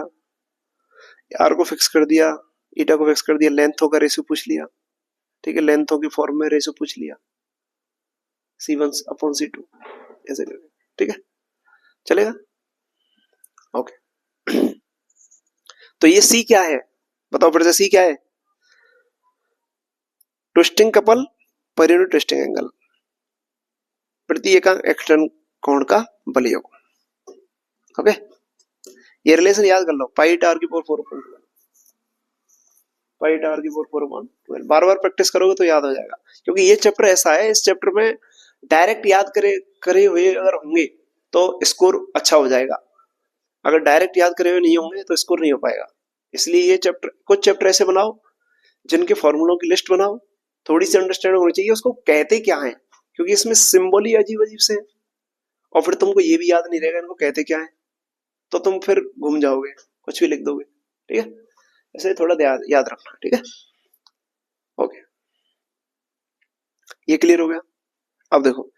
आर को फिक्स कर दिया, ईटा को फिक्स कर दिया, लेंथों का रेशियो पूछ लिया, ठीक है, लेंथों की फॉर्म में रेशियो पूछ लिया, C1 अपॉन C2 ऐसे करके, ठीक है, चलेगा? ओके। तो ये C क्या है बताओ फिर से, C क्या है? ट्विस्टिंग कपल पर यूनिट ट्विस्टिंग एंगल प्रति एकांक ऐंठन कोण का बल योग। ओके, ये रिलेशन याद कर लो, पाई ईटा आर की power 4 upon 12, pi eta are की पावर 4 अपॉन 12। बार बार प्रैक्टिस करोगे तो याद हो जाएगा, क्योंकि ये चैप्टर ऐसा है, इस चैप्टर में डायरेक्ट याद करे हुए अगर होंगे तो स्कोर अच्छा हो जाएगा, अगर डायरेक्ट याद करे हुए नहीं होंगे तो स्कोर नहीं हो पाएगा। इसलिए ये चैप्टर, कुछ चैप्टर ऐसे बनाओ जिनके फॉर्मूलों की लिस्ट बनाओ, थोड़ी सी अंडरस्टैंडिंग होनी चाहिए उसको कहते क्या है, क्योंकि इसमें सिंबल ही अजीब अजीब से, और फिर तुमको ये भी याद नहीं रहेगा इनको कहते क्या है, तो तुम फिर घूम जाओगे, कुछ भी लिख दोगे, ठीक है। ऐसे थोड़ा याद रखना, ठीक है। ओके, ये क्लियर हो गया। अब देखो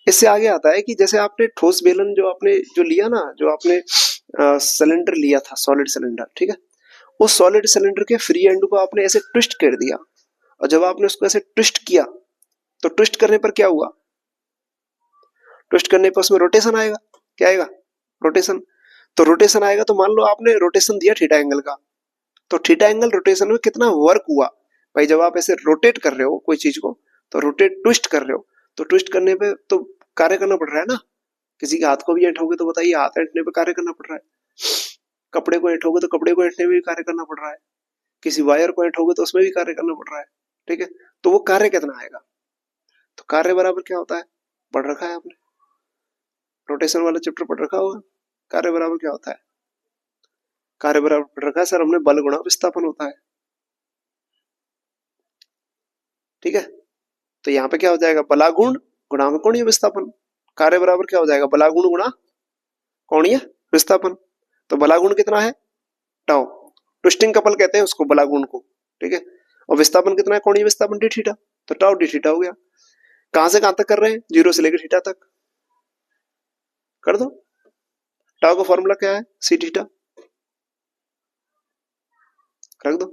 इससे आगे आता है कि जैसे आपने ठोस बेलन जो आपने जो लिया ना, जो आपने सिलेंडर लिया था, सॉलिड सिलेंडर, ठीक है, उस सॉलिड सिलेंडर के फ्री एंड को आपने ऐसे ट्विस्ट कर दिया, और जब आपने उसको ऐसे ट्विस्ट किया तो ट्विस्ट करने पर क्या हुआ? ट्विस्ट करने पर उसमें रोटेशन आएगा। क्या आएगा? रोटेशन। तो रोटेशन आएगा तो मान लो आपने रोटेशन दिया थीटा एंगल का, तो थीटा एंगल रोटेशन में कितना वर्क हुआ भाई? जब आप ऐसे रोटेट कर रहे हो कोई चीज को, तो रोटेट ट्विस्ट कर रहे हो, तो ट्विस्ट करने पे तो कार्य करना पड़ रहा है ना। किसी के हाथ को भी ऐंठोगे तो बताइए, हाथ ऐंठने पे कार्य करना पड़ रहा है। कपड़े को ऐंठोगे तो कपड़े को ऐंठने में भी कार्य करना पड़ रहा है। किसी वायर को ऐंठोगे तो उसमें भी कार्य करना पड़ रहा है, ठीक है। तो वो कार्य कितना आएगा? तो कार्य बराबर क्या होता है? पढ़ रखा है आपने, रोटेशन वाला चैप्टर पढ़ रखा होगा। कार्य बराबर क्या होता है? कार्य बराबर पढ़ रखा है सर हमने, बल गुणा विस्थापन होता है, ठीक है। तो यहाँ पे क्या हो जाएगा? बलागुण गुणा में कोणीय विस्थापन। कार्य बराबर क्या हो जाएगा? बलागुण गुणा कोणीय विस्थापन। तो बलागुण कितना है? टाउ। ट्विस्टिंग कपल कहते हैं उसको, बलागुण को, ठीक है। और विस्थापन कितना है? कोणीय विस्थापन डी थीटा। तो टाउ डी थीटा हो गया। कहां से कहां तक कर रहे हैं? 0 से लेकर थीटा तक कर दो। टाउ का फॉर्मूला क्या है? C theta. रख दो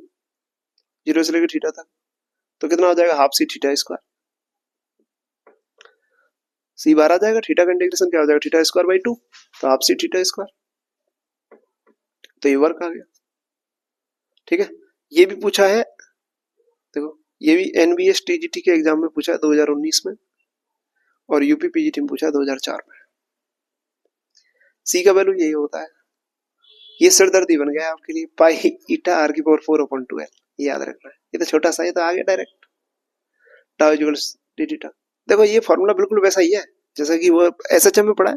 0 से लेकर थीटा तक, तो कितना हो जाएगा? Half C theta square. C बार आ जाएगा, थीटा का इंटीग्रेशन क्या हो जाएगा? थीटा स्क्वायर बाई 2, तो हाफ सी थीटा स्क्वायर। तो ये वर्क आ गया, ठीक है। ये भी पूछा है, देखो ये भी एनबीएस टीजीटी के एग्जाम में पूछा है 2019 में, और यूपी पीजीटी में पूछा है 2004 में। सी का वैल्यू यही होता है। ये सिरदर्दी बन गया आपके लिए, पाई ईटा आर की पावर 4 अपॉन 12, ये याद रखना है। ये तो छोटा सा, ये तो आ गया direct, tau equals D theta. देखो ये फॉर्मूला बिल्कुल वैसा ही है जैसा कि वो एसएचएम में पढ़ा है।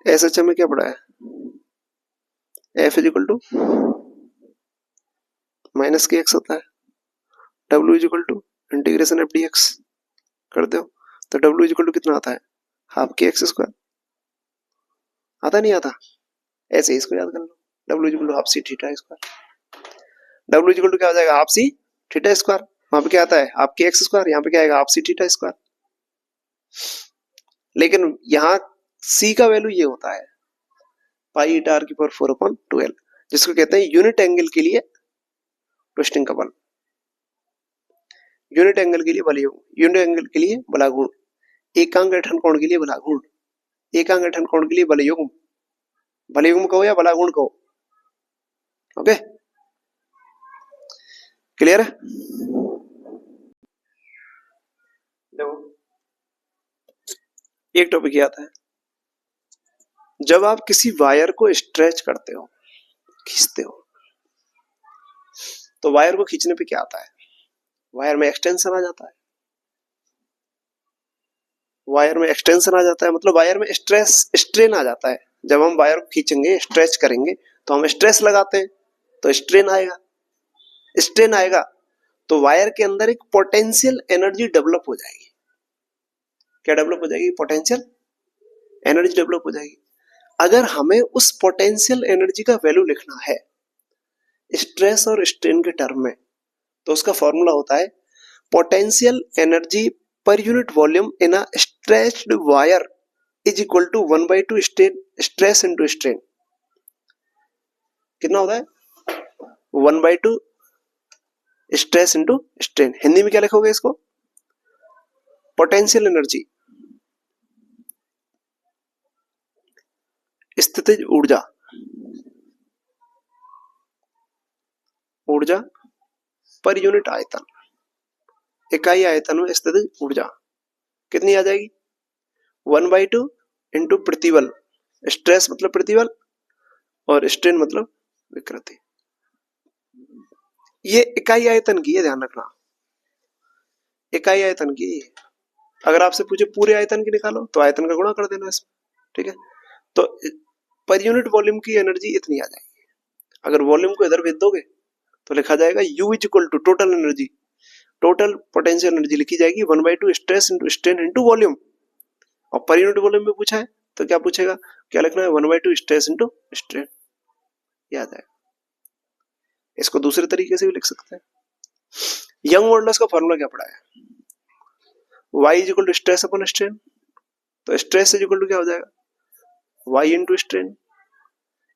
एसएचएम में क्या पढ़ा है? F is equal to minus K X होता है, W is equal to integration F D X करते हो तो डब्ल्यू इज इक्वल टू कितना आता है, हाफ के एक्स स्क्वायर। आता नहीं आता, ऐसे ही इसको याद कर लो, W is equal to half C theta square. W is equal to क्या हो जाएगा, हाफ सी थीटा स्क्वायर। वहां पे क्या आता है, हाफ के एक्स स्क्वायर, यहाँ पे क्या आएगा, हाफ सी थीटा स्क्वायर। लेकिन यहाँ सी का वैल्यू ये होता है पाई ईटा आर की पावर 4/12, जिसको कहते हैं यूनिट एंगल के लिए ट्विस्टिंग का बल, यूनिट एंगल के लिए बलयोग, यूनिट एंगल के लिए बलागुण, एकांक ऐंठन कोण के लिए बलागुण, एकांक ऐंठन कोण के लिए बलयुग्म, बलयुग्म कहो या बलागुण कहो। ओके, क्लियर है। देखो एक टॉपिक ये आता है, जब आप किसी वायर को स्ट्रेच करते हो, खींचते हो, तो वायर को खींचने पे क्या आता है, वायर में एक्सटेंशन आ जाता है, वायर में एक्सटेंशन आ जाता है, मतलब वायर में स्ट्रेस स्ट्रेन आ जाता है। जब हम वायर को खींचेंगे, स्ट्रेच करेंगे, तो हम स्ट्रेस लगाते हैं तो स्ट्रेन आएगा, स्ट्रेन आएगा तो वायर के अंदर एक पोटेंशियल एनर्जी डेवलप हो जाएगी। क्या डेवलप हो जाएगी, पोटेंशियल एनर्जी डेवलप हो जाएगी। अगर हमें उस पोटेंशियल एनर्जी का वैल्यू लिखना है स्ट्रेस और स्ट्रेन के टर्म में, तो उसका फॉर्मूला होता है potential energy per unit volume in a stretched wire is equal to 1/2 stress into strain. कितना होता है, 1/2 स्ट्रेस इंटू स्ट्रेन। हिंदी में क्या लिखोगे इसको, पोटेंशियल एनर्जी, स्थितिज ऊर्जा, ऊर्जा पर यूनिट आयतन, इकाई आयतन में स्थितिज ऊर्जा कितनी आ जाएगी, 1/2 इंटू प्रतिबल, स्ट्रेस मतलब प्रतिबल और स्ट्रेन मतलब विकृति। ये इकाई आयतन की है, ध्यान रखना, इकाई आयतन की। अगर आपसे पूछे पूरे आयतन की निकालो तो आयतन का गुणा कर देना इसमें, ठीक है। तो पर यूनिट वॉल्यूम की एनर्जी इतनी आ जाएगी। अगर वॉल्यूम को इधर भेज दोगे तो लिखा जाएगा U is equal to total energy, total potential energy लिखी जाएगी 1/2 stress into strain into volume. और पर यूनिट वॉल्यूम में पूछा है तो क्या पूछेगा, क्या लिखना है, 1/2 स्ट्रेस इंटू स्ट्रेन, याद है। इसको दूसरे तरीके से भी लिख सकते हैं। यंग मॉडुलस का फॉर्मूला क्या पड़ा है, y is equal to stress upon strain, तो स्ट्रेस इज इक्वल टू क्या हो जाएगा, y इंटू स्ट्रेन।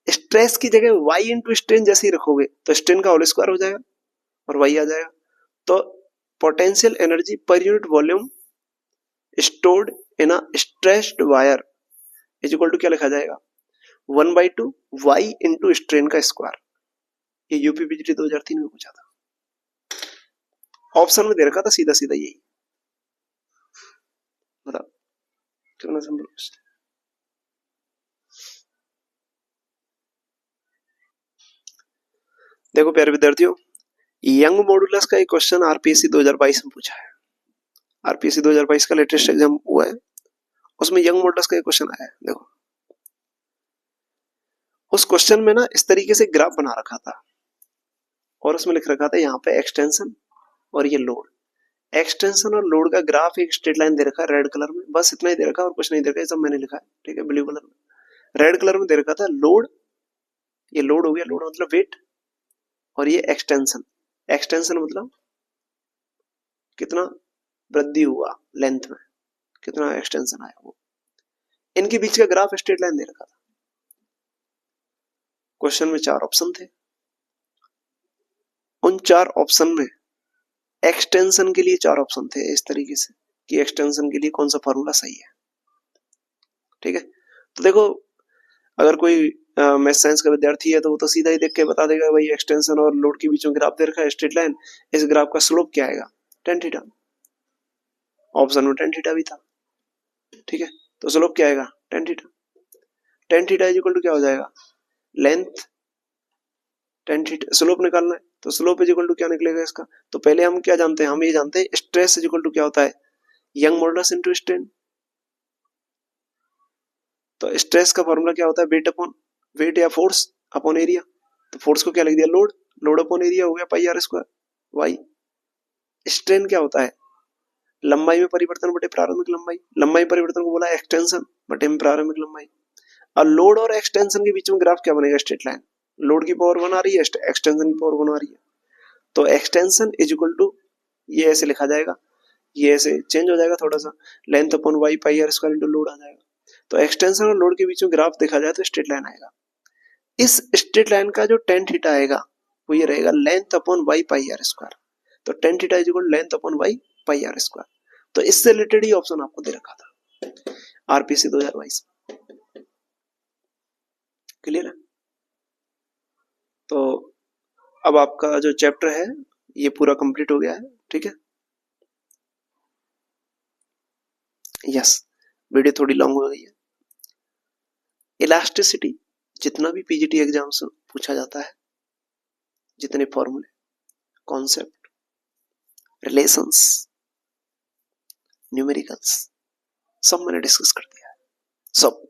स्ट्रेस की जगह y इंटू स्ट्रेन जैसे ही रखोगे तो स्ट्रेन का होल स्क्वायर हो जाएगा और y आ जाएगा। तो potential energy per unit volume stored in a stretched wire is equal to क्या लिखा जाएगा, 1/2 y इंटू स्ट्रेन का स्क्वायर। ये यूपीपीजीटी 2003 में पूछा था, ऑप्शन में दे रखा था सीधा सीधा यही। बताओ कितना सिंपल क्वेश्चन। देखो प्यारे विद्यार्थियों, यंग मॉडुलस का एक क्वेश्चन आरपीएससी 2022 में पूछा है। आरपीएससी 2022 का लेटेस्ट एग्जाम हुआ है, उसमें यंग मॉडुलस का एक क्वेश्चन आया है। देखो उस क्वेश्चन में ना इस तरीके से ग्राफ बना रखा था और उसमें लिख रखा था यहाँ पे एक्सटेंशन और ये लोड। एक्सटेंशन और लोड का ग्राफ एक स्ट्रेट लाइन दे रखा है रेड कलर में, बस इतना ही दे रखा है और कुछ नहीं दे रखा है, सब मैंने लिखा है, ठीक है, ब्लू कलर में। रेड कलर में दे रखा था लोड, ये लोड हो गया, लोड मतलब वेट, और ये एक्सटेंशन, एक्सटेंशन मतलब कितना वृद्धि हुआ लेंथ में, कितना एक्सटेंशन आया वो। इनके बीच का ग्राफ स्ट्रेट लाइन दे रखा था। क्वेश्चन में 4 ऑप्शन थे, उन 4 ऑप्शन में एक्सटेंशन के लिए 4 ऑप्शन थे इस तरीके से कि एक्सटेंशन के लिए कौन सा फॉर्मूला सही है, ठीक है। तो देखो अगर कोई मैथ साइंस का विद्यार्थी है तो वो तो सीधा ही देख के बता देगा भाई एक्सटेंशन और लोड के बीच में ग्राफ दे रखा है स्ट्रेट लाइन, इस ग्राफ का स्लोप क्या आएगा, tan थीटा। ऑप्शन में tan थीटा भी था, ठीक है, तो स्लोप क्या आएगा, tan theta. tan theta is equal to क्या हो जाएगा, लेंथ tan थीटा, स्लोप निकालना है तो स्लोप इज इक्वल टू क्या निकलेगा इसका। तो पहले हम क्या जानते हैं, हम ये जानते हैं स्ट्रेस इज इक्वल टू क्या होता है, यंग मॉडुलस इनटू स्ट्रेन। तो स्ट्रेस का फॉर्मूला क्या होता है, वेट अपॉन वेट या फोर्स अपॉन एरिया। तो फोर्स को क्या लिख दिया, लोड, लोड अपॉन एरिया हो गया पाई आर स्क्वायर वाई। स्ट्रेन क्या होता है? लंबाई में परिवर्तन बटे प्रारंभिक लंबाई। लंबाई परिवर्तन को बोला एक्सटेंशन बटे में प्रारंभिक लंबाई। और लोड और एक्सटेंशन के बीच में ग्राफ क्या बनेगा? Straight line. लोड की पावर 1 आ रही है, एक्सटेंशन की पावर 1 आ रही है, तो एक्सटेंशन इज इक्वल टू, ये ऐसे लिखा जाएगा, ये ऐसे चेंज हो जाएगा थोड़ा सा, length upon Y pi R square into load आ जाएगा। तो एक्सटेंशन और लोड के बीच में ग्राफ देखा जाए तो स्ट्रेट लाइन आएगा। इस स्ट्रेट लाइन का जो टेन थीटा आएगा वो ये रहेगा length upon Y pi R square. तो tan theta is equal length upon Y pi R square. तो इससे रिलेटेड ही ऑप्शन आपको दे रखा था आरपीसी 2022। क्लियर है? तो अब आपका जो चैप्टर है ये पूरा कंप्लीट हो गया है। ठीक है, यस, वीडियो थोड़ी लॉन्ग हो गई है। इलास्टिसिटी, जितना भी पीजीटी एग्जाम से पूछा जाता है, जितने फॉर्मूले, कॉन्सेप्ट, रिलेशंस, न्यूमेरिकल्स, सब मैंने डिस्कस कर दिया है, सब।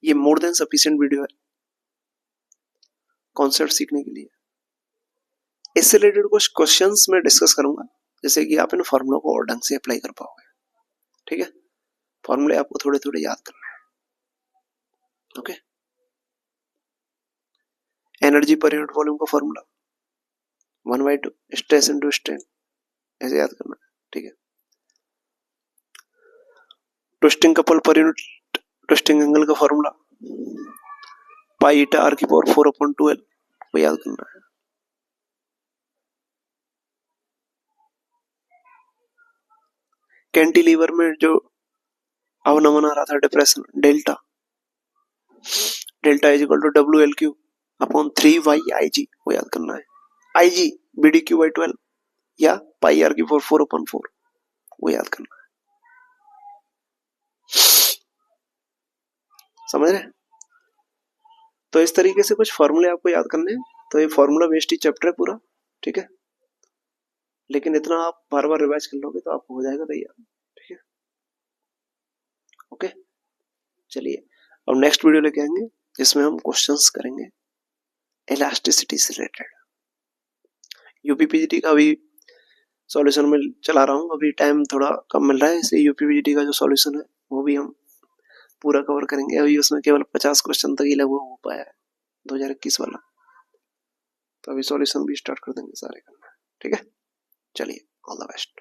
ये मोर देन सफिशिएंट वीडियो है कॉन्सेप्ट सीखने के लिए। इससे रिलेटेड कुछ क्वेश्चंस मैं डिस्कस करूंगा, जैसे कि आप इन फॉर्मूलों को और ढंग से अप्लाई कर पाओगे। ठीक है, फॉर्मूले आपको थोड़े थोड़े याद करना है। Okay, energy per unit volume का फॉर्मूला 1/2 स्ट्रेस इनटू स्ट्रेन, ऐसे याद करना है। ठीक है, ट्विस्टिंग कपल पर यूनिट ट्विस्टिंग एंगल का फॉर्मूला पाई ईटा आर की पावर 4/12, वो याद करना है। कैंटिलीवर में जो अवनमन आ रहा था, depression, delta, delta is equal to W L Q upon 3y_ig, वो याद करना है। IG BDQ/12 या पाई आर की पावर 4/4, वो याद करना है। समझ रहे? तो इस तरीके से कुछ फॉर्मूले आपको याद करने हैं। तो ये फॉर्मूला बेस्ड ही चैप्टर है पूरा। ठीक है, लेकिन इतना आप बार बार रिवाइज कर लोगे तो आपको हो जाएगा तैयार। ठीक है, ओके, चलिए अब नेक्स्ट वीडियो लेके आएंगे जिसमें हम क्वेश्चंस करेंगे इलास्टिसिटी से रिलेटेड। यूपीपीजीटी का भी सॉल्यूशन में चला रहा हूँ, अभी टाइम थोड़ा कम मिल रहा है, इसलिए यूपीपीजीटी का जो सॉल्यूशन है वो भी हम पूरा कवर करेंगे। अभी उसमें केवल 50 क्वेश्चन तक ही लगभग हो पाया है 2021 वाला, तो अभी सॉल्यूशन भी स्टार्ट कर देंगे सारे करना। ठीक है, चलिए, ऑल द बेस्ट।